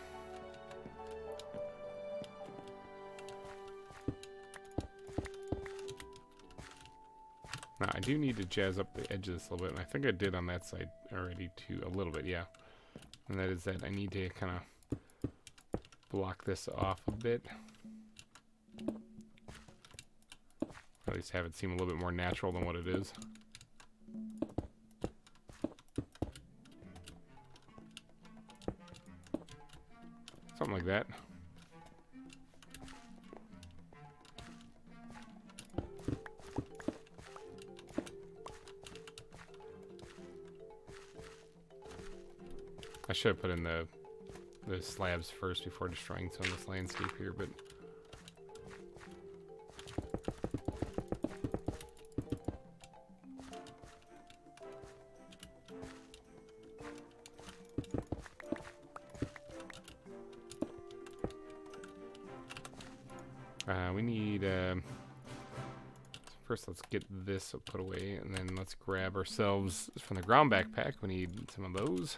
Now, I do need to jazz up the edge of this a little bit, and I think I did on that side already too, a little bit, yeah. And that is that I need to kind of block this off a bit. Or at least have it seem a little bit more natural than what it is. Something like that. I should have put in the slabs first before destroying some of this landscape here, but we need first let's get this put away, and then let's grab ourselves from the ground backpack. We need some of those.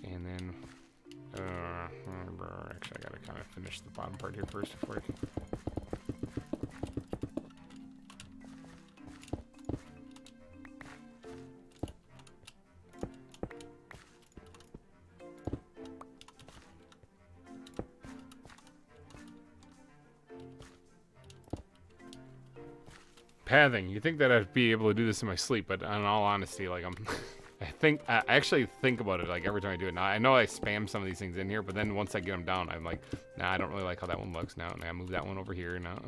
And then, actually, I gotta kind of finish the bottom part here first before pathing. You think that I'd be able to do this in my sleep, but in all honesty, like I actually think about it like every time I do it. Now I know I spam some of these things in here, but then once I get them down, I'm like, nah, I don't really like how that one looks now. And I move that one over here now.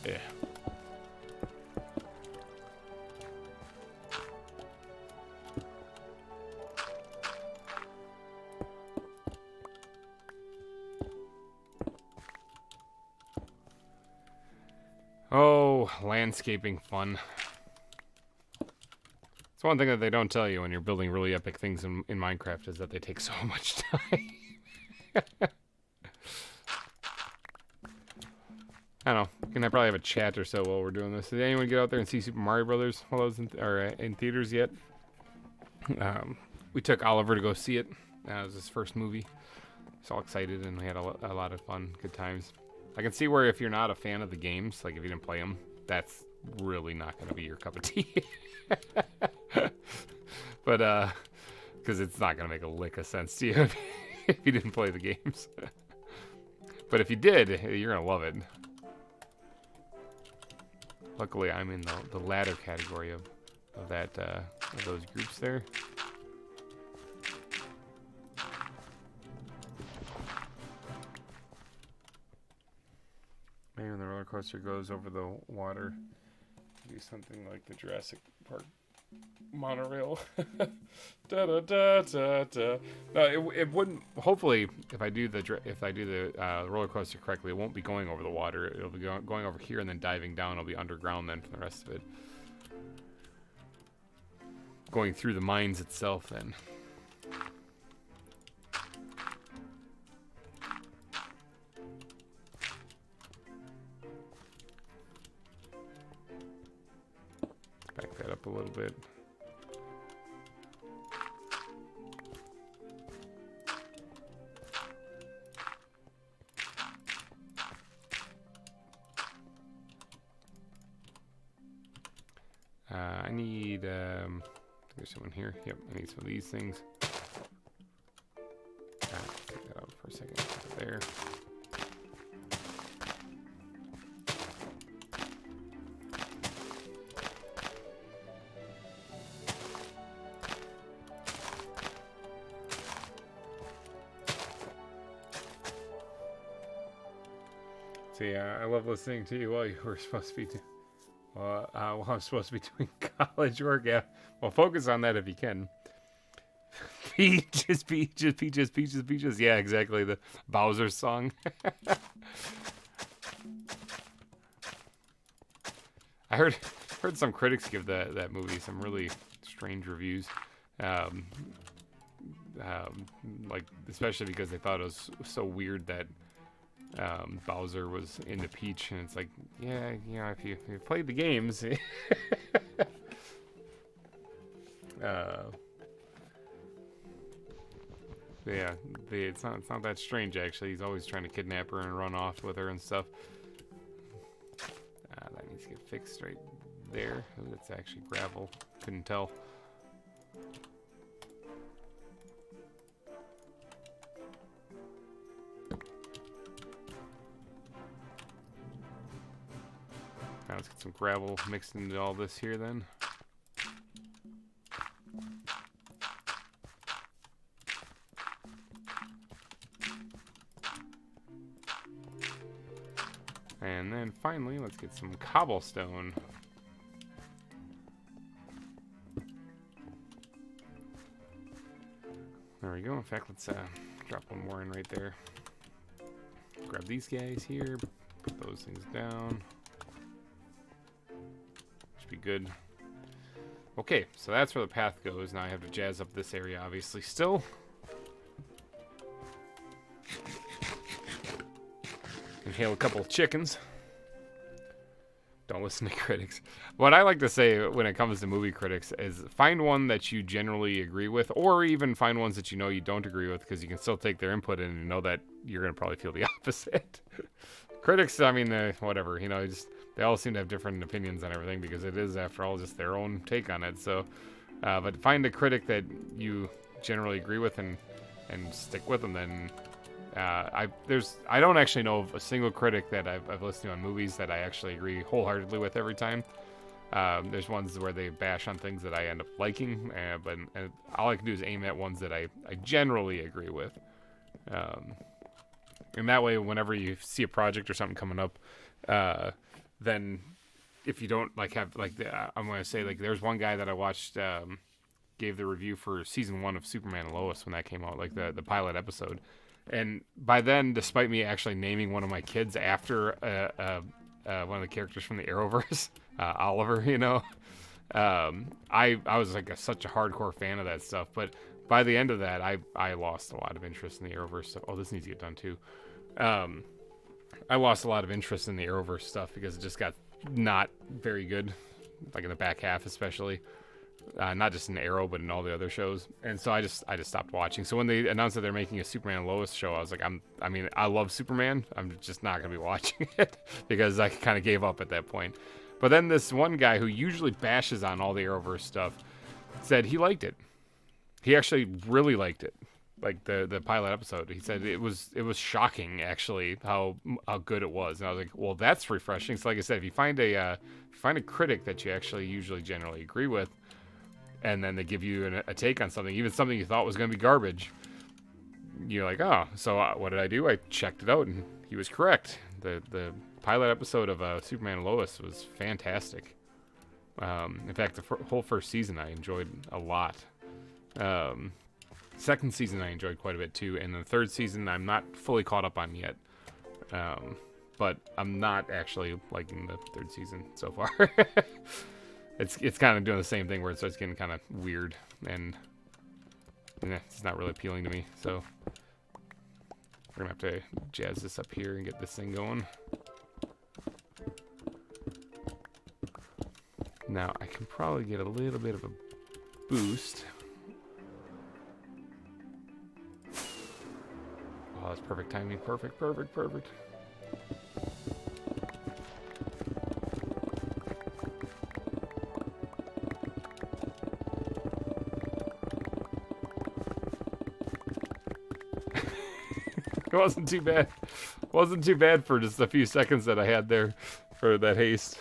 Yeah. Oh, landscaping fun. It's one thing that they don't tell you when you're building really epic things in Minecraft is that they take so much time. I don't know. We can probably have a chat or so while we're doing this. Did anyone get out there and see Super Mario Brothers while I was in theaters yet? We took Oliver to go see it. That was his first movie. Just all excited, and we had a lot of fun, good times. I can see where if you're not a fan of the games, like if you didn't play them, that's really not going to be your cup of tea. But because it's not going to make a lick of sense to you if you didn't play the games. But if you did, you're going to love it. Luckily, I'm in the latter category of those groups there. Maybe when the roller coaster goes over the water, do something like the Jurassic Park monorail. Da, da, da, da, da. No, it wouldn't. Hopefully, if I do the roller coaster correctly, it won't be going over the water. It'll be going over here and then diving down. It'll be underground then for the rest of it. Going through the mines itself then. Back that up a little bit. I need, there's someone here. Yep, I need some of these things. Take that out for a second. There. So yeah, I love listening to you while you were supposed to be while I'm supposed to be doing college work. Yeah, well, focus on that if you can. Peaches, peaches, peaches, peaches, peaches. Yeah, exactly. The Bowser song. I heard some critics give that movie some really strange reviews. Like especially because they thought it was so weird that Bowser was into Peach, and it's like, yeah, you know, if you played the games. Yeah, it's not that strange actually. He's always trying to kidnap her and run off with her and stuff. That needs to get fixed right there. That's actually gravel. Couldn't tell. Now let's get some gravel mixed into all this here then. And then finally, let's get some cobblestone. There we go. In fact, let's drop one more in right there. Grab these guys here, put those things down. Should be good. Okay, so that's where the path goes. Now I have to jazz up this area, obviously, still. Inhale a couple of chickens. Don't listen to critics. What I like to say when it comes to movie critics is find one that you generally agree with, or even find ones that you know you don't agree with, because you can still take their input in and know that you're going to probably feel the opposite. Critics, I mean, whatever, you know, they all seem to have different opinions on everything because it is, after all, just their own take on it. So, but find a critic that you generally agree with and stick with them. Then I don't actually know of a single critic that I've listened to on movies that I actually agree wholeheartedly with every time. There's ones where they bash on things that I end up liking, but all I can do is aim at ones that I generally agree with. And that way, whenever you see a project or something coming up, then if you don't I'm going to say, like, there's one guy that I watched, gave the review for season 1 of Superman and Lois when that came out, like the pilot episode. And by then, despite me actually naming one of my kids after one of the characters from the Arrowverse, Oliver, you know, I was like such a hardcore fan of that stuff. But by the end of that, I lost a lot of interest in the Arrowverse stuff. Oh, this needs to get done too. I lost a lot of interest in the Arrowverse stuff because it just got not very good, like in the back half especially. not just in Arrow, but in all the other shows. And so I just stopped watching. So when they announced that they're making a Superman and Lois show, I was like, I mean, I love Superman. I'm just not gonna be watching it because I kind of gave up at that point. But then this one guy who usually bashes on all the Arrowverse stuff said he liked it. He actually really liked it, like the pilot episode. He said it was shocking actually how good it was. And I was like, well, that's refreshing. So like I said, if you find a critic that you actually usually generally agree with, and then they give you a take on something, even something you thought was going to be garbage, you're like, oh. So what did I do? I checked it out, and he was correct. The pilot episode of Superman and Lois was fantastic. In fact, the whole first season I enjoyed a lot. Second season I enjoyed quite a bit too, and the third season I'm not fully caught up on yet. But I'm not actually liking the third season so far. It's kind of doing the same thing where it starts getting kind of weird, and it's not really appealing to me. So we're gonna have to jazz this up here and get this thing going. Now I can probably get a little bit of a boost. Oh, that's perfect timing. Perfect. It wasn't too bad. Wasn't too bad for just a few seconds that I had there for that haste.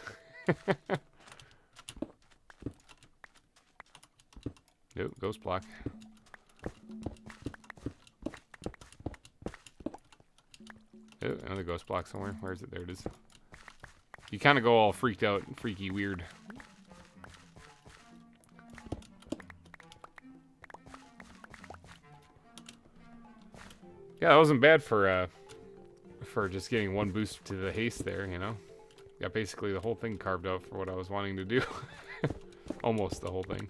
Nope, ghost block. Oh, another ghost block somewhere. Where is it? There it is. You kind of go all freaked out, freaky, weird. Yeah, that wasn't bad for just getting one boost to the haste there, you know. Got basically the whole thing carved out for what I was wanting to do. Almost the whole thing.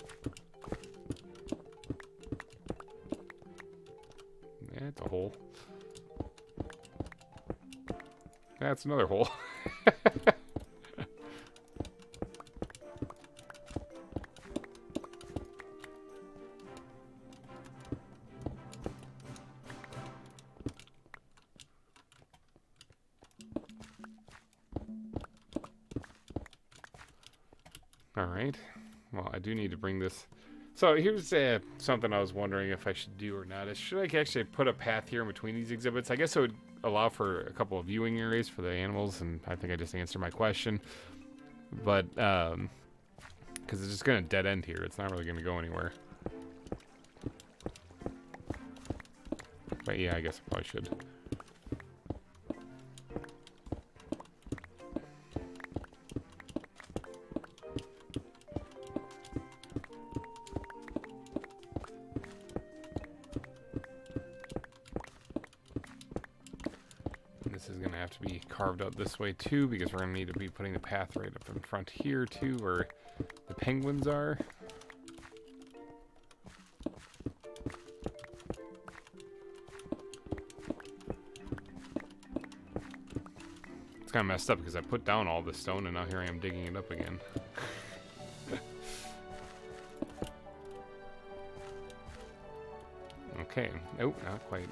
Yeah, it's a hole. That's another hole. Alright, well, I do need to bring this. So here's something I was wondering if I should do or not. Should I actually put a path here in between these exhibits? I guess it would allow for a couple of viewing areas for the animals, and I think I just answered my question. But, because it's just going to dead end here. It's not really going to go anywhere. But yeah, I guess I probably should. To be carved out this way too, because we're going to need to be putting the path right up in front here too, where the penguins are. It's kind of messed up because I put down all this stone and now here I am digging it up again. Okay. Oh, not quite.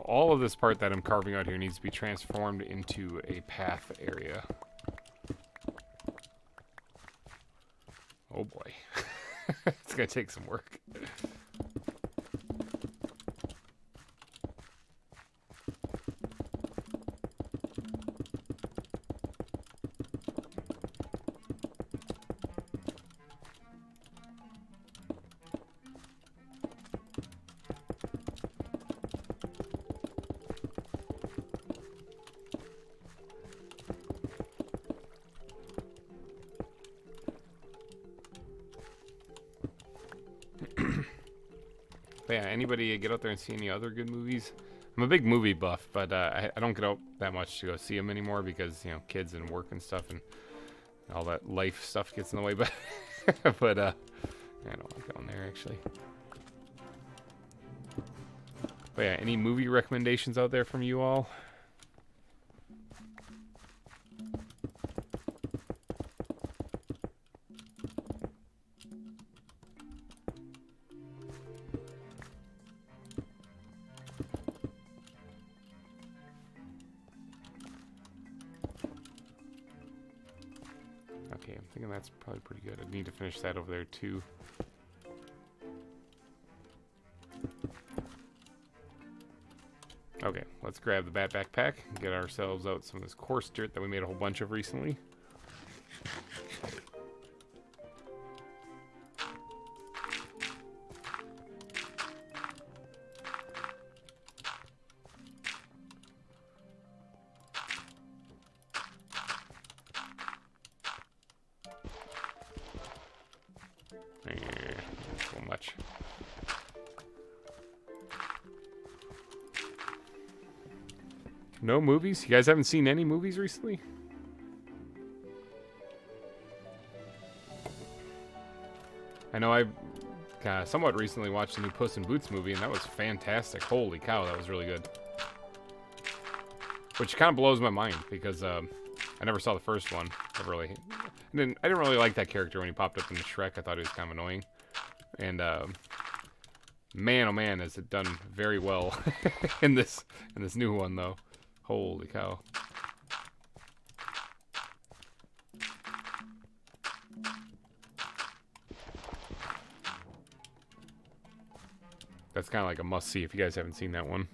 All of this part that I'm carving out here needs to be transformed into a path area. Oh boy. It's gonna take some work. But yeah, anybody get out there and see any other good movies? I'm a big movie buff, but I don't get out that much to go see them anymore because, you know, kids and work and stuff and all that life stuff gets in the way. But, but I don't like going there, actually. But yeah, any movie recommendations out there from you all? Okay, I'm thinking that's probably pretty good. I need to finish that over there too. Okay, let's grab the bat backpack and get ourselves out some of this coarse dirt that we made a whole bunch of recently. So much. No movies? You guys haven't seen any movies recently? I know I somewhat recently watched the new Puss in Boots movie, and that was fantastic. Holy cow, that was really good. Which kind of blows my mind, because I never saw the first one. I didn't really like that character when he popped up in the Shrek. I thought he was kind of annoying. And man, oh man, has it done very well in this new one though. Holy cow. That's kind of like a must-see if you guys haven't seen that one.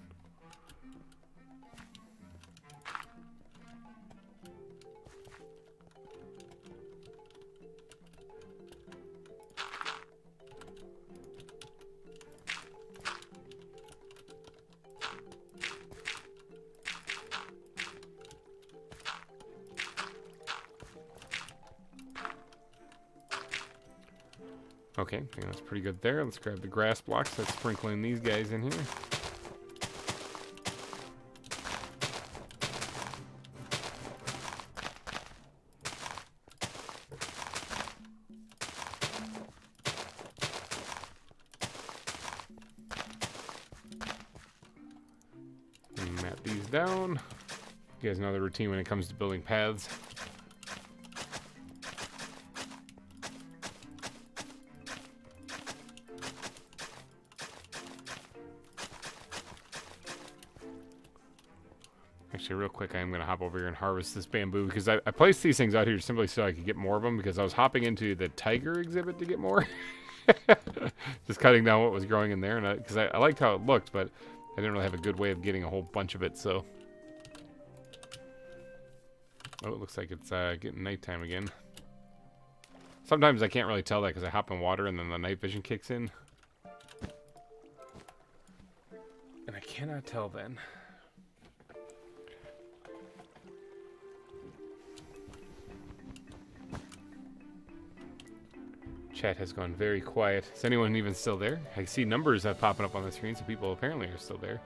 Okay, I think that's pretty good there. Let's grab the grass blocks. Let's sprinkle in these guys in here. And mat these down. You guys know the routine when it comes to building paths. Actually, real quick, I'm going to hop over here and harvest this bamboo, because I placed these things out here simply so I could get more of them, because I was hopping into the tiger exhibit to get more. Just cutting down what was growing in there, and because I liked how it looked, but I didn't really have a good way of getting a whole bunch of it, so. Oh, it looks like it's getting nighttime again. Sometimes I can't really tell that because I hop in water and then the night vision kicks in. And I cannot tell then. Chat has gone very quiet. Is anyone even still there? I see numbers popping up on the screen, so people apparently are still there.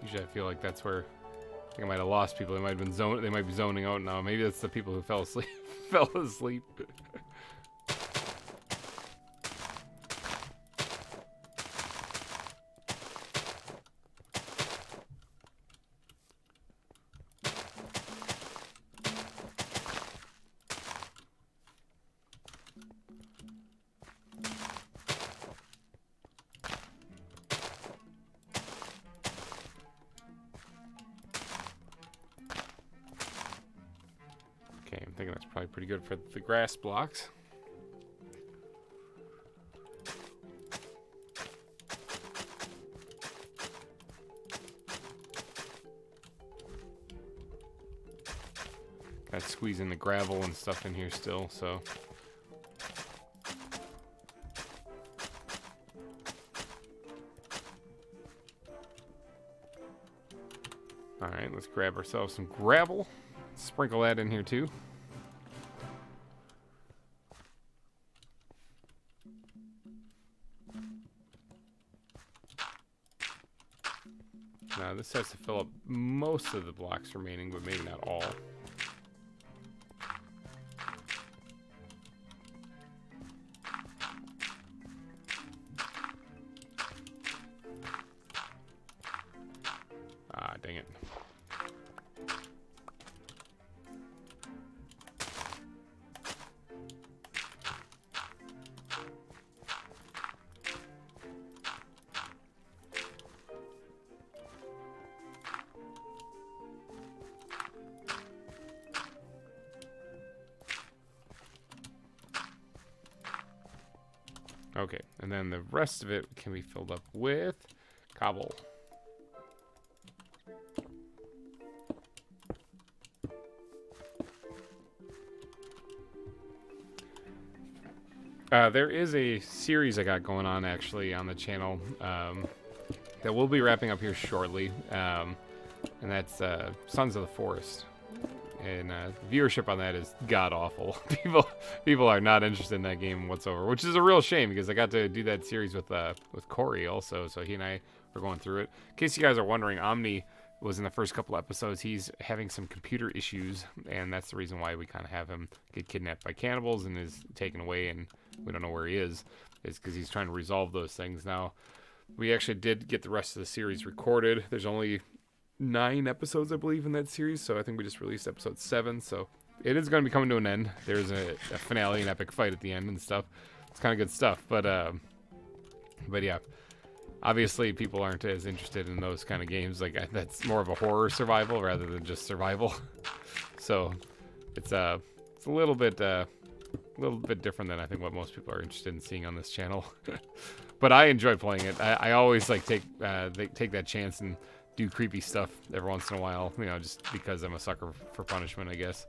Usually I feel like that's where I think I might have lost people. They might have been they might be zoning out now. Maybe that's the people who fell asleep. fell asleep. Okay, I'm thinking that's probably pretty good for the grass blocks. Gotta squeeze in the gravel and stuff in here still, so. Alright, let's grab ourselves some gravel. Sprinkle that in here too. Now this has to fill up most of the blocks remaining, but maybe not all. Ah, dang it. Okay, and then the rest of it can be filled up with cobble. There is a series I got going on actually on the channel that we'll be wrapping up here shortly, and that's Sons of the Forest. And viewership on that is god awful. People are not interested in that game whatsoever, which is a real shame because I got to do that series with Corey also, so he and I were going through it. In case you guys are wondering, Omni was in the first couple episodes. He's having some computer issues, and that's the reason why we kind of have him get kidnapped by cannibals and is taken away, and we don't know where he is because he's trying to resolve those things. Now, we actually did get the rest of the series recorded. There's only 9 episodes, I believe, in that series, so I think we just released episode 7, so it is going to be coming to an end. There's a finale, an epic fight at the end and stuff. It's kind of good stuff, but yeah, obviously people aren't as interested in those kind of games. Like, that's more of a horror survival rather than just survival. So it's a little bit different than I think what most people are interested in seeing on this channel. But I enjoy playing it. I always like take that chance and do creepy stuff every once in a while, you know, just because I'm a sucker for punishment, I guess.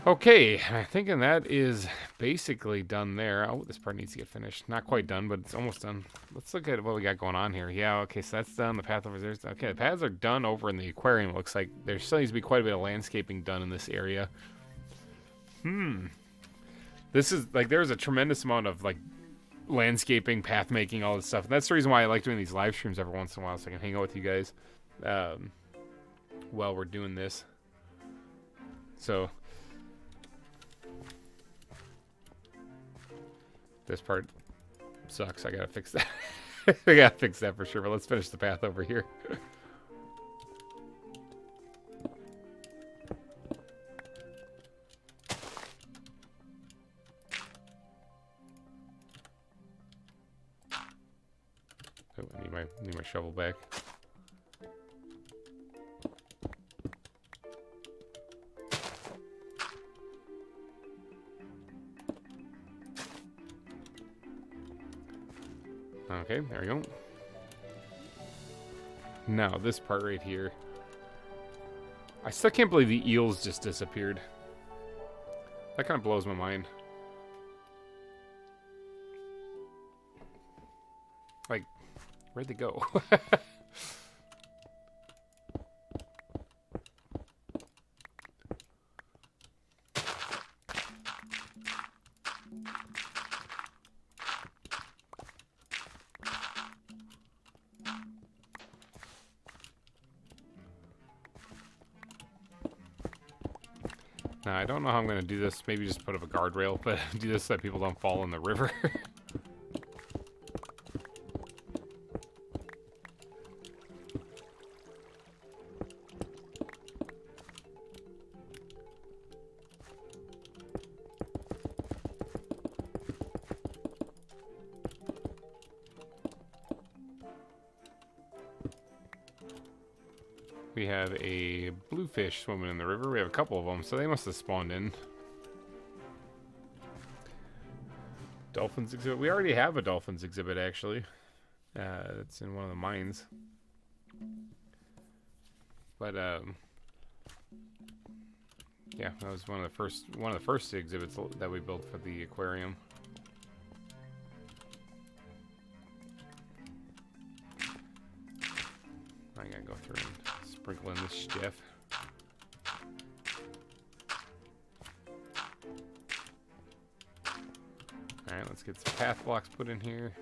Okay, I'm thinking that is basically done there. Oh, this part needs to get finished. Not quite done, but it's almost done. Let's look at what we got going on here. Yeah, okay, so that's done. The path over there. Okay, the paths are done over in the aquarium. It looks like there still needs to be quite a bit of landscaping done in this area. This is, like, there's a tremendous amount of, like, landscaping, path making, all this stuff. And that's the reason why I like doing these live streams every once in a while, so I can hang out with you guys while we're doing this. So this part sucks. I gotta fix that. I gotta fix that for sure, but let's finish the path over here. Oh, I need my shovel back. Okay, there we go. Now, this part right here. I still can't believe the eels just disappeared. That kind of blows my mind. Like, where'd they go? Now, I don't know how I'm going to do this. Maybe just put up a guardrail, but do this so that people don't fall in the river. We have a bluefish swimming in the river. We have a couple of them, so they must have spawned in. Dolphins exhibit. We already have a dolphins exhibit, actually. It's in one of the mines. But yeah, that was one of the first exhibits that we built for the aquarium. I gotta go through and sprinkle in this stuff. Alright, let's get some path blocks put in here.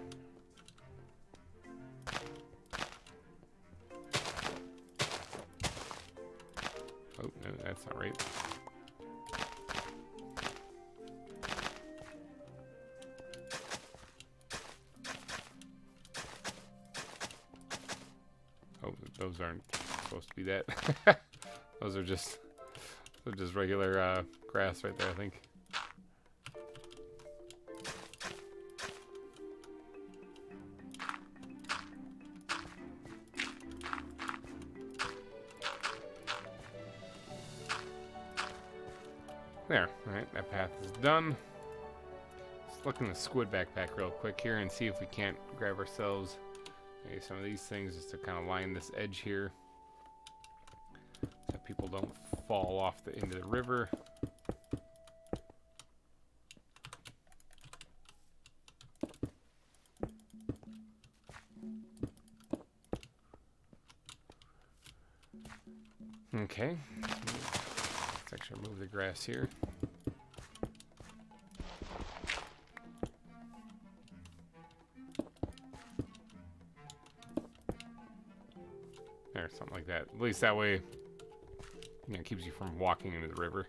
Oh, no, that's not right. Oh, those aren't supposed to be that. Those are just regular grass right there, I think. There. Alright, that path is done. Let's look in the squid backpack real quick here and see if we can't grab ourselves maybe some of these things just to kind of line this edge here, so people don't fall off into the river. Okay, let's actually remove the grass here. There, something like that. At least that way, you know, it keeps you from walking into the river.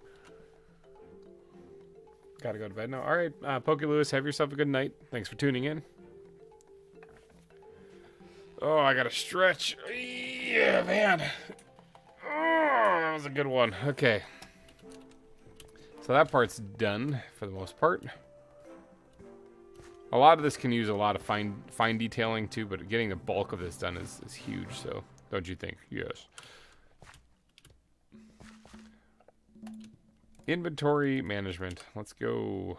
Gotta go to bed now. All right, Pokey Lewis, have yourself a good night. Thanks for tuning in. Oh, I gotta stretch. Yeah, man. That was a good one. Okay. So that part's done for the most part. A lot of this can use a lot of fine detailing too, but getting the bulk of this done is huge, so don't you think? Yes. Inventory management. Let's go.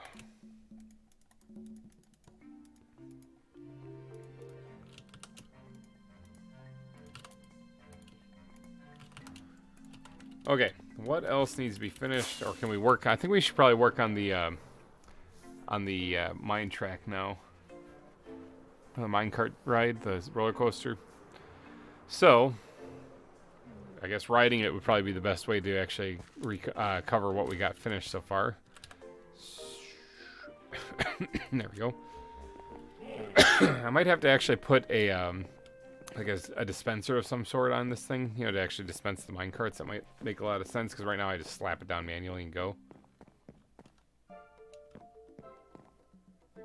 Okay, what else needs to be finished, or can we work? I think we should probably work on the mine track now. The minecart ride, the roller coaster. So, I guess riding it would probably be the best way to actually cover what we got finished so far. There we go. I might have to actually put a like a dispenser of some sort on this thing, you know, to actually dispense the minecarts. That might make a lot of sense, because right now I just slap it down manually and go.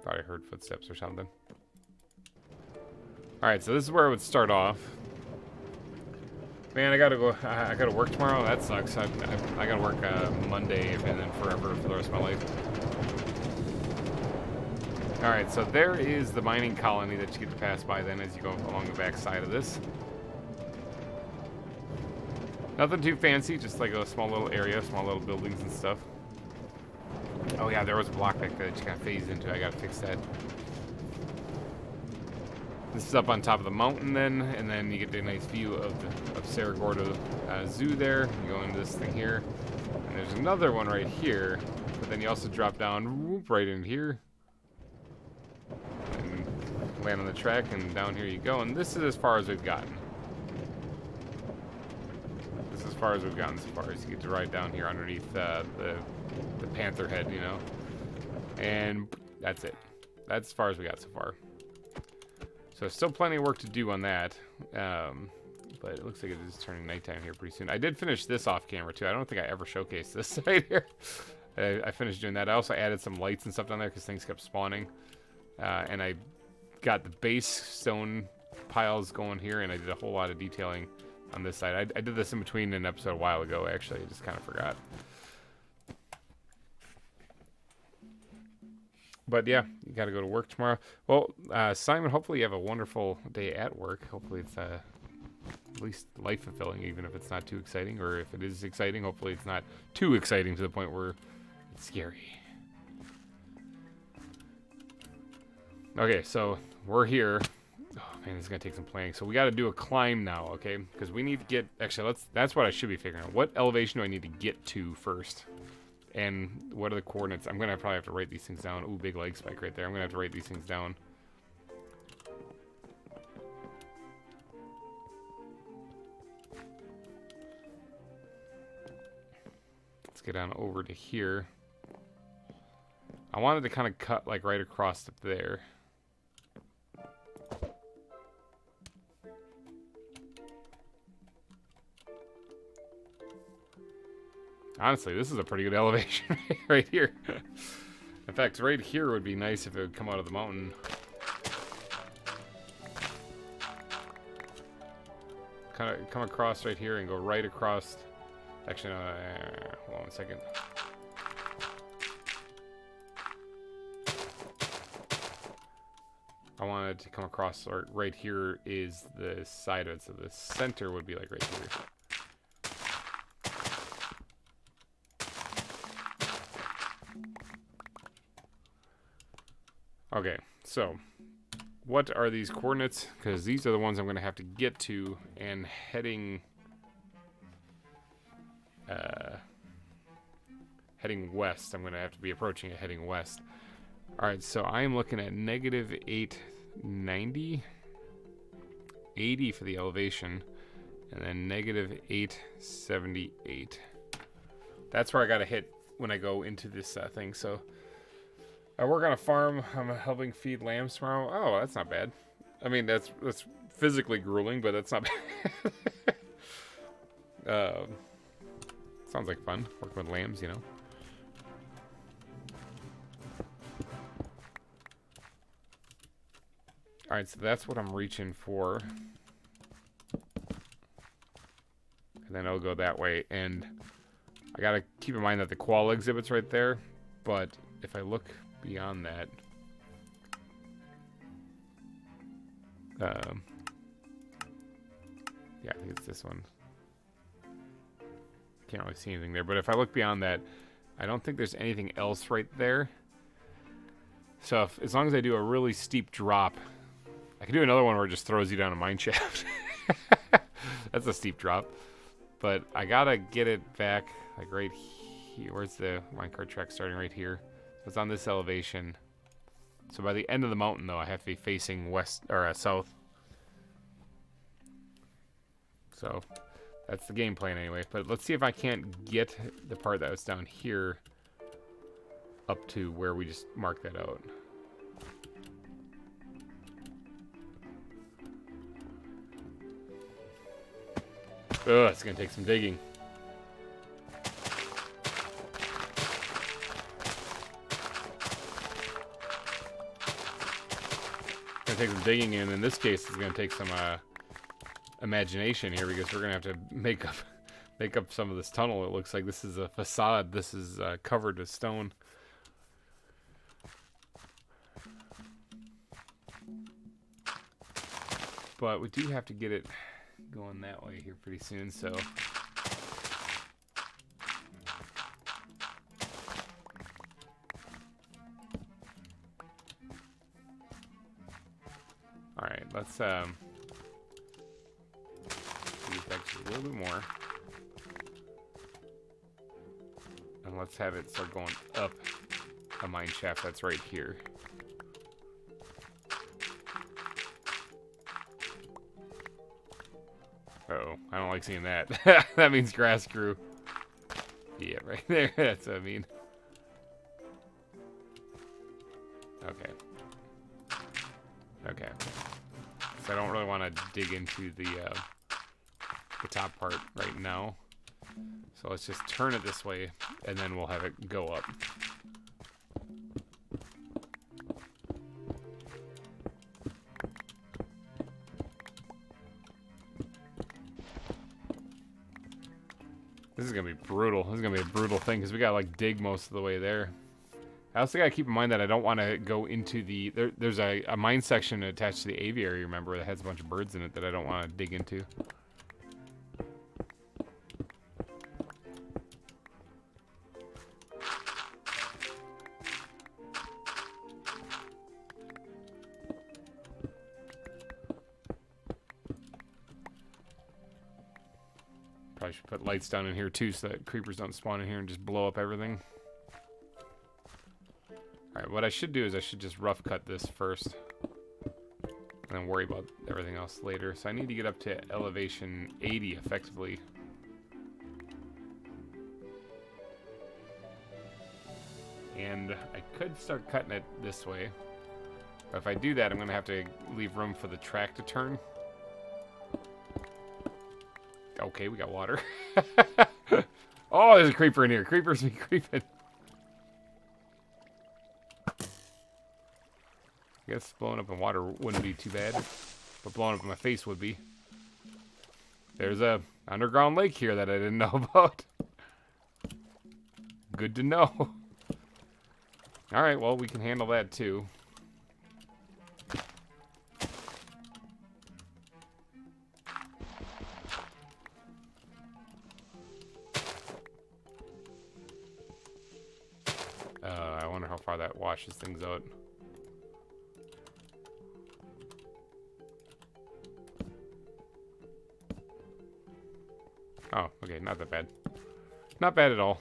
Thought I heard footsteps or something. Alright, so this is where it would start off. Man, I gotta go. I gotta work tomorrow. That sucks. I gotta work Monday and then forever for the rest of my life. Alright, so there is the mining colony that you get to pass by then as you go along the back side of this. Nothing too fancy, just like a small little area, small little buildings and stuff. Oh yeah, there was a block back there that you got phased into. I gotta fix that. This is up on top of the mountain then, and then you get a nice view of Cerro Gordo Zoo there. You go into this thing here, and there's another one right here, but then you also drop down whoop, right in here. And land on the track, and down here you go, and this is as far as we've gotten. This is as far as we've gotten so far, as you get to ride down here underneath the panther head, you know. And that's it. That's as far as we got so far. So still plenty of work to do on that. But it looks like it is turning nighttime here pretty soon. I did finish this off camera too. I don't think I ever showcased this side here. I finished doing that. I also added some lights and stuff down there because things kept spawning. And I got the base stone piles going here, and I did a whole lot of detailing on this side. I did this in between an episode a while ago, actually. I just kind of forgot. But yeah, you got to go to work tomorrow. Well, Simon, hopefully you have a wonderful day at work. Hopefully it's at least life-fulfilling, even if it's not too exciting. Or if it is exciting, hopefully it's not too exciting to the point where it's scary. Okay, so we're here. Oh man, this is gonna take some planning. So we got to do a climb now, okay? Because we need to get. Actually, that's what I should be figuring out. What elevation do I need to get to first? And what are the coordinates? I'm gonna probably have to write these things down. Ooh, big leg spike right there. I'm gonna have to write these things down. Let's get on over to here. I wanted to kind of cut like right across up there. Honestly, this is a pretty good elevation right here. In fact, right here would be nice if it would come out of the mountain. Kind of come across right here and go right across. Actually, no, hold on a second. I wanted to come across, or right here is the side of it, so the center would be like right here. Okay, so what are these coordinates? Because these are the ones I'm going to have to get to, and heading west. I'm going to have to be approaching it heading west. All right, so I am looking at negative 890, 80 for the elevation, and then negative 878. That's where I got to hit when I go into this thing. So I work on a farm. I'm helping feed lambs tomorrow. Oh, that's not bad. I mean, that's physically grueling, but that's not bad. Sounds like fun, working with lambs, you know. All right, so that's what I'm reaching for. And then I'll go that way. And I got to keep in mind that the koala exhibit's right there. But if I look beyond that... yeah, I think it's this one. Can't really see anything there. But if I look beyond that, I don't think there's anything else right there. So as long as I do a really steep drop... I can do another one where it just throws you down a mine shaft. That's a steep drop. But I gotta get it back, like right here. Where's the minecart track starting? Right here. So it's on this elevation. So by the end of the mountain, though, I have to be facing west or south. So that's the game plan anyway. But let's see if I can't get the part that was down here up to where we just marked that out. Ugh, it's gonna take some digging. It's gonna take some digging, and in this case, it's gonna take some imagination here, because we're gonna have to make up some of this tunnel. It looks like this is a facade. This is covered with stone. But we do have to get it going that way here pretty soon, so all right, let's use actually a little bit more, and let's have it start going up a mine shaft that's right here. Uh-oh, I don't like seeing that. That means grass grew. Yeah, right there. That's what I mean. Okay. Okay. So I don't really want to dig into the top part right now. So let's just turn it this way, and then we'll have it go up. This is going to be brutal. This is going to be a brutal thing, because we got to, like, dig most of the way there. I also got to keep in mind that I don't want to go into the... There's a mine section attached to the aviary, remember, that has a bunch of birds in it that I don't want to dig into. Probably should put lights down in here too, so that creepers don't spawn in here and just blow up everything. Alright, what I should do is I should just rough cut this first, and then worry about everything else later. So I need to get up to elevation 80 effectively. And I could start cutting it this way. But if I do that, I'm going to have to leave room for the track to turn. Okay, we got water. Oh, there's a creeper in here. Creepers be creeping. I guess blowing up in water wouldn't be too bad, but blowing up in my face would be. There's a underground lake here that I didn't know about. Good to know. Alright, well, we can handle that too. I wonder how far that washes things out. Oh, okay, not that bad. Not bad at all.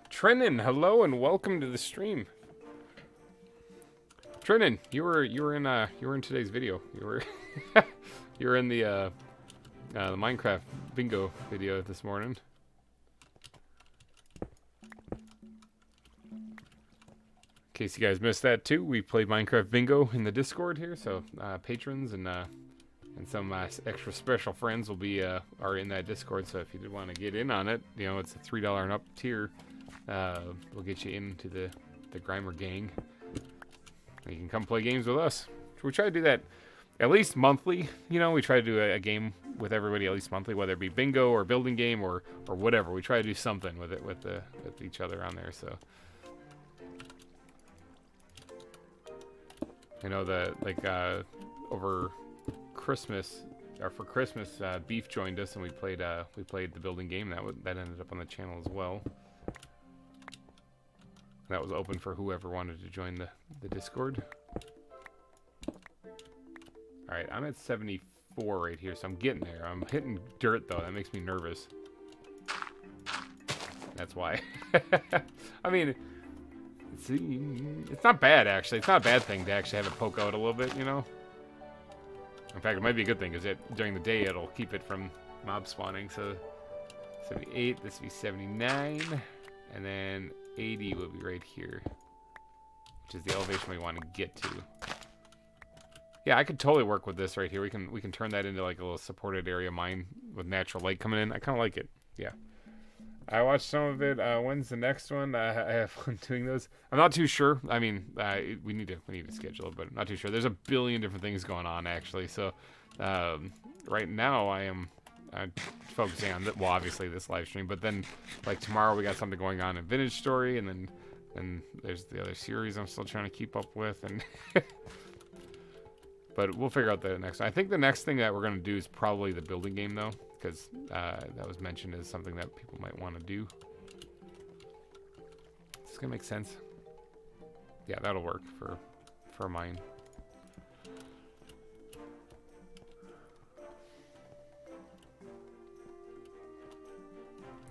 Trennan, hello and welcome to the stream. Trennan, you were in today's video. You were in the Minecraft bingo video this morning. In case you guys missed that too, we played Minecraft bingo in the Discord here, so patrons and some extra special friends will be are in that Discord. So if you did want to get in on it, you know, it's a $3 and up tier. We'll get you into the GReimer gang. You can come play games with us. We try to do that at least monthly. You know, we try to do a game with everybody at least monthly, whether it be bingo or building game or whatever. We try to do something with it with each other on there. So. You know, over Christmas, or for Christmas, Beef joined us and we played the building game that ended up on the channel as well. That was open for whoever wanted to join the Discord. All right, I'm at 74 right here, so I'm getting there. I'm hitting dirt though. That makes me nervous. That's why. I mean. It's not bad, actually. It's not a bad thing to actually have it poke out a little bit, you know? In fact, it might be a good thing, because during the day, it'll keep it from mob spawning. So, 78, this will be 79, and then 80 will be right here, which is the elevation we want to get to. Yeah, I could totally work with this right here. We can turn that into like a little supported area mine with natural light coming in. I kind of like it. Yeah. I watched some of it. When's the next one? I have fun doing those. I'm not too sure. I mean, we need to schedule it, but I'm not too sure. There's a billion different things going on actually. So right now I'm focusing on well, obviously this live stream, but then like tomorrow we got something going on in Vintage Story, and then there's the other series I'm still trying to keep up with, and but we'll figure out the next one. I think the next thing that we're gonna do is probably the building game though, because that was mentioned as something that people might want to do. Is this gonna make sense? Yeah, that'll work for mine.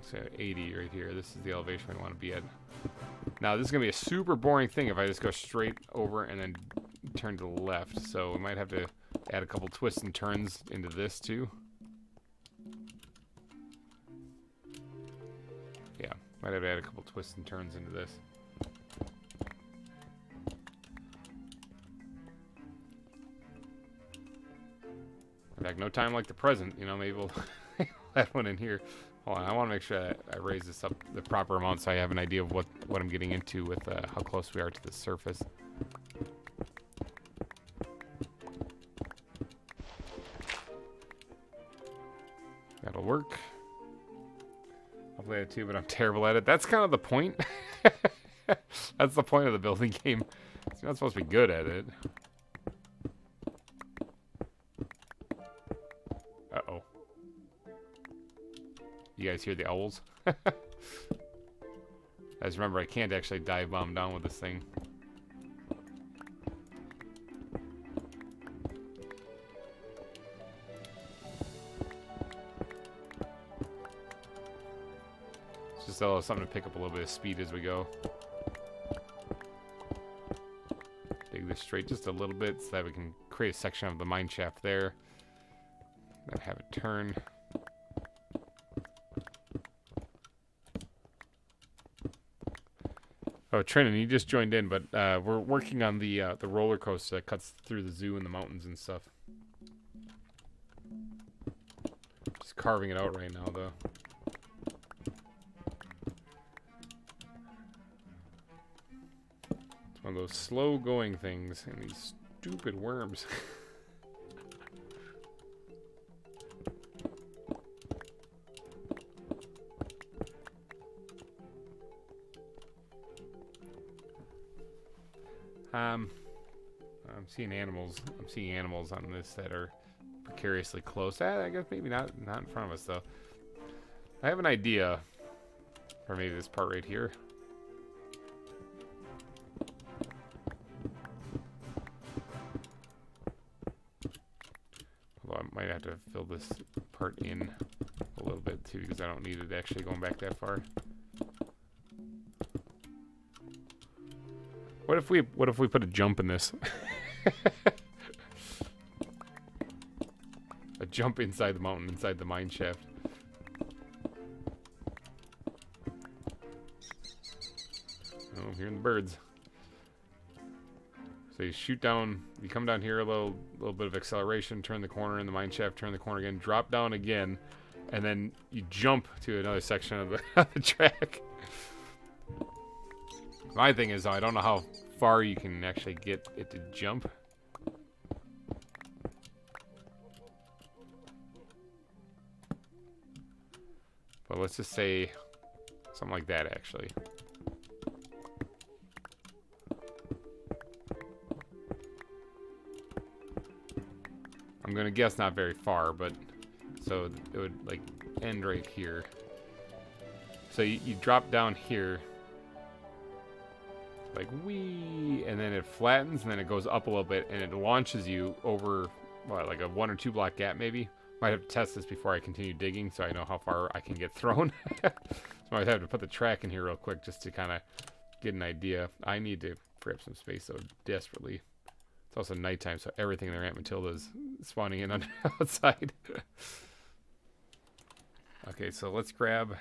So 80 right here. This is the elevation we want to be at. Now this is gonna be a super boring thing if I just go straight over and then turn to the left. So we might have to add a couple twists and turns into this too. Yeah, might have to add a couple twists and turns into this. In fact, no time like the present. You know, maybe we'll add one in here. Hold on, I want to make sure that I raise this up the proper amount so I have an idea of what I'm getting into with how close we are to the surface. That'll work. I'll play it too, but I'm terrible at it. That's kind of the point. That's the point of the building game. You're not supposed to be good at it. Uh-oh. You guys hear the owls? I just remember I can't actually dive bomb down with this thing. It's just something to pick up a little bit of speed as we go. Dig this straight just a little bit so that we can create a section of the mineshaft there. Then have it turn. Oh, Trennan, you just joined in, but we're working on the roller coaster that cuts through the zoo and the mountains and stuff. Just carving it out right now, though. It's one of those slow-going things, and these stupid worms. I'm seeing animals. I'm seeing animals on this that are precariously close. I guess maybe not in front of us though. I have an idea for maybe this part right here. Although I might have to fill this part in. a little bit too, because I don't need it actually going back that far. What if we put a jump in this? A jump inside the mountain, inside the mine shaft. Oh, I'm hearing the birds. So you shoot down, you come down here, a little bit of acceleration, turn the corner in the mine shaft, turn the corner again, drop down again, and then you jump to another section of the track. My thing is, though, I don't know how far you can actually get it to jump. But let's just say something like that, actually. I'm gonna guess not very far, but so it would like end right here. So you drop down here, like wee, and then it flattens, and then it goes up a little bit, and it launches you over what, like a 1 or 2 block gap, maybe. Might have to test this before I continue digging, so I know how far I can get thrown. So I might have to put the track in here real quick just to kind of get an idea. I need to free up some space though, desperately. It's also nighttime, so everything in their Aunt Matilda's spawning in on outside. Okay, so let's grab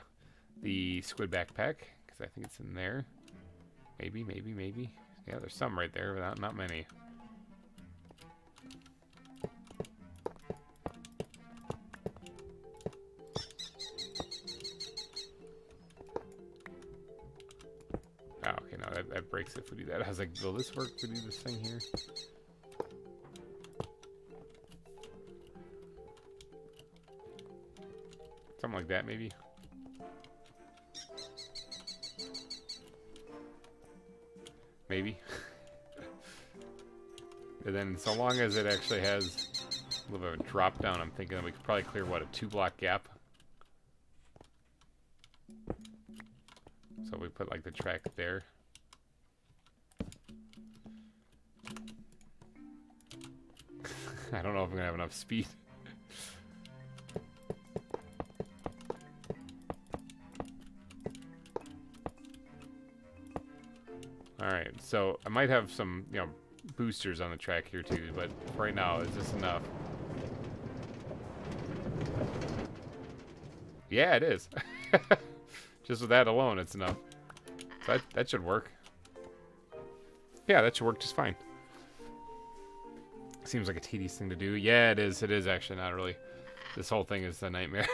the squid backpack, because I think it's in there. Maybe. Yeah, there's some right there, but not many. Oh, okay, no, that breaks if we do that. I was like, will this work to do this thing here? Something like that, maybe. Maybe. And then so long as it actually has a little bit of a drop down, I'm thinking that we could probably clear, what, a 2-block gap? So we put like the track there. I don't know if I'm gonna have enough speed. Alright, so I might have some, you know, boosters on the track here too, but right now, is this enough? Yeah, it is. Just with that alone, it's enough. So that should work. Yeah, that should work just fine. Seems like a tedious thing to do. Yeah, it is. It is actually not really. This whole thing is a nightmare.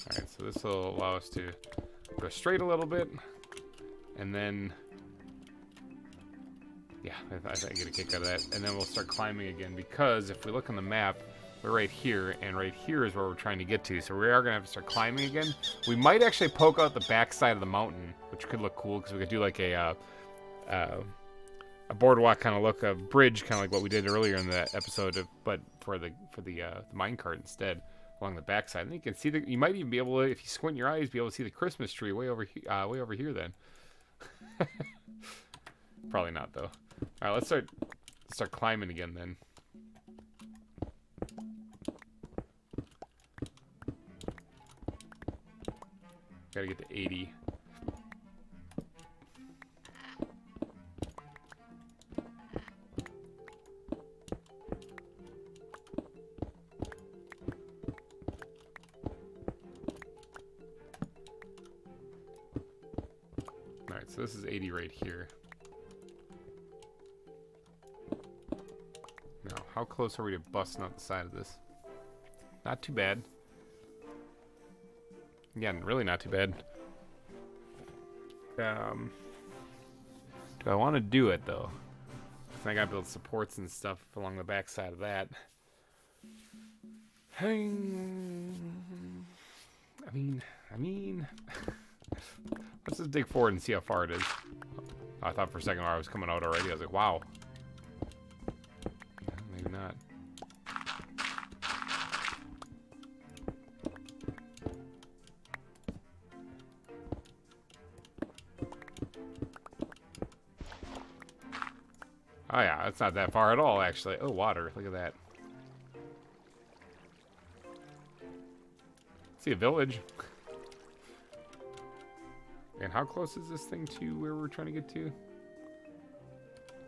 Alright, so this will allow us to go straight a little bit. And then... yeah, I think I get a kick out of that. And then we'll start climbing again, because if we look on the map, we're right here, and right here is where we're trying to get to. So we are going to have to start climbing again. We might actually poke out the backside of the mountain, which could look cool, because we could do like a boardwalk kind of look, a bridge, kind of like what we did earlier in the episode, but for the minecart instead, along the backside. And you can see you might even be able to, if you squint your eyes, be able to see the Christmas tree way over here then. Probably not though. All right, let's start climbing again then. Gotta get to 80. Alright, so this is 80 right here. Now, how close are we to busting out the side of this? Not too bad. Again, really not too bad. Do I want to do it though? I gotta build supports and stuff along the back side of that. I mean, let's just dig forward and see how far it is. I thought for a second I was coming out already. I was like, wow. Maybe not. Oh yeah, that's not that far at all, actually. Oh, water. Look at that. See a village. And how close is this thing to where we're trying to get to?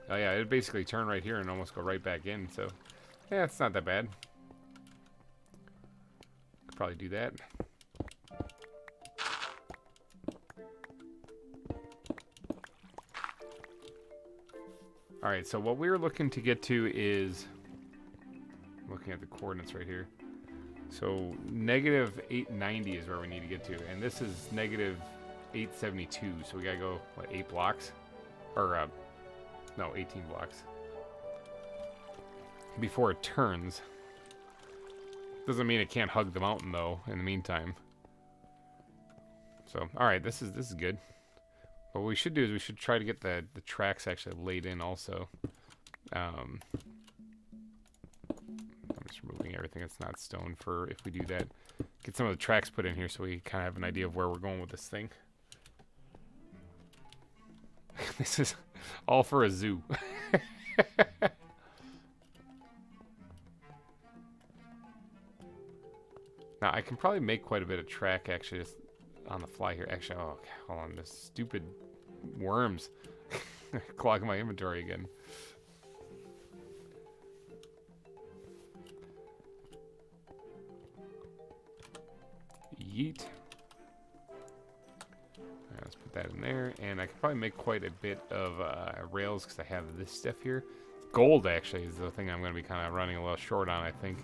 Oh yeah, it'd basically turn right here and almost go right back in, so... Yeah, it's not that bad. Could probably do that. Alright, so what we're looking to get to is... Looking at the coordinates right here. So, negative 890 is where we need to get to. And this is negative 872, so we gotta go, what, 8 blocks? Or, no, 18 blocks. Before it turns. Doesn't mean it can't hug the mountain, though, in the meantime. So, alright, this is good. What we should do is we should try to get the tracks actually laid in also. I'm just removing everything that's not stone for if we do that. Get some of the tracks put in here so we kind of have an idea of where we're going with this thing. This is all for a zoo. Now, I can probably make quite a bit of track, actually, just on the fly here. Actually, oh, hold on. This stupid worms clogging my inventory again. Yeet. Right, let's put that in there. And I can probably make quite a bit of rails because I have this stuff here. Gold, actually, is the thing I'm going to be kind of running a little short on, I think.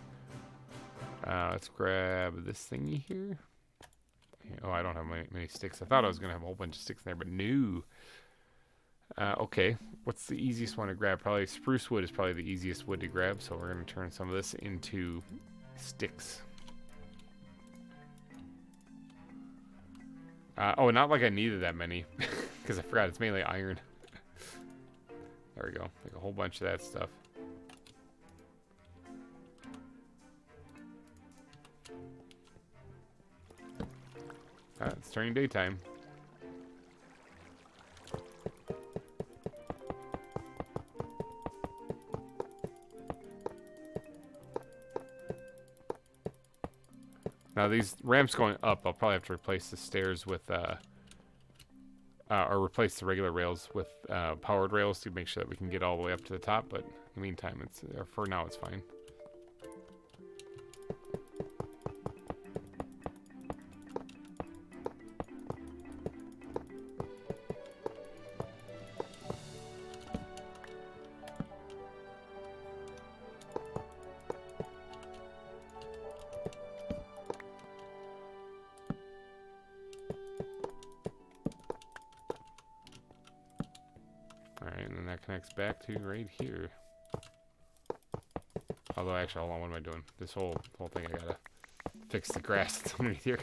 Let's grab this thingy here. Oh, I don't have many sticks. I thought I was going to have a whole bunch of sticks in there, but no. Okay, what's the easiest one to grab? Probably spruce wood is probably the easiest wood to grab, so we're going to turn some of this into sticks. Oh, not like I needed that many, because I forgot it's mainly iron. There we go. Like a whole bunch of that stuff. It's turning daytime. Now these ramps going up, I'll probably have to replace the stairs with, or replace the regular rails with powered rails to make sure that we can get all the way up to the top. But in the meantime, for now, it's fine. Alright, and then that connects back to right here. Although, actually, hold on, what am I doing? This whole thing, I gotta fix the grass that's underneath here.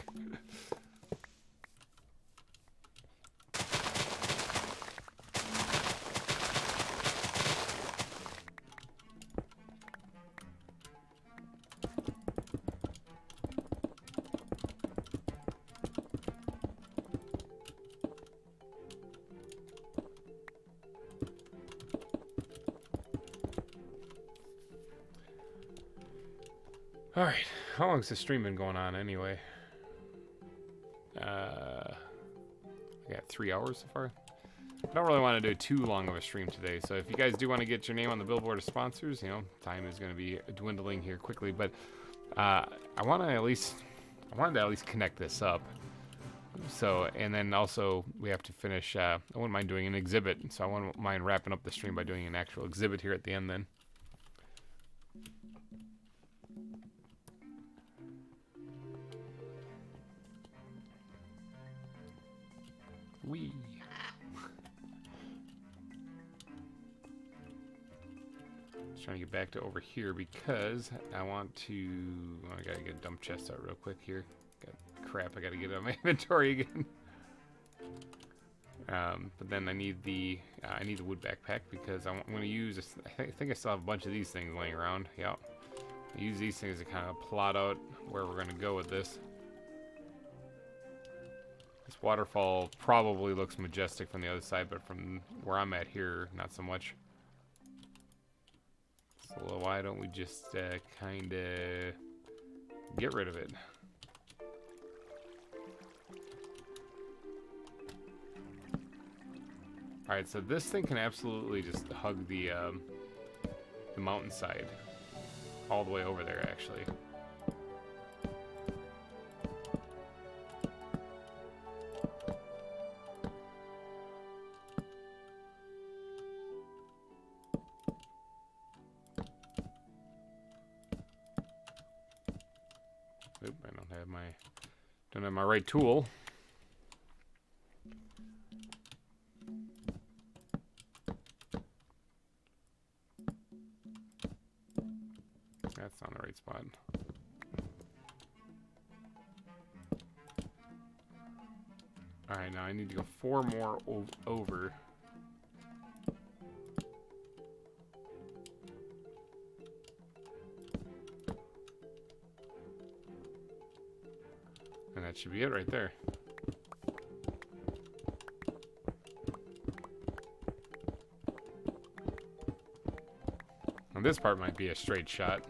Alright, how long has this stream been going on anyway? I got 3 hours so far. I don't really want to do too long of a stream today, so if you guys do want to get your name on the billboard of sponsors, you know, time is going to be dwindling here quickly, but I wanted to at least connect this up. So, and then also we have to finish, I wouldn't mind doing an exhibit, so I wouldn't mind wrapping up the stream by doing an actual exhibit here at the end then. Wee. Just trying to get back to over here because I want to. Oh, I gotta get a dump chest out real quick here. Got crap. I gotta get out of my inventory again. But then I need the wood backpack because I'm going to use. I think I still have a bunch of these things laying around. Yeah, I use these things to kind of plot out where we're going to go with this. This waterfall probably looks majestic from the other side, but from where I'm at here, not so much. So why don't we just kind of get rid of it? All right, so this thing can absolutely just hug the mountainside all the way over there, actually. Oop, I don't have my right tool. That's not the right spot. Alright, now I need to go 4 more over. And that should be it right there. And this part might be a straight shot.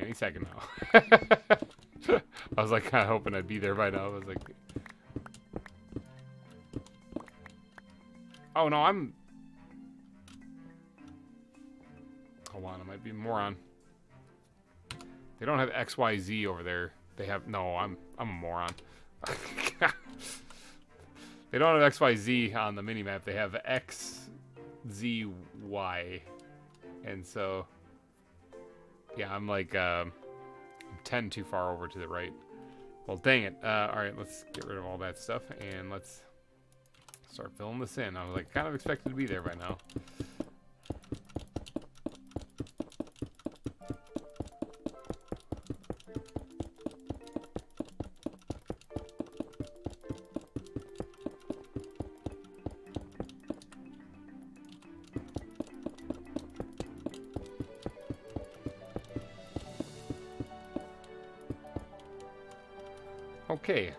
Any second now. I was like kind of hoping I'd be there by now. I was like, oh no, hold on, I might be a moron. They don't have XYZ over there. They have, no, I'm a moron. They don't have XYZ on the minimap. They have XZY. And so, yeah, I'm like 10 too far over to the right. Well, dang it. All right, let's get rid of all that stuff and let's start filling this in. I was like kind of expected to be there by now. Okay.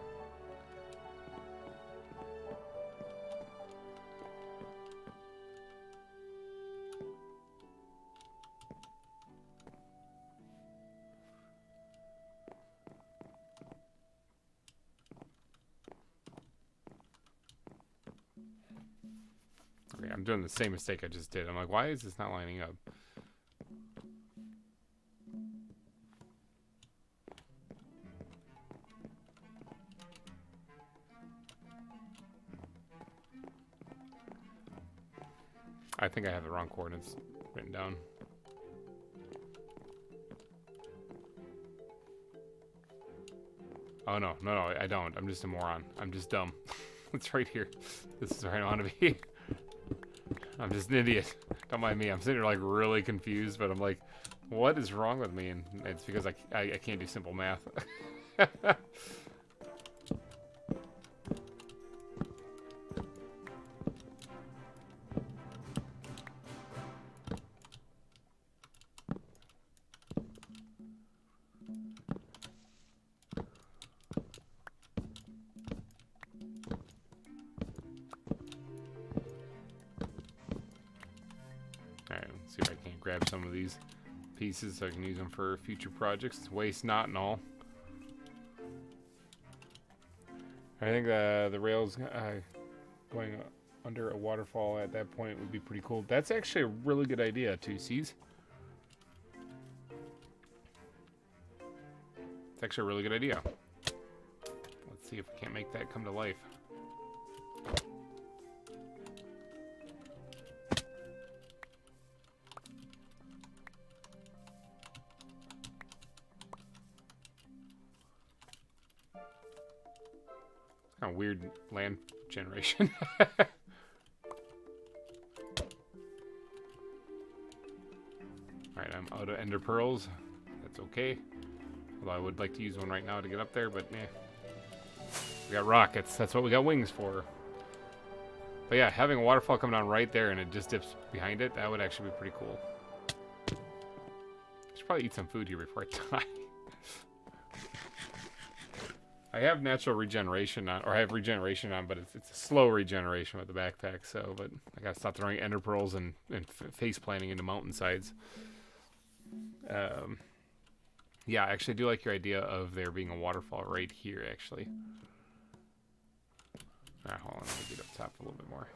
Okay, I'm doing the same mistake I just did. I'm like, why is this not lining up? I think I have the wrong coordinates written down. Oh, no, I don't. I'm just a moron. I'm just dumb. It's right here. This is where I want to be. I'm just an idiot. Don't mind me. I'm sitting here like really confused, but I'm like, what is wrong with me? And it's because I can't do simple math. Alright, let's see if I can grab some of these pieces so I can use them for future projects. Waste not and all. I think the rails going under a waterfall at that point would be pretty cool. That's actually a really good idea, 2Cs. It's actually a really good idea. Let's see if we can't make that come to life. Kind of weird land generation. Alright, I'm out of ender pearls. That's okay. Although I would like to use one right now to get up there, but eh. We got rockets. That's what we got wings for. But yeah, having a waterfall come down right there and it just dips behind it, that would actually be pretty cool. I should probably eat some food here before I die. I have natural regeneration on, or I have regeneration on, but it's a slow regeneration with the backpack, so, but I gotta stop throwing ender pearls and face planting into mountainsides. Yeah, I actually do like your idea of there being a waterfall right here, actually. Alright, hold on, let me get up top a little bit more.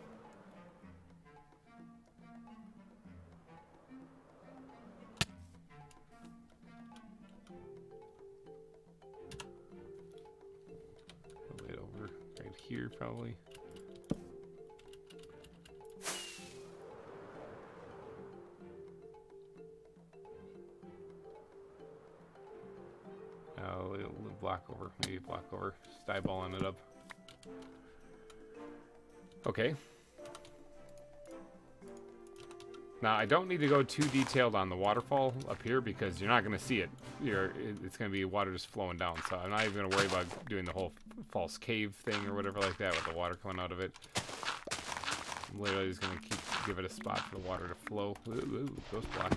A little bit over right here, probably. A little block over, maybe a block over. Just eyeballing it up. Okay. Now, I don't need to go too detailed on the waterfall up here because you're not going to see it. It's going to be water just flowing down. So I'm not even going to worry about doing the whole false cave thing or whatever like that with the water coming out of it. I'm literally just going to give it a spot for the water to flow. Ooh, ghost block.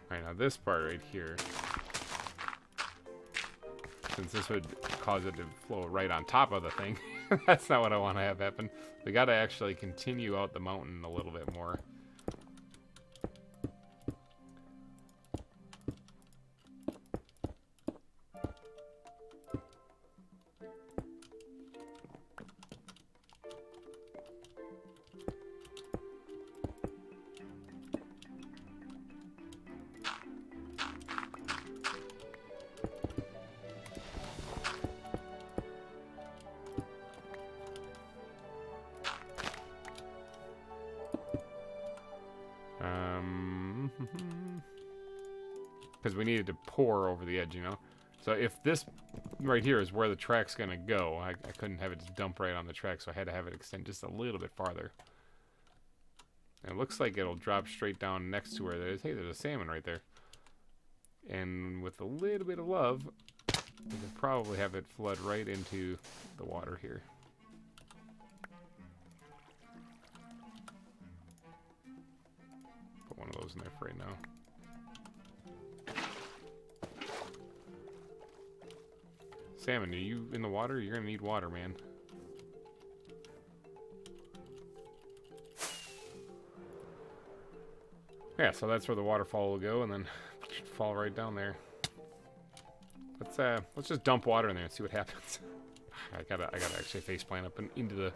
Alright, now this part right here, since this would cause it to flow right on top of the thing, that's not what I want to have happen. We got to actually continue out the mountain a little bit more. Because we needed to pour over the edge, you know? So if this right here is where the track's going to go, I couldn't have it just dump right on the track, so I had to have it extend just a little bit farther. And it looks like it'll drop straight down next to where there is. Hey, there's a salmon right there. And with a little bit of love, we can probably have it flood right into the water here. Put one of those in there for right now. Salmon, are you in the water? You're gonna need water, man. Yeah, so that's where the waterfall will go, and then fall right down there. Let's just dump water in there and see what happens. I gotta actually face plant up and into the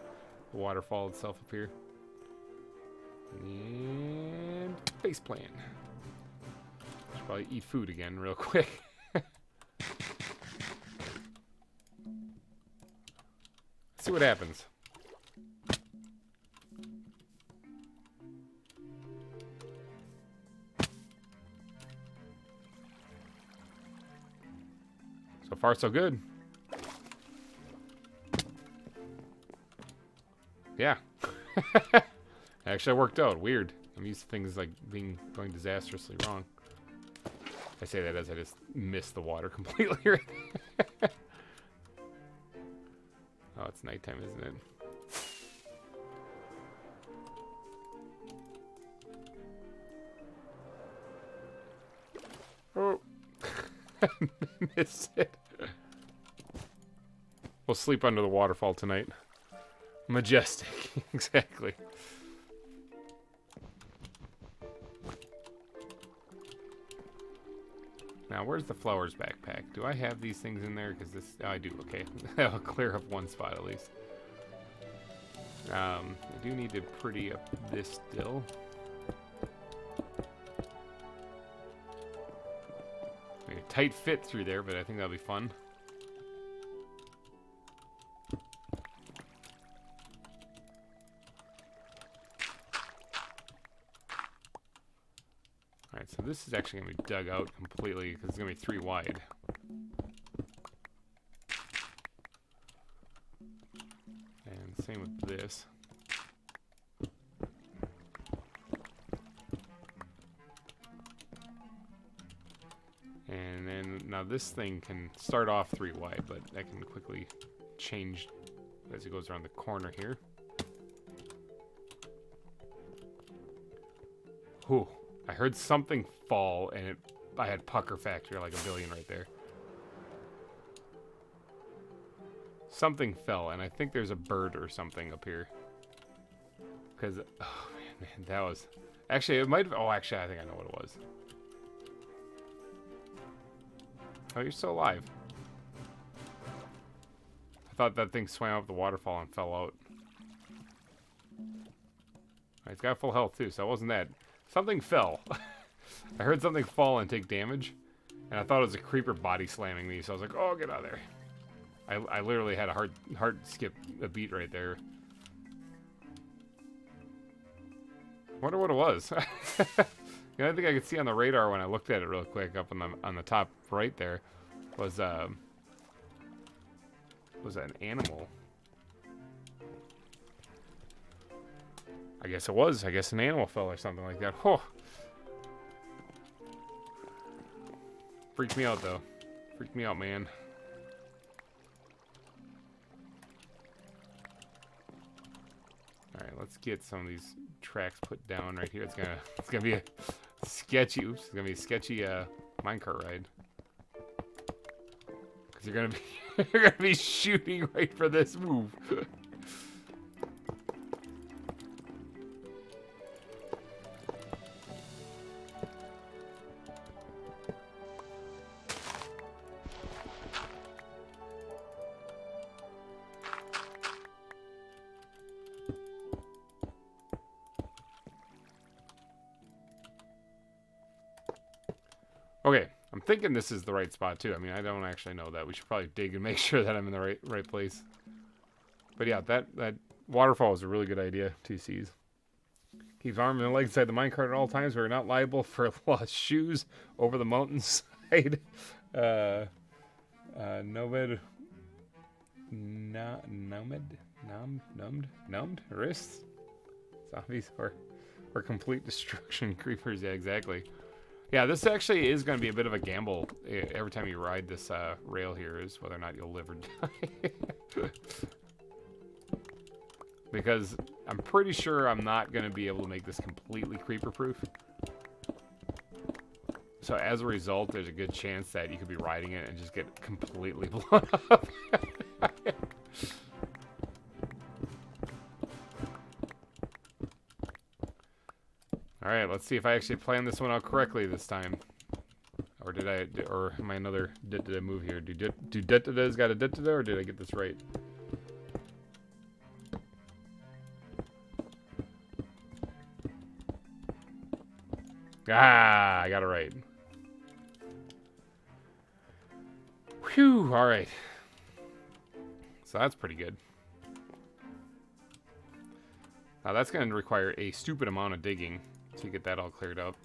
waterfall itself up here. And face plant. Should probably eat food again real quick. See what happens. So far, so good. Yeah. Actually, it worked out. Weird. I'm used to things like going disastrously wrong. I say that as I just missed the water completely. Right? Oh, it's nighttime, isn't it? Oh. Missed it. We'll sleep under the waterfall tonight. Majestic. Exactly. Now, where's the flowers backpack? Do I have these things in there? Because this... Oh, I do. Okay. I'll clear up one spot at least. I do need to pretty up this still. I mean, a tight fit through there, but I think that'll be fun. Alright, so this is actually going to be dug out completely because it's going to be 3 wide. this. And then now this thing can start off 3 wide, but that can quickly change as it goes around the corner here. Whew. I heard something fall, and I had pucker factor like a billion right there. Something fell, and I think there's a bird or something up here. Because, oh man, that was... Actually, it might have... Oh, actually, I think I know what it was. Oh, you're still alive. I thought that thing swam up the waterfall and fell out. It's got full health, too, so it wasn't that. Something fell. I heard something fall and take damage, and I thought it was a creeper body slamming me, so I was like, oh, get out of there. I literally had a hard skip a beat right there. Wonder what it was. The only thing I could see on the radar when I looked at it real quick up on the top right there was an animal. I guess it was. I guess an animal fell or something like that. Oh. Freaked me out though. Freaked me out, man. Alright, let's get some of these tracks put down right here. It's gonna be a sketchy, oops, it's gonna be a sketchy minecart ride. Cause you're gonna be shooting right for this move. Okay, I'm thinking this is the right spot too. I mean, I don't actually know that. We should probably dig and make sure that I'm in the right place. But yeah, that waterfall was a really good idea. TCs. Keeps arm and leg inside the minecart at all times. We're not liable for lost shoes over the mountainside. Numbed wrists, zombies, or complete destruction. Creepers. Yeah, exactly. Yeah, this actually is going to be a bit of a gamble every time you ride this rail here, is whether or not you'll live or die. Because I'm pretty sure I'm not going to be able to make this completely creeper-proof. So as a result, there's a good chance that you could be riding it and just get completely blown up. Alright, let's see if I actually planned this one out correctly this time. Or did I, or am I another da-da-da move here? Do da-da-da's got a da-da-da, or did I get this right? Ah, I got it right. Whew, alright. So that's pretty good. Now that's going to require a stupid amount of digging to get that all cleared up.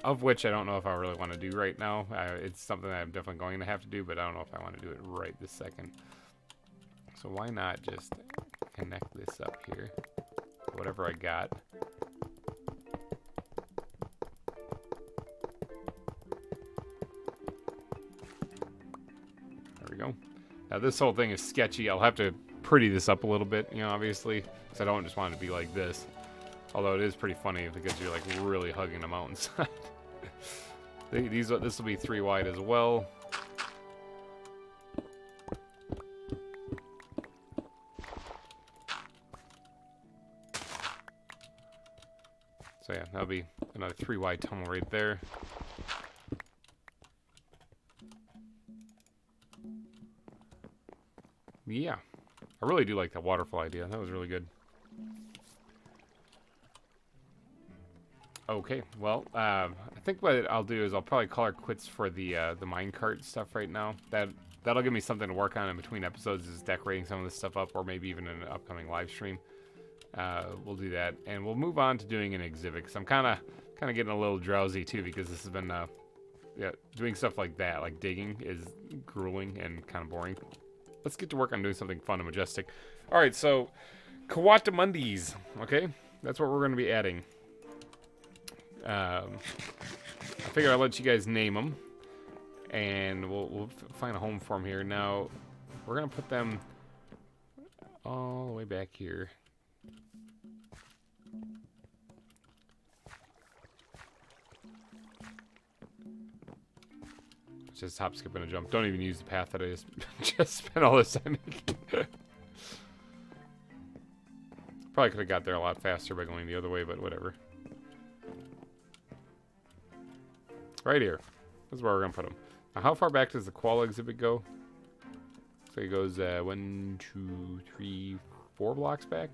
Of which I don't know if I really want to do right now. It's something that I'm definitely going to have to do, but I don't know if I want to do it right this second. So why not just connect this up here? Whatever I got. There we go. Now this whole thing is sketchy. I'll have to pretty this up a little bit, you know, obviously, because I don't just want it to be like this. Although it is pretty funny because you're like really hugging the mountainside. This will be 3 wide as well. So yeah, that'll be another 3 wide tunnel right there. Yeah, I really do like that waterfall idea. That was really good. Okay, well, I think what I'll do is I'll probably call her quits for the minecart stuff right now. That'll give me something to work on in between episodes, is decorating some of this stuff up, or maybe even in an upcoming live stream. We'll do that, and we'll move on to doing an exhibit, because I'm kind of getting a little drowsy too, because this has been yeah, doing stuff like that, like digging, is grueling and kind of boring. Let's get to work on doing something fun and majestic. All right, so Coatimundis, okay? That's what we're going to be adding. I figure I'll let you guys name them, and we'll find a home for them here. Now, we're going to put them all the way back here. Just hop, skip, and a jump. Don't even use the path that I just spent all this time making. Probably could have got there a lot faster by going the other way, but whatever. Right here. This is where we're going to put them. Now, how far back does the koala exhibit go? So it goes 1, 2, 3, 4 blocks back.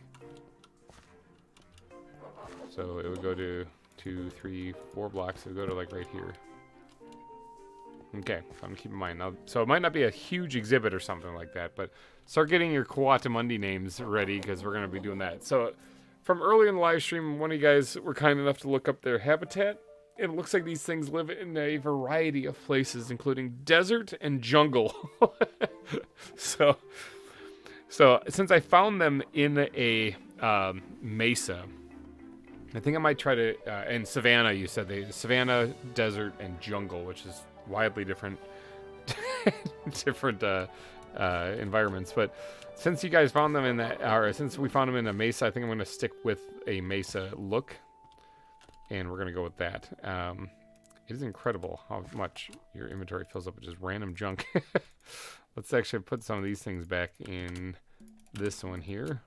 So it would go to 2, 3, 4 blocks. It would go to like right here. Okay, so I'm gonna keep in mind now. So it might not be a huge exhibit or something like that, but start getting your Coatimundi names ready because we're gonna be doing that. So from earlier in the live stream, one of you guys were kind enough to look up their habitat. It looks like these things live in a variety of places, including desert and jungle. So since I found them in a mesa, I think I might try to and savanna. You said savanna, desert, and jungle, which is widely different environments. But since you guys found them in that, or since we found them in a mesa, I think I'm going to stick with a mesa look, and we're going to go with that. It is incredible how much your inventory fills up with just random junk. Let's actually put some of these things back in this one here,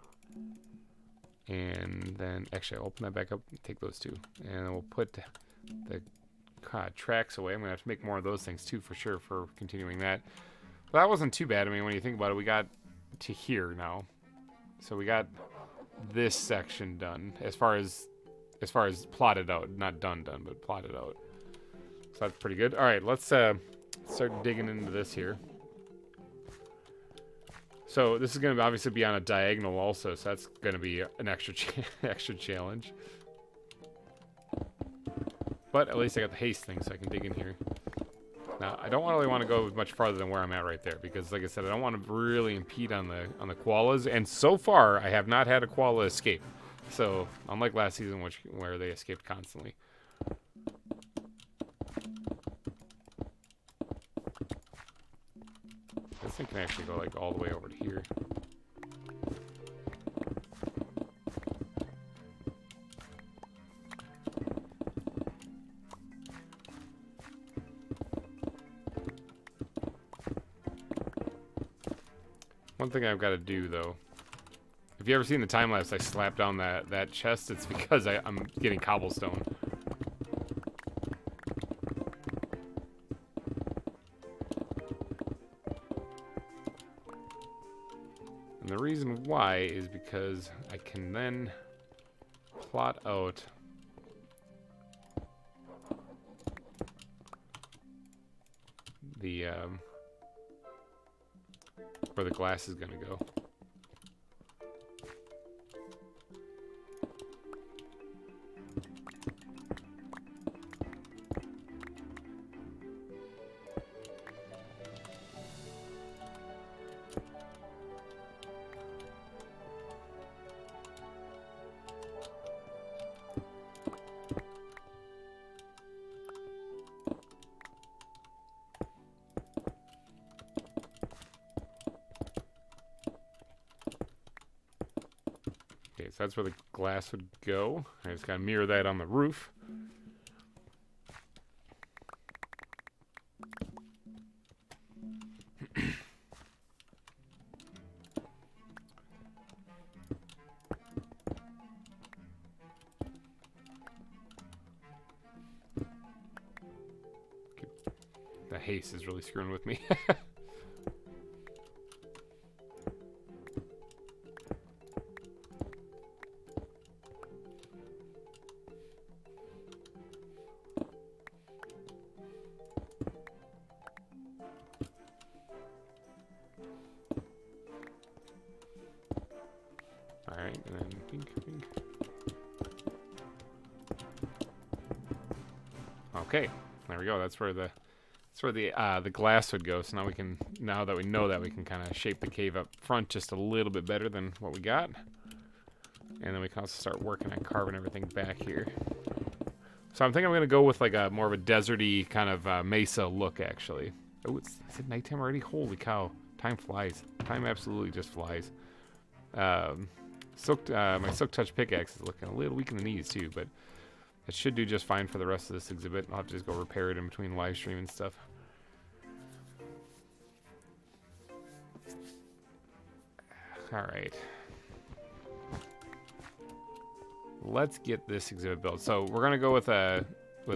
and then actually I'll open that back up, take those two, and then we'll put the tracks away. I'm gonna have to make more of those things too, for sure, for continuing that. But that wasn't too bad. I mean, when you think about it, we got to here now, so we got this section done as far as plotted out, not done, but plotted out. So that's pretty good. All right, let's start digging into this here. So this is going to obviously be on a diagonal also, so that's going to be an extra challenge. But at least I got the haste thing, so I can dig in here. Now, I don't really want to go much farther than where I'm at right there, because like I said, I don't want to really impede on the koalas. And so far, I have not had a koala escape. So unlike last season, where they escaped constantly. This thing can actually go like all the way over to here. One thing I've got to do, though, if you ever seen the time lapse I slapped down that chest, it's because I'm getting cobblestone. And the reason why is because I can then plot out the where the glass is going to go. So that's where the glass would go. I just gotta mirror that on the roof. The haste is really screwing with me. Alright, and then pink. Okay, There we go. That's where the glass would go. So now that we know that, we can kind of shape the cave up front just a little bit better than what we got. And then we can also start working on carving everything back here. So I'm thinking I'm going to go with like a more of a deserty kind of mesa look, actually. Oh, is it nighttime already? Holy cow. Time flies. Time absolutely just flies. My Silk Touch pickaxe is looking a little weak in the knees too, but it should do just fine for the rest of this exhibit. I'll have to just go repair it in between live stream and stuff. Alright. Let's get this exhibit built. So we're gonna go with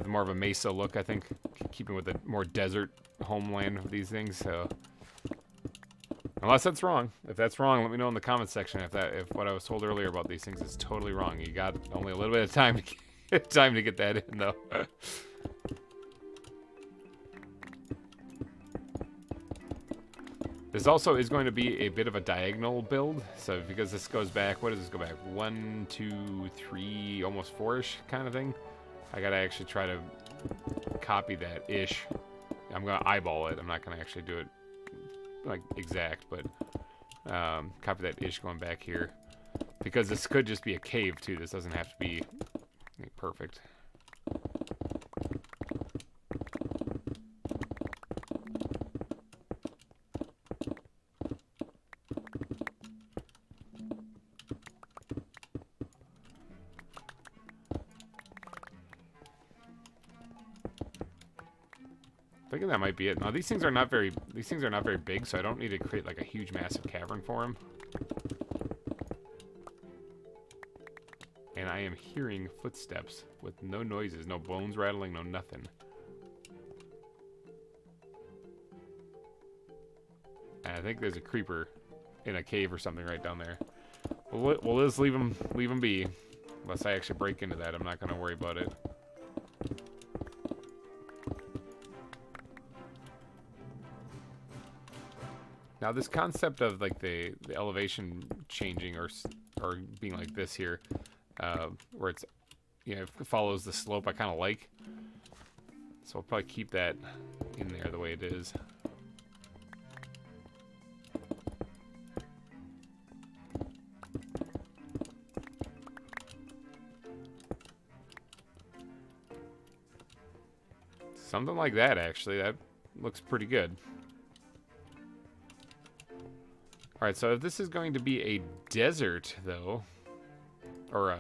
more of a mesa look, I think, keeping with a more desert homeland of these things. So unless that's wrong, if that's wrong, let me know in the comments section. If what I was told earlier about these things is totally wrong, you got only a little bit of time to get that in, though. This also is going to be a bit of a diagonal build, so because this goes back, what does this go back? 1, 2, 3, almost 4-ish kind of thing. I gotta actually try to copy that ish. I'm gonna eyeball it. I'm not gonna actually do it like exact, but copy that ish going back here, because this could just be a cave too. This doesn't have to be perfect. Thinking that might be it. Now these things are not very big, so I don't need to create like a huge massive cavern for them. And I am hearing footsteps with no noises, no bones rattling, no nothing. And I think there's a creeper in a cave or something right down there. We'll just leave them be. Unless I actually break into that, I'm not going to worry about it. Now this concept of like the elevation changing or being like this here, where it's, you know, it follows the slope, I kind of like. So I'll probably keep that in there the way it is. Something like that, actually. That looks pretty good. Alright, so if this is going to be a desert, though, or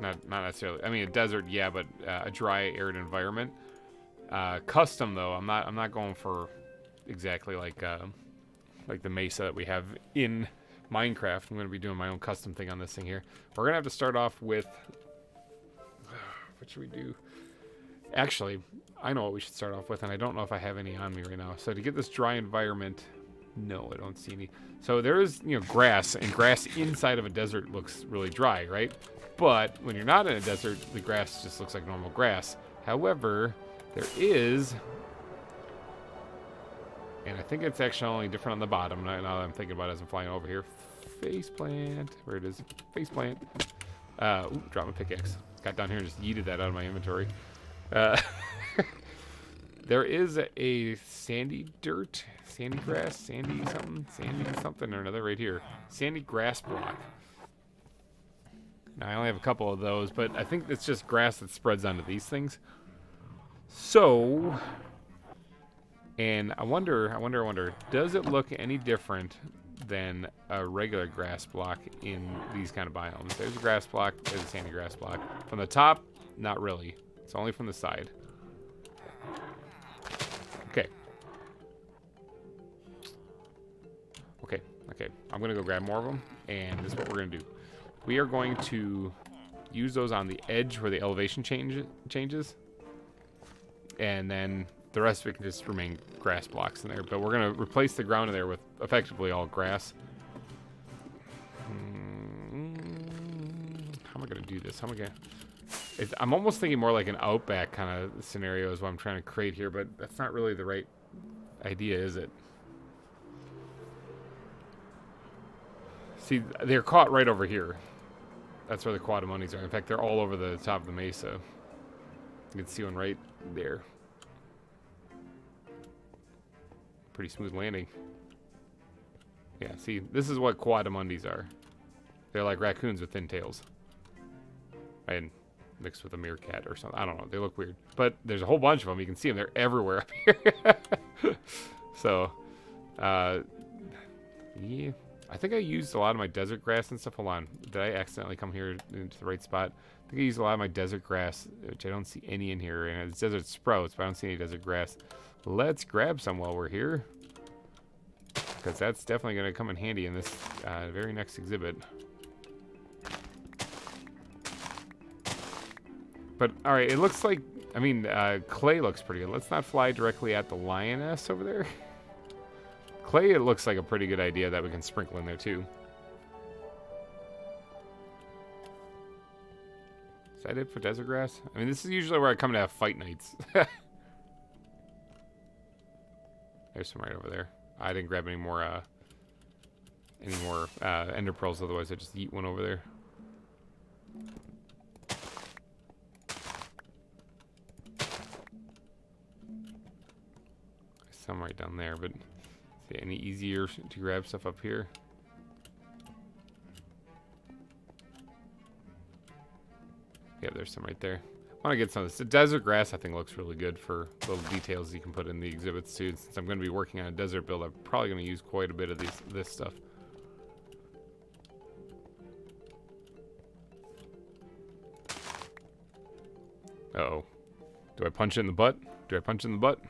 not necessarily, I mean a desert, yeah, but a dry, arid environment. Custom, though, I'm not going for exactly like the mesa that we have in Minecraft. I'm going to be doing my own custom thing on this thing here. We're going to have to start off with, what should we do? Actually, I know what we should start off with, and I don't know if I have any on me right now. So to get this dry environment, no, I don't see any. So there is, you know, grass, and grass inside of a desert looks really dry, right? But when you're not in a desert, the grass just looks like normal grass. However, there is, and I think it's actually only different on the bottom, now that I'm thinking about it as I'm flying over here. Faceplant, where it is, faceplant. Ooh, drop my pickaxe. Got down here and just yeeted that out of my inventory. There is a sandy grass, sandy something or another right here. Sandy grass block. Now I only have a couple of those, but I think it's just grass that spreads onto these things. So, and I wonder, does it look any different than a regular grass block in these kind of biomes? There's a grass block, there's a sandy grass block. From the top, not really. It's only from the side. Okay, I'm going to go grab more of them, and this is what we're going to do. We are going to use those on the edge where the elevation changes, and then the rest of it can just remain grass blocks in there. But we're going to replace the ground in there with effectively all grass. How am I going to do this? How am I going to... I'm almost thinking more like an outback kind of scenario is what I'm trying to create here, but that's not really the right idea, is it? See, they're caught right over here. That's where the quadamonies are. In fact, they're all over the top of the mesa. You can see one right there. Pretty smooth landing. Yeah, see, this is what quadamundis are. They're like raccoons with thin tails. And mixed with a meerkat or something. I don't know. They look weird. But there's a whole bunch of them. You can see them. They're everywhere up here. So, yeah. I think I used a lot of my desert grass and stuff. Hold on. Did I accidentally come here into the right spot? I think I used a lot of my desert grass, which I don't see any in here. And it's desert sprouts, but I don't see any desert grass. Let's grab some while we're here. Because that's definitely going to come in handy in this very next exhibit. But, alright, it looks like, I mean, clay looks pretty good. Let's not fly directly at the lioness over there. Clay, it looks like a pretty good idea that we can sprinkle in there, too. Is that it for desert grass? I mean, this is usually where I come to have fight nights. There's some right over there. I didn't grab any more ender pearls, otherwise I'd just eat one over there. Some right down there, but is it any easier to grab stuff up here? Yeah, there's some right there. I want to get some of this. The desert grass, I think, looks really good for little details you can put in the exhibits too. Since I'm going to be working on a desert build, I'm probably going to use quite a bit of this stuff. Uh-oh. Do I punch it in the butt? Do I punch it in the butt?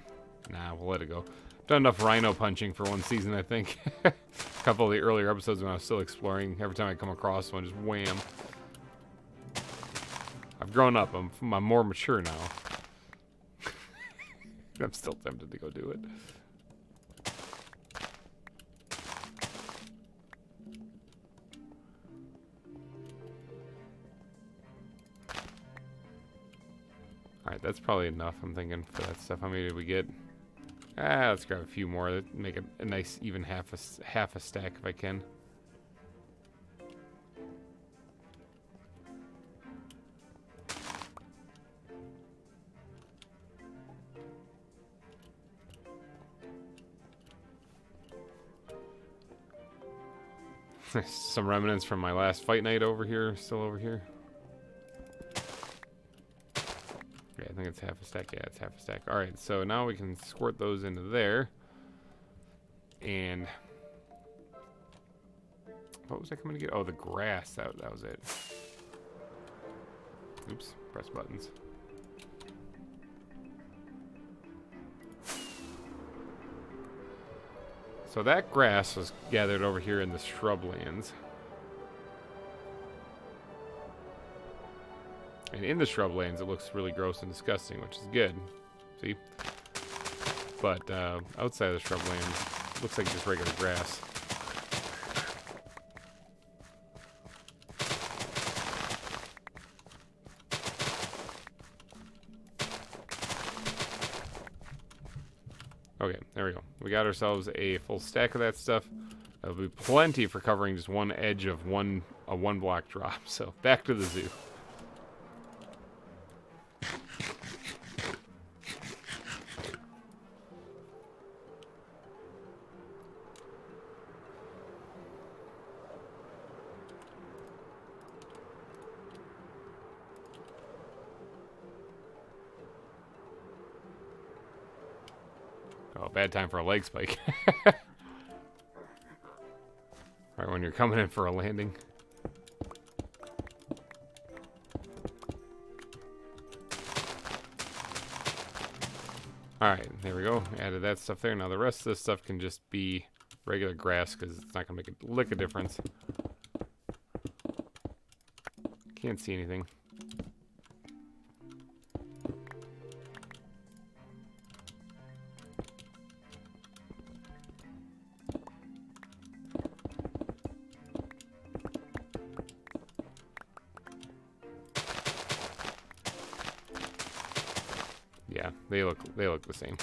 Nah, we'll let it go. Done enough rhino punching for one season, I think. A couple of the earlier episodes when I was still exploring, every time I come across one, just wham. I've grown up. I'm more mature now. I'm still tempted to go do it. Alright, that's probably enough, I'm thinking, for that stuff. How many did we get? Let's grab a few more. Let's make it a nice even half a stack if I can. Some remnants from my last fight night over here, still over here. Yeah, I think it's half a stack. Yeah, it's half a stack. Alright, so now we can squirt those into there. And what was I coming to get? Oh, the grass. That was it. Oops, press buttons. So that grass was gathered over here in the shrublands. And in the shrublands, it looks really gross and disgusting, which is good. See? But outside of the shrublands, it looks like just regular grass. Okay, there we go. We got ourselves a full stack of that stuff. That'll be plenty for covering just one edge of a one block drop. So back to the zoo. Oh, bad time for a leg spike. Right when you're coming in for a landing. Alright, there we go. Added that stuff there. Now the rest of this stuff can just be regular grass because it's not going to make a lick of difference. Can't see anything. Yeah, they look the same.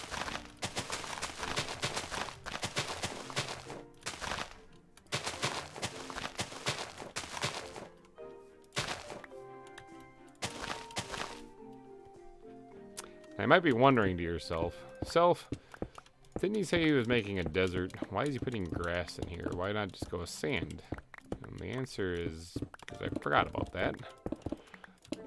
I might be wondering to yourself, didn't he say he was making a desert? Why is he putting grass in here? Why not just go with sand? And the answer is because I forgot about that.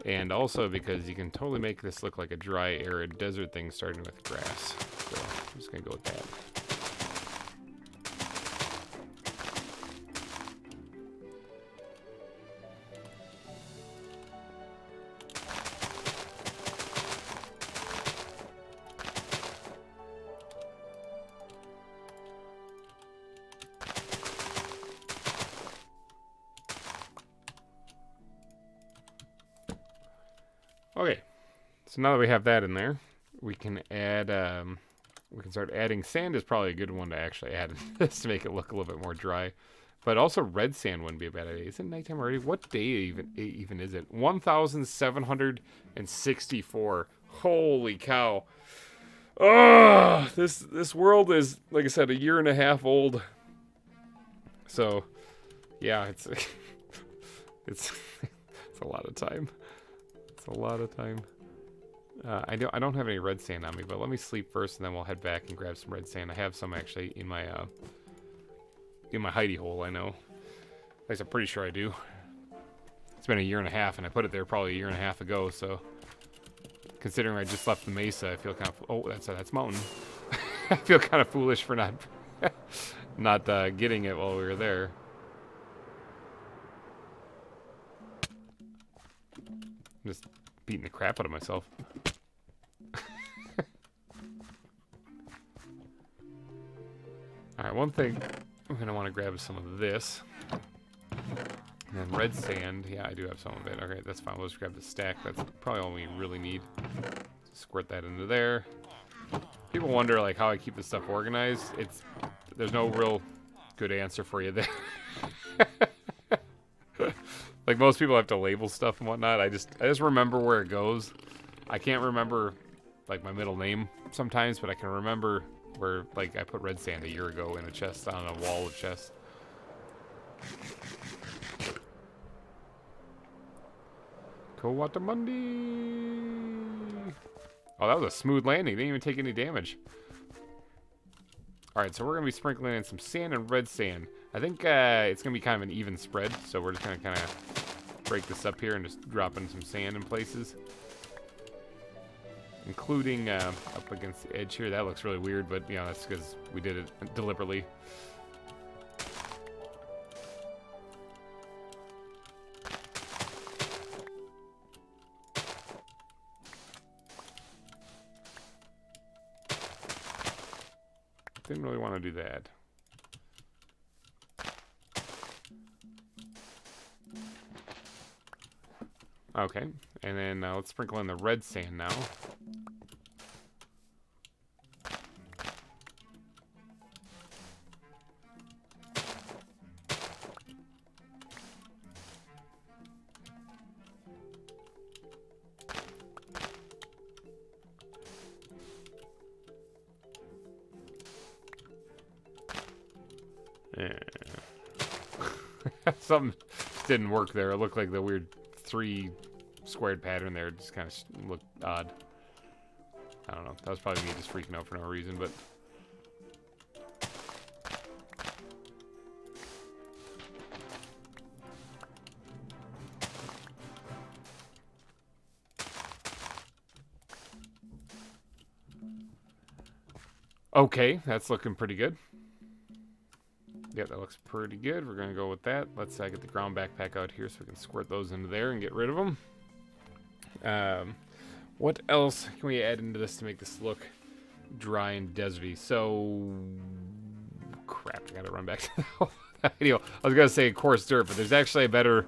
And also because you can totally make this look like a dry, arid desert thing starting with grass. So I'm just going to go with that. Okay, so now that we have that in there, we can add, we can start adding sand. Is probably a good one to actually add in this to make it look a little bit more dry. But also red sand wouldn't be a bad idea. Is it nighttime already? What day even is it? 1,764. Holy cow. Oh, this world is, like I said, a year and a half old. So, yeah, it's it's a lot of time. A lot of time. I don't have any red sand on me, but let me sleep first, and then we'll head back and grab some red sand. I have some actually in my Heidi Hole. I know. At least I'm pretty sure I do. It's been a year and a half, and I put it there probably a year and a half ago. So, considering I just left the mesa, I feel kind of that's mountain. I feel kind of foolish for not getting it while we were there. Just beating the crap out of myself. Alright, one thing I'm going to want to grab is some of this. And then red sand. Yeah, I do have some of it. Okay, that's fine. We'll just grab the stack. That's probably all we really need. Squirt that into there. People wonder like how I keep this stuff organized. There's no real good answer for you there. Like most people have to label stuff and whatnot. I just remember where it goes. I can't remember like my middle name sometimes, but I can remember where like I put red sand a year ago in a chest on a wall of chests. Kowatamundi. Oh, that was a smooth landing. Didn't even take any damage. Alright, so we're going to be sprinkling in some sand and red sand. I think it's going to be kind of an even spread, so we're just going to kind of break this up here and just drop in some sand in places. Including up against the edge here. That looks really weird, but, you know, that's because we did it deliberately. Didn't really want to do that. Okay, and then let's sprinkle in the red sand now. Something didn't work there. It looked like the weird 3 squared pattern there just kind of looked odd. I don't know. That was probably me just freaking out for no reason, but... Okay, that's looking pretty good. Yeah, that looks pretty good. We're going to go with that. Let's get the ground backpack out here so we can squirt those into there and get rid of them. What else can we add into this to make this look dry and deserty? So, crap, I got to run back to that video. I was going to say coarse dirt, but there's actually a better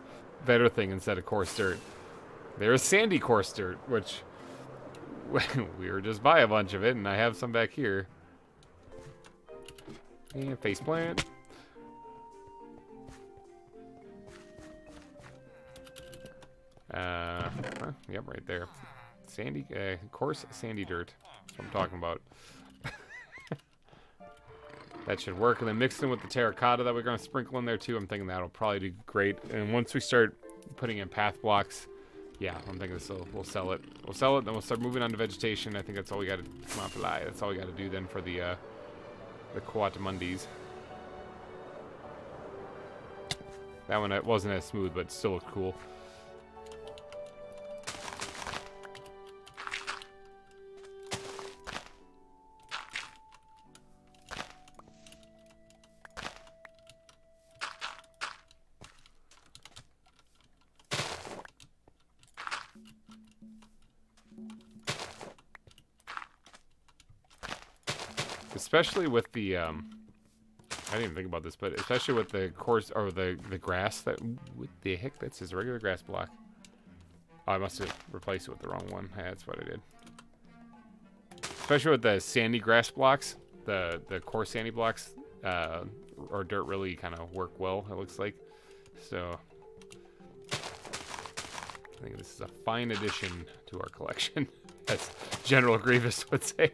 thing instead of coarse dirt. There's sandy coarse dirt, which we were just by a bunch of it, and I have some back here. And face plant. Yep, right there. Sandy, coarse sandy dirt. That's what I'm talking about. That should work. And then mix in with the terracotta that we're going to sprinkle in there too. I'm thinking that'll probably do great. And once we start putting in path blocks, Yeah, I'm thinking we'll sell it. We'll sell it, then we'll start moving on to vegetation. I think that's all we got to come off the lie. That's all we got to do then for the Coatimundis. That one wasn't as smooth, but still looked cool. Especially with the, I didn't even think about this, but especially with the course, or the grass, what the heck, that's his regular grass block. Oh, I must have replaced it with the wrong one. Yeah, that's what I did. Especially with the sandy grass blocks, the coarse sandy blocks, or dirt really kind of work well, it looks like. So, I think this is a fine addition to our collection, as General Grievous would say.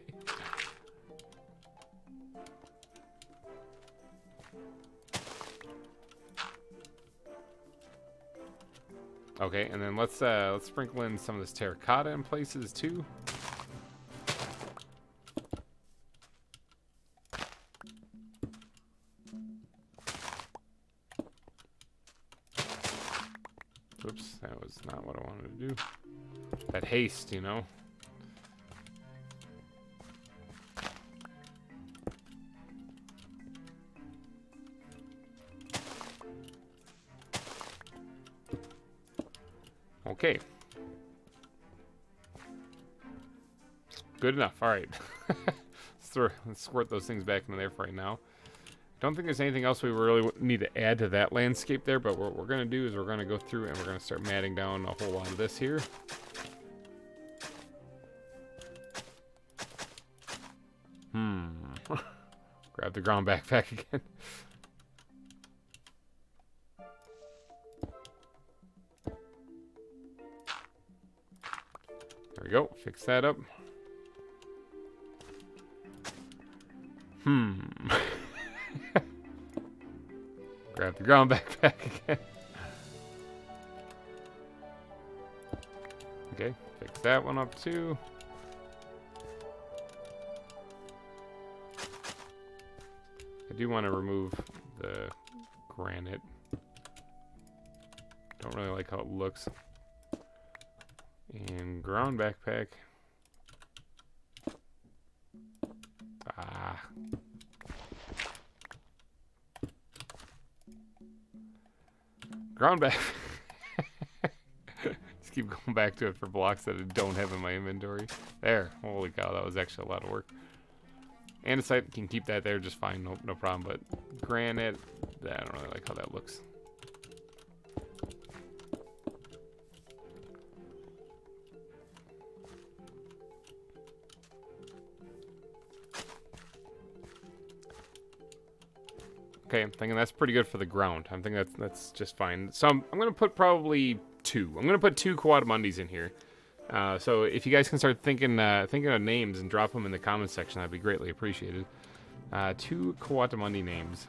Okay, and then let's sprinkle in some of this terracotta in places too. Oops, that was not what I wanted to do. That haste, you know. Okay. Good enough. All right. Let's squirt those things back into there for right now. Don't think there's anything else we really need to add to that landscape there, but what we're going to do is we're going to go through and we're going to start matting down a whole lot of this here. Grab the ground backpack again. There we go. Fix that up. Grab the ground backpack again. Okay, fix that one up too. I do want to remove the granite. Don't really like how it looks. And ground backpack. Ah. Ground back. Just keep going back to it for blocks that I don't have in my inventory. There. Holy cow, that was actually a lot of work. Andesite, can keep that there just fine, no problem. But granite, I don't really like how that looks. Okay, I'm thinking that's pretty good for the ground. I'm thinking that's just fine. So I'm going to put probably two. I'm going to put 2 Coatimundis in here. So if you guys can start thinking of names and drop them in the comments section, that'd be greatly appreciated. 2 Coatimundi names.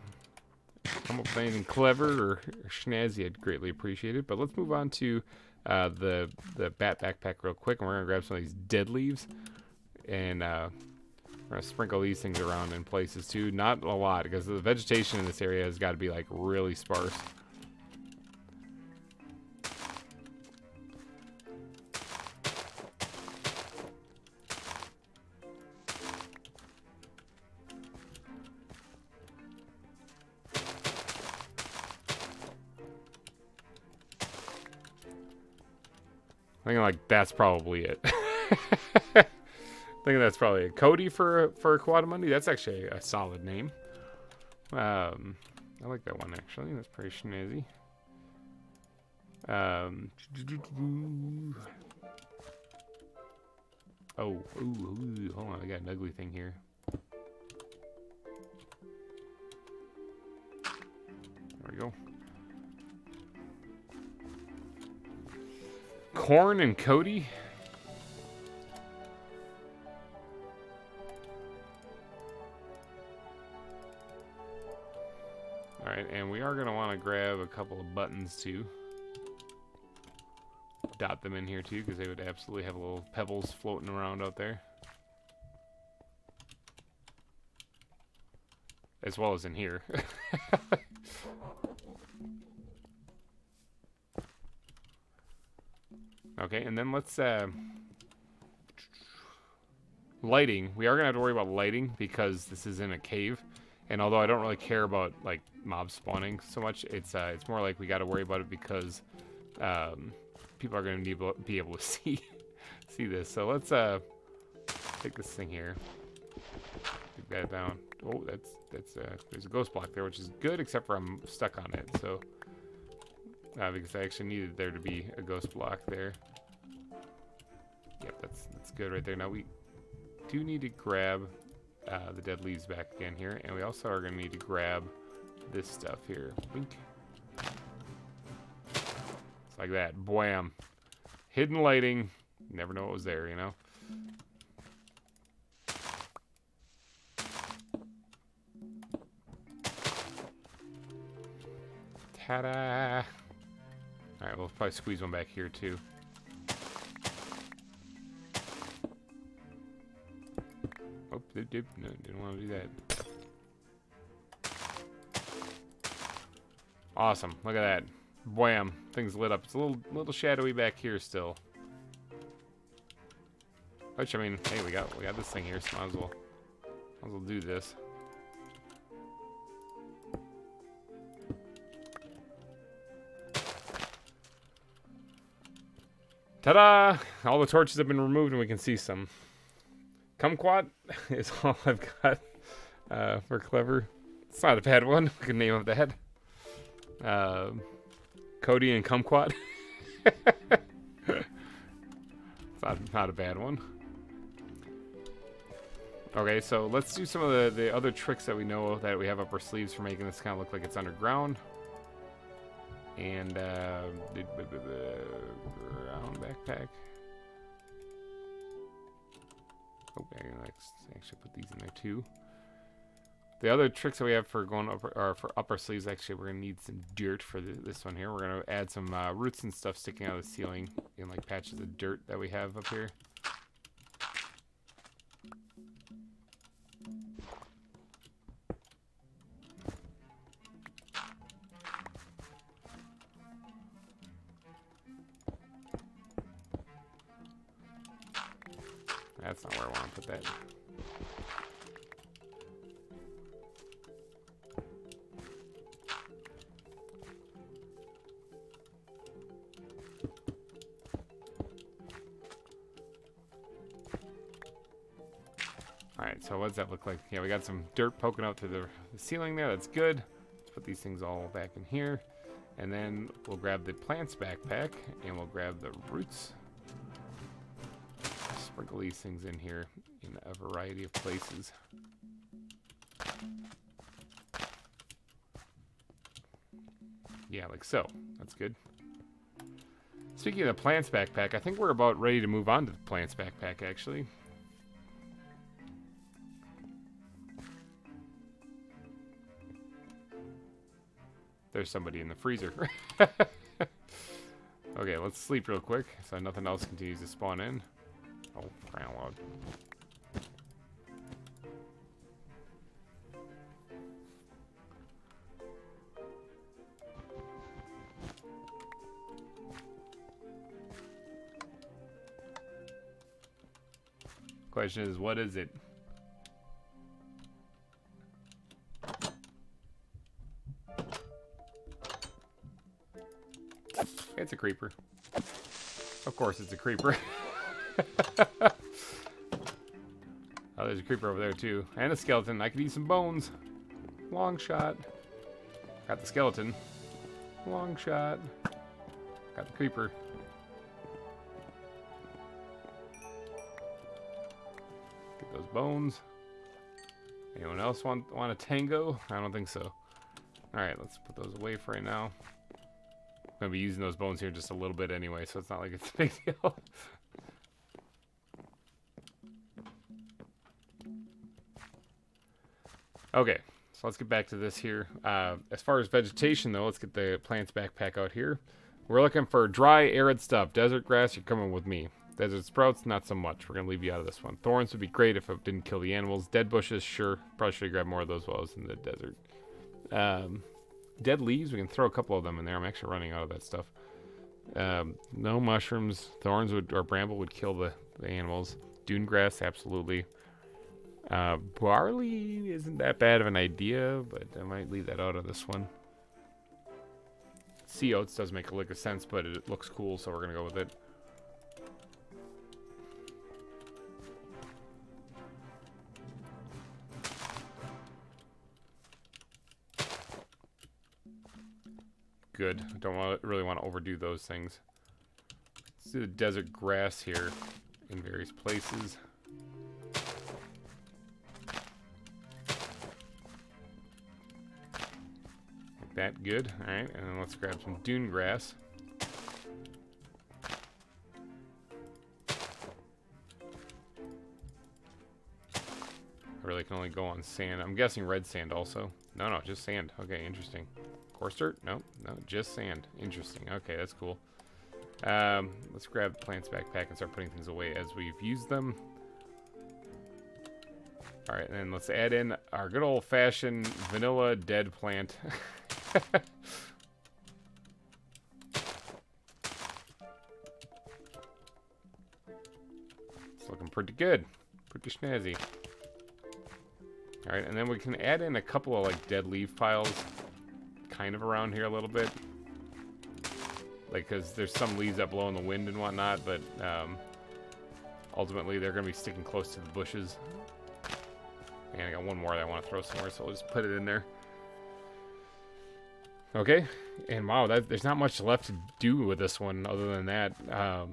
Come up with anything clever or snazzy, I'd greatly appreciate it. But let's move on to the bat backpack real quick, and we're going to grab some of these dead leaves. And we're going to sprinkle these things around in places too. Not a lot, because the vegetation in this area has got to be like really sparse. I think like that's probably it. I think that's probably a Cody for a Coatimundi. That's actually a solid name. I like that one actually. That's pretty snazzy. Oh, ooh, hold on. I got an ugly thing here. There we go. Corn and Cody. Alright, and we are going to want to grab a couple of buttons too. dot them in here too, because they would absolutely have little pebbles floating around out there. As well as in here. Okay, and then let's lighting. We are gonna have to worry about lighting because this is in a cave, and although I don't really care about like mob spawning so much, it's more like we got to worry about it because people are gonna be able to see this. So let's take this thing here, take that down. Oh, that's there's a ghost block there, which is good, except for I'm stuck on it. So because I actually needed there to be a ghost block there. Yep, that's good right there. Now we do need to grab the dead leaves back again here, and we also are going to need to grab this stuff here. Wink. It's like that. Wham. Hidden lighting. Never know what was there, you know? Ta-da! Alright, we'll probably squeeze one back here, too. Oh, no, didn't want to do that. Awesome. Look at that. Wham. Things lit up. It's a little shadowy back here still. Which, I mean, hey, we got this thing here, so might as well do this. Ta-da! All the torches have been removed and we can see some. Kumquat is all I've got for clever. It's not a bad one. We can name of that. Cody and Kumquat. It's not a bad one. Okay, so let's do some of the other tricks that we know that we have up our sleeves for making this kind of look like it's underground. And ground backpack. Oh, I can actually put these in there too. The other tricks that we have for going up for upper sleeves, actually, we're gonna need some dirt for this one here. We're gonna add some roots and stuff sticking out of the ceiling in like patches of dirt that we have up here. That's not where I want to put that. Alright, so what does that look like? Yeah, we got some dirt poking out through the ceiling there. That's good. Let's put these things all back in here. And then we'll grab the plants backpack and we'll grab the roots. Sprinkle these things in here in a variety of places. Yeah, like so. That's good. Speaking of the plants backpack, I think we're about ready to move on to the plants backpack, actually. There's somebody in the freezer. Okay, let's sleep real quick so nothing else continues to spawn in. Oh, crying out loud. Question is, what is it? It's a creeper. Of course it's a creeper. Oh, there's a creeper over there too. And a skeleton. I could eat some bones. Long shot. Got the skeleton. Long shot. Got the creeper. Get those bones. Anyone else want a tango? I don't think so. Alright, let's put those away for right now. I'm going to be using those bones here just a little bit anyway, so it's not like it's a big deal. Okay, so let's get back to this here. As far as vegetation, though, let's get the plants backpack out here. We're looking for dry, arid stuff. Desert grass, you're coming with me. Desert sprouts, not so much. We're going to leave you out of this one. Thorns would be great if it didn't kill the animals. Dead bushes, sure. Probably should have grabbed more of those while I was in the desert. Dead leaves, we can throw a couple of them in there. I'm actually running out of that stuff. No mushrooms. Thorns would, or bramble would kill the animals. Dune grass, absolutely. Barley isn't that bad of an idea, but I might leave that out of this one. Sea oats does make a lick of sense, but it looks cool, so we're going to go with it. Good. I don't really want to overdo those things. Let's do the desert grass here in various places. Like that. Good. All right. And then let's grab some dune grass. I really can only go on sand. I'm guessing red sand also. No, just sand. Okay, interesting. Coarse dirt? No, just sand. Interesting. Okay, that's cool. Let's grab the plants backpack and start putting things away as we've used them. All right, and then let's add in our good old-fashioned vanilla dead plant. It's looking pretty good. Pretty snazzy. All right, and then we can add in a couple of like dead leaf piles kind of around here a little bit. Like, because there's some leaves that blow in the wind and whatnot, but ultimately they're going to be sticking close to the bushes. And I got one more that I want to throw somewhere, so I'll just put it in there. Okay, and wow, there's not much left to do with this one other than that. I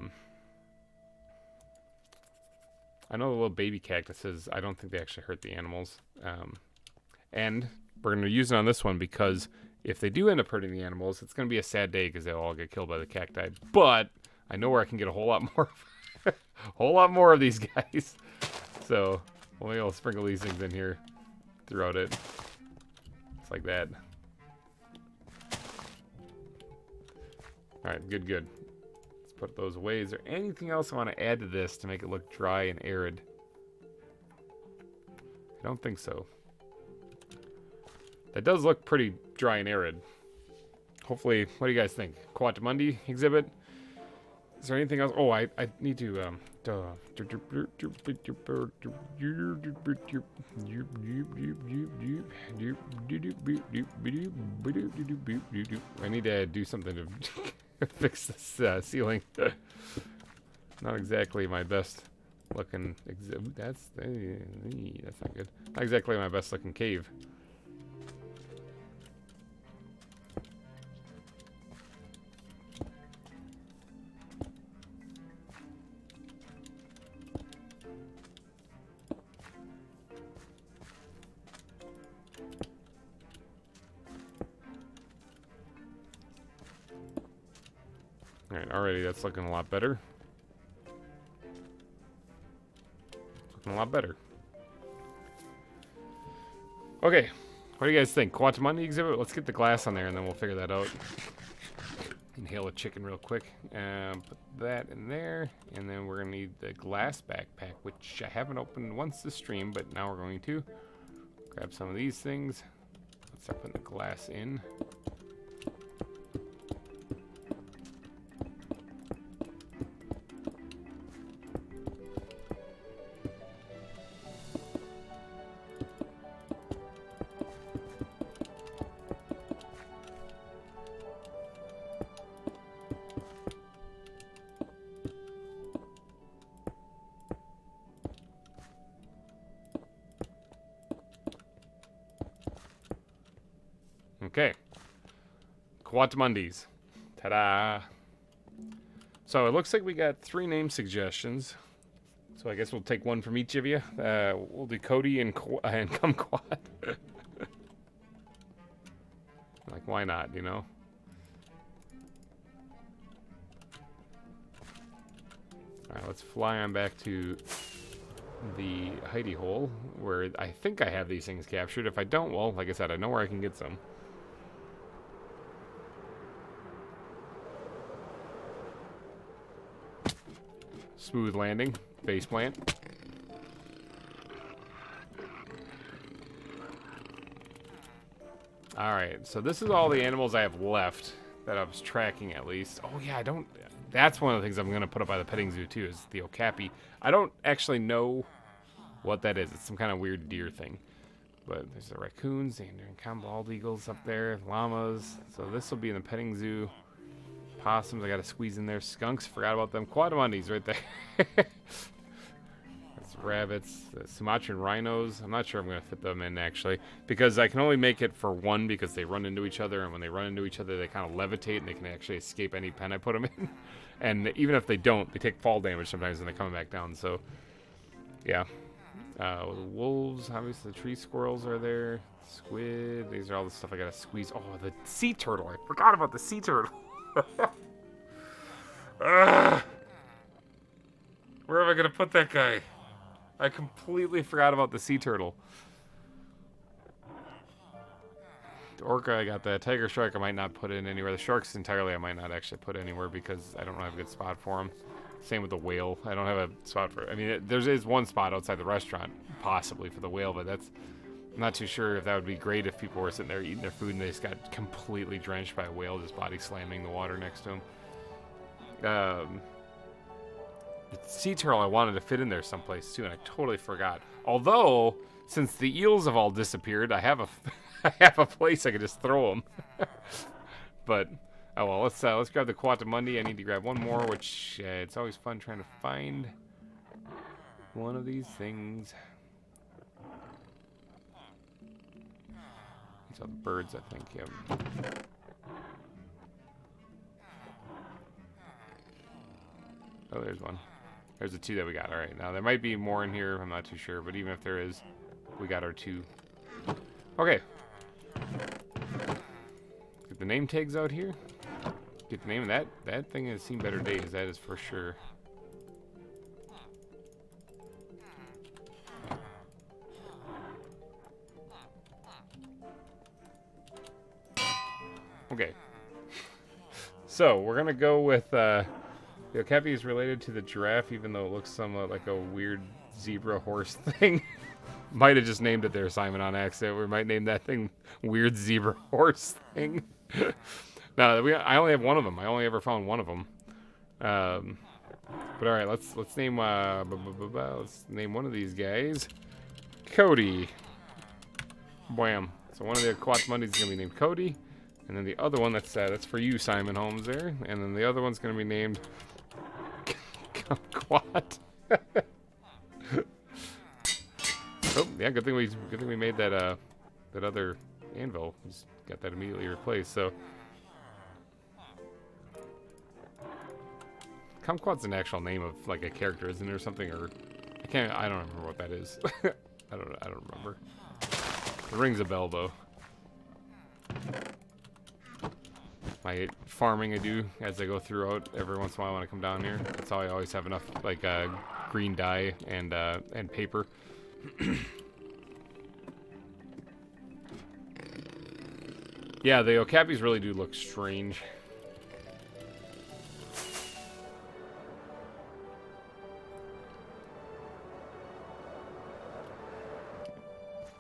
know the little baby cactuses, I don't think they actually hurt the animals. And we're going to use it on this one because if they do end up hurting the animals, it's going to be a sad day because they'll all get killed by the cacti. But I know where I can get a whole lot more of these guys. So maybe I'll sprinkle these things in here throughout it. It's like that. All right, good. Let's put those away. Is there anything else I want to add to this to make it look dry and arid? I don't think so. That does look pretty dry and arid. Hopefully, what do you guys think? Quatamundi exhibit? Is there anything else? Oh, I need to I need to do something to fix this ceiling. Not exactly my best looking exhibit. That's not good. Not exactly my best looking cave. Alright, already that's looking a lot better. Looking a lot better. Okay, what do you guys think? Quatamundi exhibit? Let's get the glass on there and then we'll figure that out. Inhale a chicken real quick. Put that in there. And then we're going to need the glass backpack, which I haven't opened once this stream, but now we're going to. Grab some of these things. Let's start putting the glass in. Okay. Quatamundis. Ta-da! So it looks like we got 3 name suggestions. So I guess we'll take one from each of you. We'll do Cody and Kumquat. Like, why not, you know? Alright, let's fly on back to the Heidi Hole, where I think I have these things captured. If I don't, well, like I said, I know where I can get some. Smooth landing. Face plant. Alright, so this is all the animals I have left that I was tracking at least. Oh yeah, that's one of the things I'm going to put up by the petting zoo too, is the okapi. I don't actually know what that is. It's some kind of weird deer thing. But there's the raccoons and bald eagles up there, llamas. So this will be in the petting zoo. Possums, I got to squeeze in there. Skunks, forgot about them. Quadamundis right there. That's rabbits, Sumatran rhinos. I'm not sure I'm going to fit them in actually, because I can only make it for one because they run into each other, and when they run into each other, they kind of levitate and they can actually escape any pen I put them in. And even if they don't, they take fall damage sometimes and they're coming back down. So, yeah. Wolves, obviously the tree squirrels are there. Squid, these are all the stuff I gotta squeeze. Oh, the sea turtle. I forgot about the sea turtle. Where am I gonna put that guy? I completely forgot about the sea turtle. The orca, I got that. Tiger shark, I might not put in anywhere. The sharks entirely, I might not actually put anywhere because I don't have a good spot for them. Same with the whale. I don't have a spot for it. I mean, there is one spot outside the restaurant, possibly, for the whale, but that's... I'm not too sure if that would be great if people were sitting there eating their food and they just got completely drenched by a whale just body slamming the water next to them. The sea turtle I wanted to fit in there someplace too, and I totally forgot. Although, since the eels have all disappeared, I have a, I have a place I could just throw them. But... oh well, let's grab the Quatamundi. I need to grab one more, which it's always fun trying to find one of these things. These are the birds, I think. Yep. Oh, there's one. There's the two that we got. All right, now there might be more in here. I'm not too sure, but even if there is, we got our two. Okay. Get the name tags out here. Get the name of that thing has seen better days, that is for sure. Okay. So we're gonna go with the okapi is related to the giraffe, even though it looks somewhat like a weird zebra horse thing. Might have just named it there, Simon, on accident. We might name that thing weird zebra horse thing. No, I only have one of them. I only ever found one of them. But all right, let's name let's name one of these guys Cody. Wham. So one of the Quatmundis is gonna be named Cody, and then the other one that's for you, Simon Holmes, there. And then the other one's gonna be named Quat. Oh yeah, good thing we made that that other anvil. Just got that immediately replaced. So. Kumquat's an actual name of like a character, isn't it, or something? Or I don't remember what that is. I don't remember. It rings a bell though. My farming I do as I go throughout every once in a while when I come down here. That's how I always have enough like green dye and paper. Yeah, the okapis really do look strange.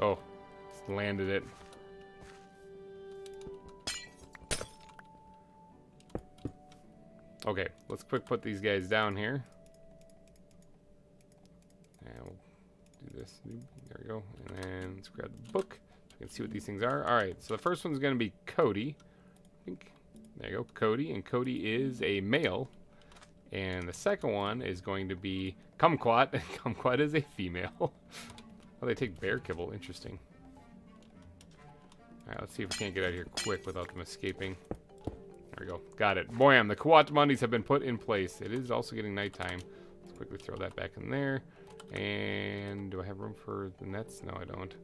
Oh, landed it. Okay, let's quick put these guys down here. And we'll do this. There we go. And then let's grab the book so we can see what these things are. All right, so the first one's going to be Cody. I think. There you go, Cody. And Cody is a male. And the second one is going to be Kumquat. And Kumquat is a female. Oh, they take bear kibble. Interesting. Alright, let's see if we can't get out of here quick without them escaping. There we go. Got it. Boyam, the Quatmundis have been put in place. It is also getting nighttime. Let's quickly throw that back in there. And do I have room for the nets? No, I don't.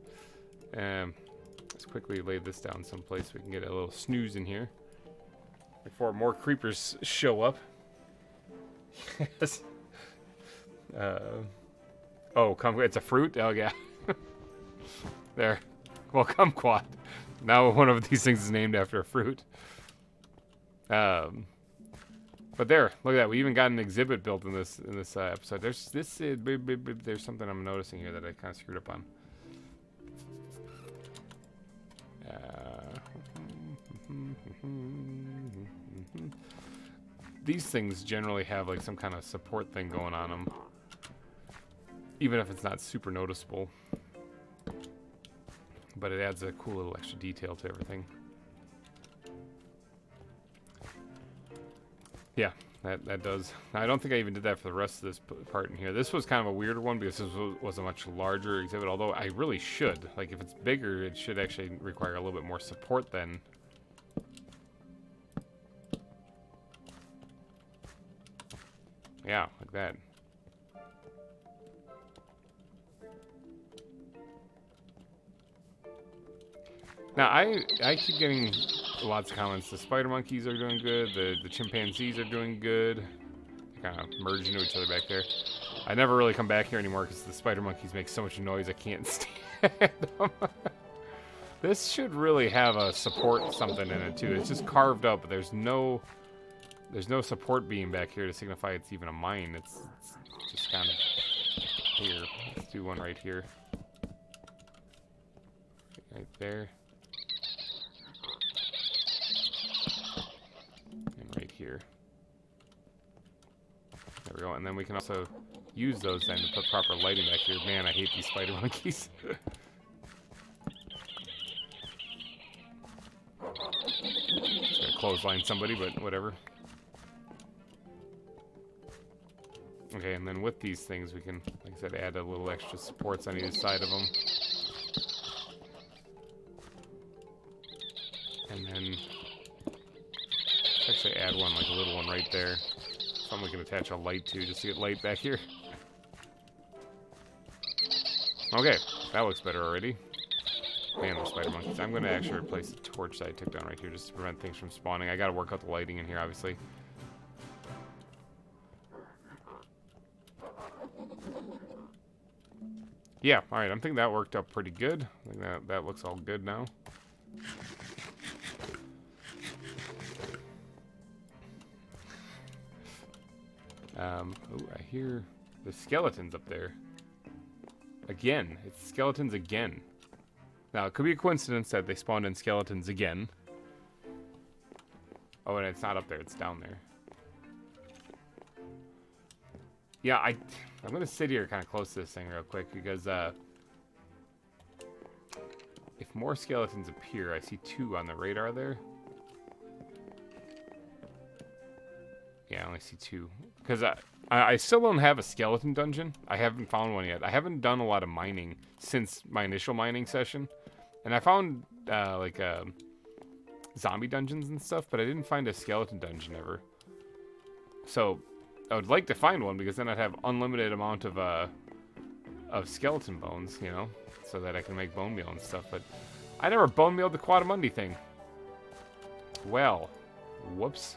Let's quickly lay this down someplace so we can get a little snooze in here before more creepers show up. Yes. Oh, it's a fruit? Oh, yeah. There. Well, kumquat. Now one of these things is named after a fruit. Let's But there, look at that. We even got an exhibit built in this episode. There's there's something I'm noticing here that I kind of screwed up on. These things generally have like some kind of support thing going on them, even if it's not super noticeable. But it adds a cool little extra detail to everything. Yeah, that does. I don't think I even did that for the rest of this part in here. This was kind of a weirder one because this was a much larger exhibit, although I really should. Like, if it's bigger, it should actually require a little bit more support then. Yeah, like that. Now, I keep getting lots of comments. The spider monkeys are doing good. The chimpanzees are doing good. They kind of merge into each other back there. I never really come back here anymore because the spider monkeys make so much noise I can't stand them. This should really have a support something in it too. It's just carved up, but there's no support beam back here to signify it's even a mine. It's just kind of here. Let's do one right here. Right there. Here. There we go, and then we can also use those then to put proper lighting back here. Man, I hate these spider monkeys. Just gonna clothesline somebody, but whatever. Okay, and then with these things we can, like I said, add a little extra supports on either side of them. And then actually add one, like a little one right there. Something we can attach a light to just to get light back here. Okay, that looks better already. Man, those spider monkeys. I'm going to actually replace the torch that I took down right here just to prevent things from spawning. I got to work out the lighting in here, obviously. Yeah, alright, I'm thinking that worked out pretty good. I think that looks all good now. Oh, I hear the skeletons up there. Again, it's skeletons again. Now, it could be a coincidence that they spawned in skeletons again. Oh, and it's not up there, it's down there. Yeah, I'm gonna sit here kind of close to this thing real quick because, if more skeletons appear, I see 2 on the radar there. Yeah, I only see 2. Because I still don't have a skeleton dungeon. I haven't found one yet. I haven't done a lot of mining since my initial mining session. And I found, zombie dungeons and stuff, but I didn't find a skeleton dungeon ever. So, I would like to find one, because then I'd have unlimited amount of skeleton bones, you know? So that I can make bone meal and stuff, but I never bone mealed the Quadamundi thing. Well, whoops.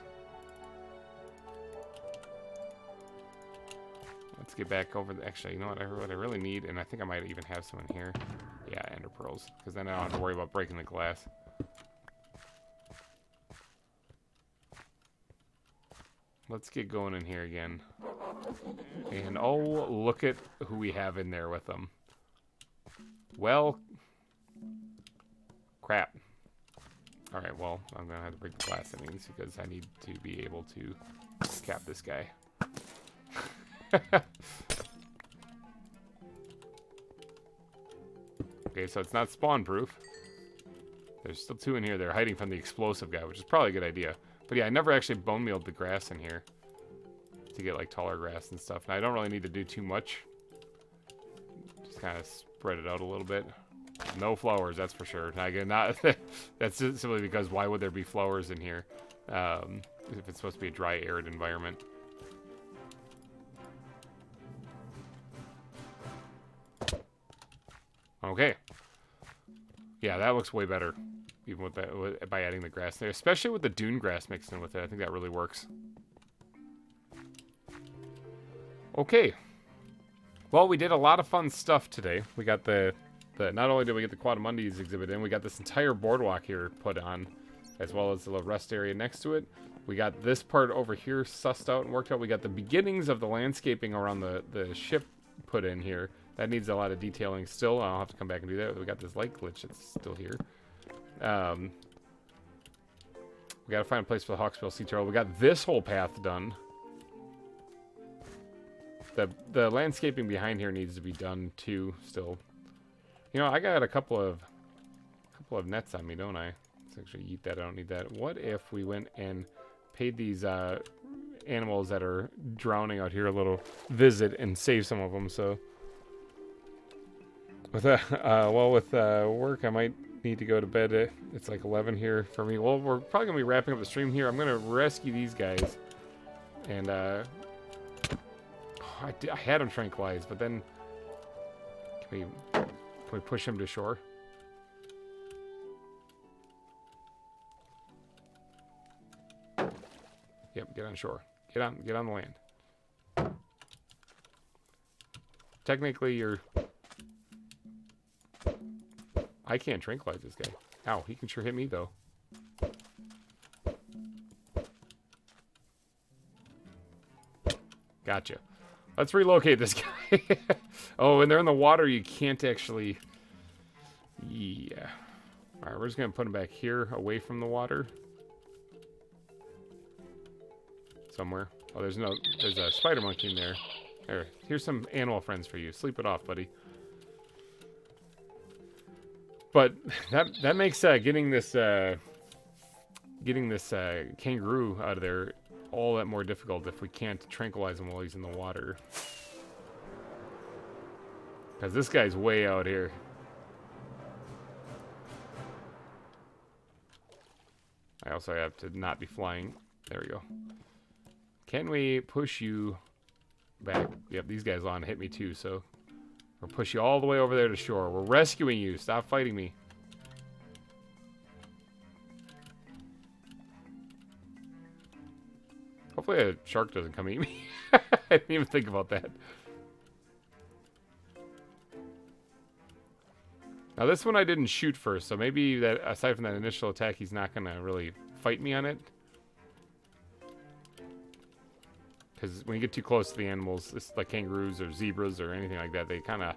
Let's get back over the, actually, you know what I really need, and I think I might even have some in here. Yeah, ender pearls, because then I don't have to worry about breaking the glass. Let's get going in here again. And oh, look at who we have in there with them. Well, crap. Alright, well, I'm gonna have to break the glass anyways, because I need to be able to cap this guy. Okay, so it's not spawn proof. There's still 2 in here. They're hiding from the explosive guy, which is probably a good idea. But yeah, I never actually bone mealed the grass in here to get like taller grass and stuff. And I don't really need to do too much. Just kind of spread it out a little bit. No flowers, that's for sure. Not that's simply because why would there be flowers in here if it's supposed to be a dry, arid environment? Okay. Yeah, that looks way better, even with that, by adding the grass there, especially with the dune grass mixed in with it. I think that really works. Okay. Well, we did a lot of fun stuff today. We got the not only did we get the Quadamundi's exhibit in, we got this entire boardwalk here put on. as well as the little rest area next to it. We got this part over here sussed out and worked out. We got the beginnings of the landscaping around the ship put in here. That needs a lot of detailing still. I'll have to come back and do that. We got this light glitch that's still here. We got to find a place for the Hawksbill Sea Turtle. We got this whole path done. The landscaping behind here needs to be done too still. You know, I got a couple of nets on me, don't I? Let's actually eat that. I don't need that. What if we went and paid these animals that are drowning out here a little visit and save some of them? So with work, I might need to go to bed. It's like 11 here for me. Well, we're probably gonna be wrapping up the stream here. I'm gonna rescue these guys, and I had them tranquilized, but then can we push him to shore? Yep, get on shore. Get on the land. Technically, I can't tranquilize this guy. Ow, he can sure hit me though. Gotcha. Let's relocate this guy. Oh, and they're in the water. You can't actually... Yeah. Alright, we're just going to put him back here, away from the water. Somewhere. Oh, there's a spider monkey in there. There. Here's some animal friends for you. Sleep it off, buddy. But that makes getting this kangaroo out of there all that more difficult if we can't tranquilize him while he's in the water. Because this guy's way out here. I also have to not be flying. There we go. Can we push you back? Yep, these guys want to hit me too, so we'll push you all the way over there to shore. We're rescuing you. Stop fighting me. Hopefully a shark doesn't come eat me. I didn't even think about that. Now this one I didn't shoot first, so maybe that aside from that initial attack, he's not going to really fight me on it. Because when you get too close to the animals, it's like kangaroos or zebras or anything like that, they kind of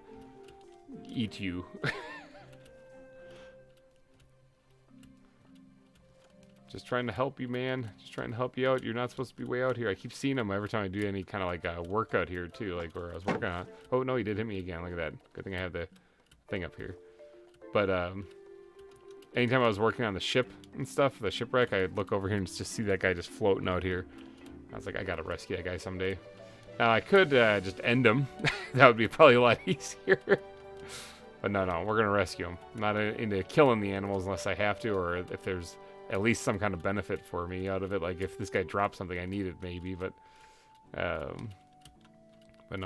eat you. Just trying to help you, man. Just trying to help you out. You're not supposed to be way out here. I keep seeing him every time I do any kind of like workout here too, like where I was working on. Oh no, he did hit me again. Look at that. Good thing I have the thing up here. But anytime I was working on the ship and stuff, the shipwreck, I'd look over here and just see that guy just floating out here. I was like, I gotta rescue that guy someday. Now I could just end him. That would be probably a lot easier. But no, we're gonna rescue him. I'm not into killing the animals unless I have to, or if there's at least some kind of benefit for me out of it. Like if this guy drops something I need it, maybe. But no,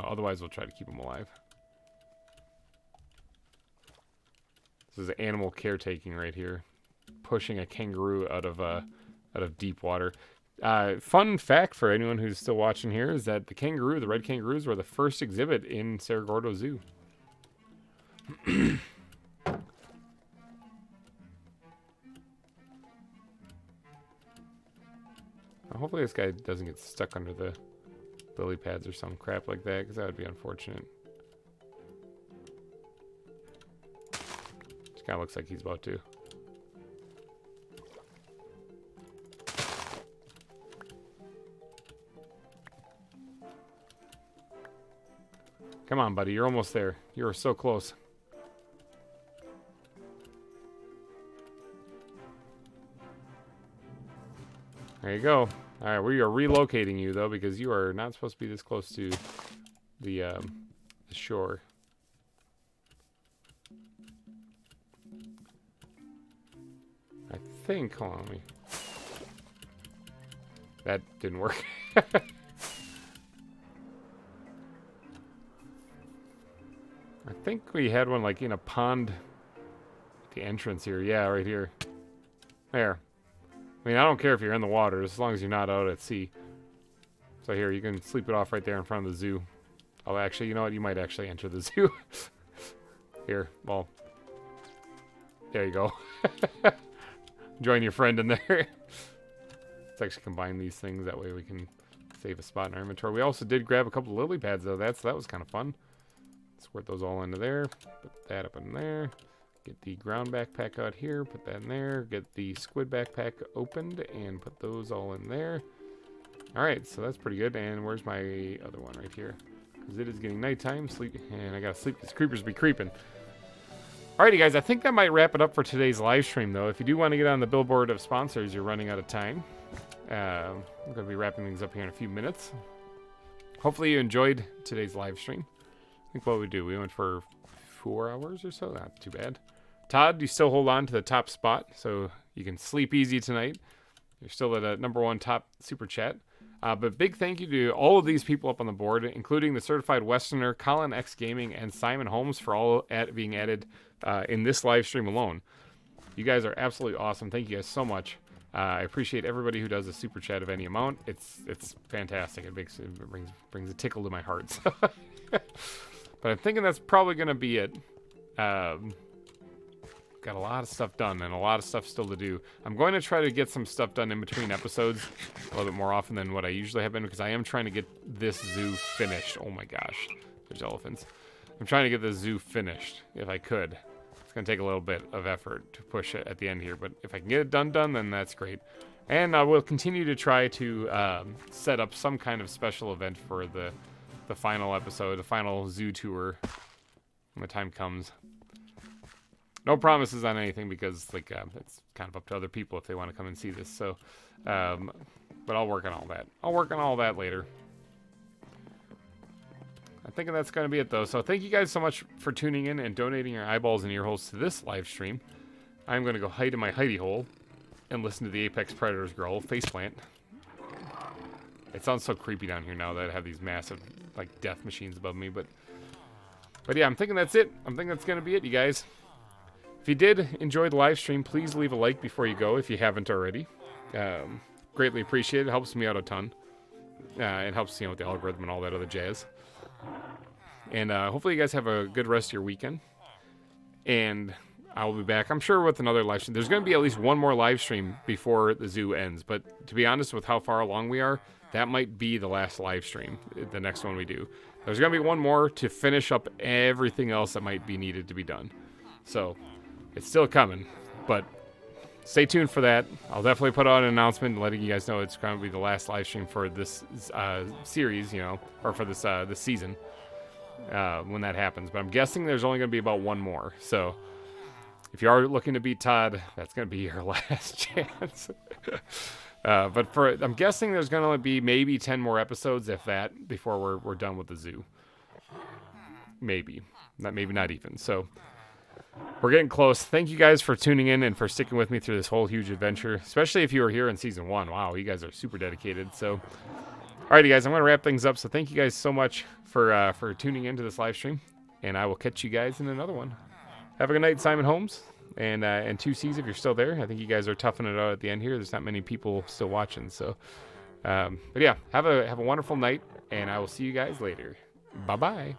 otherwise we'll try to keep him alive. This is animal caretaking right here, pushing a kangaroo out of deep water. Fun fact for anyone who's still watching here is that the red kangaroos, were the first exhibit in Cerro Gordo Zoo. Hopefully this guy doesn't get stuck under the lily pads or some crap like that, because that would be unfortunate. Just kind of looks like he's about to. Come on, buddy. You're almost there. You're so close. There you go. All right, we are relocating you, though, because you are not supposed to be this close to the shore. I think, hold on, let me... That didn't work. I think we had one, like, in a pond at the entrance here. Yeah, right here. There. I mean, I don't care if you're in the water, as long as you're not out at sea. So here, you can sleep it off right there in front of the zoo. Oh, actually, you know what? You might actually enter the zoo. Here, well. There you go. join your friend in there. Let's actually combine these things. That way we can save a spot in our inventory. We also did grab a couple of lily pads, though. That was kind of fun. Squirt those all into there. Put that up in there. Get the ground backpack out here. Put that in there. Get the squid backpack opened and put those all in there. All right, so that's pretty good. And where's my other one? Right here. Because it is getting nighttime. Sleep. And I got to sleep because creepers be creeping. Alrighty, guys. I think that might wrap it up for today's live stream, though. If you do want to get on the billboard of sponsors, you're running out of time. I'm going to be wrapping things up here in a few minutes. Hopefully you enjoyed today's live stream. I think what we do, we went for 4 hours or so. Not too bad. Todd, you still hold on to the top spot, so you can sleep easy tonight. You're still at a #1 top super chat. But big thank you to all of these people up on the board, including the Certified Westerner, Colin X Gaming, and Simon Holmes for all being added in this live stream alone. You guys are absolutely awesome. Thank you guys so much. I appreciate everybody who does a super chat of any amount. It's fantastic. It brings a tickle to my heart. So but I'm thinking that's probably going to be it. Got a lot of stuff done and a lot of stuff still to do. I'm going to try to get some stuff done in between episodes a little bit more often than what I usually have been, because I am trying to get this zoo finished. Oh my gosh, there's elephants. I'm trying to get this zoo finished if I could. It's going to take a little bit of effort to push it at the end here, but if I can get it done, then that's great. And I will continue to try to set up some kind of special event for the final episode, the final zoo tour, when the time comes. No promises on anything, because it's kind of up to other people if they want to come and see this. So, but I'll work on all that. I'll work on all that later. I'm thinking that's going to be it, though. So thank you guys so much for tuning in and donating your eyeballs and ear holes to this live stream. I'm going to go hide in my Heidi Hole and listen to the apex predators growl, faceplant. It sounds so creepy down here now that I have these massive death machines above me. But yeah, I'm thinking that's it. I'm thinking that's going to be it, you guys. If you did enjoy the live stream, please leave a like before you go if you haven't already. Greatly appreciated. It helps me out a ton. It helps, with the algorithm and all that other jazz. And hopefully you guys have a good rest of your weekend. And I will be back, I'm sure, with another live stream. There's going to be at least one more live stream before the zoo ends. But to be honest, with how far along we are, that might be the last live stream, the next one we do. There's going to be one more to finish up everything else that might be needed to be done. So it's still coming, but stay tuned for that. I'll definitely put out an announcement letting you guys know it's going to be the last live stream for this series, or for this this season when that happens. But I'm guessing there's only going to be about one more. So if you are looking to beat Todd, that's going to be your last chance. But I'm guessing there's going to be maybe 10 more episodes, if that, before we're done with the zoo. Maybe not even. So we're getting close. Thank you guys for tuning in and for sticking with me through this whole huge adventure, especially if you were here in season 1. Wow, you guys are super dedicated. So, alrighty, guys, I'm going to wrap things up. So thank you guys so much for tuning into this live stream, and I will catch you guys in another one. Have a good night, Simon Holmes, and 2Cs if you're still there. I think you guys are toughing it out at the end here. There's not many people still watching. So, but yeah, have a wonderful night, and I will see you guys later. Bye-bye.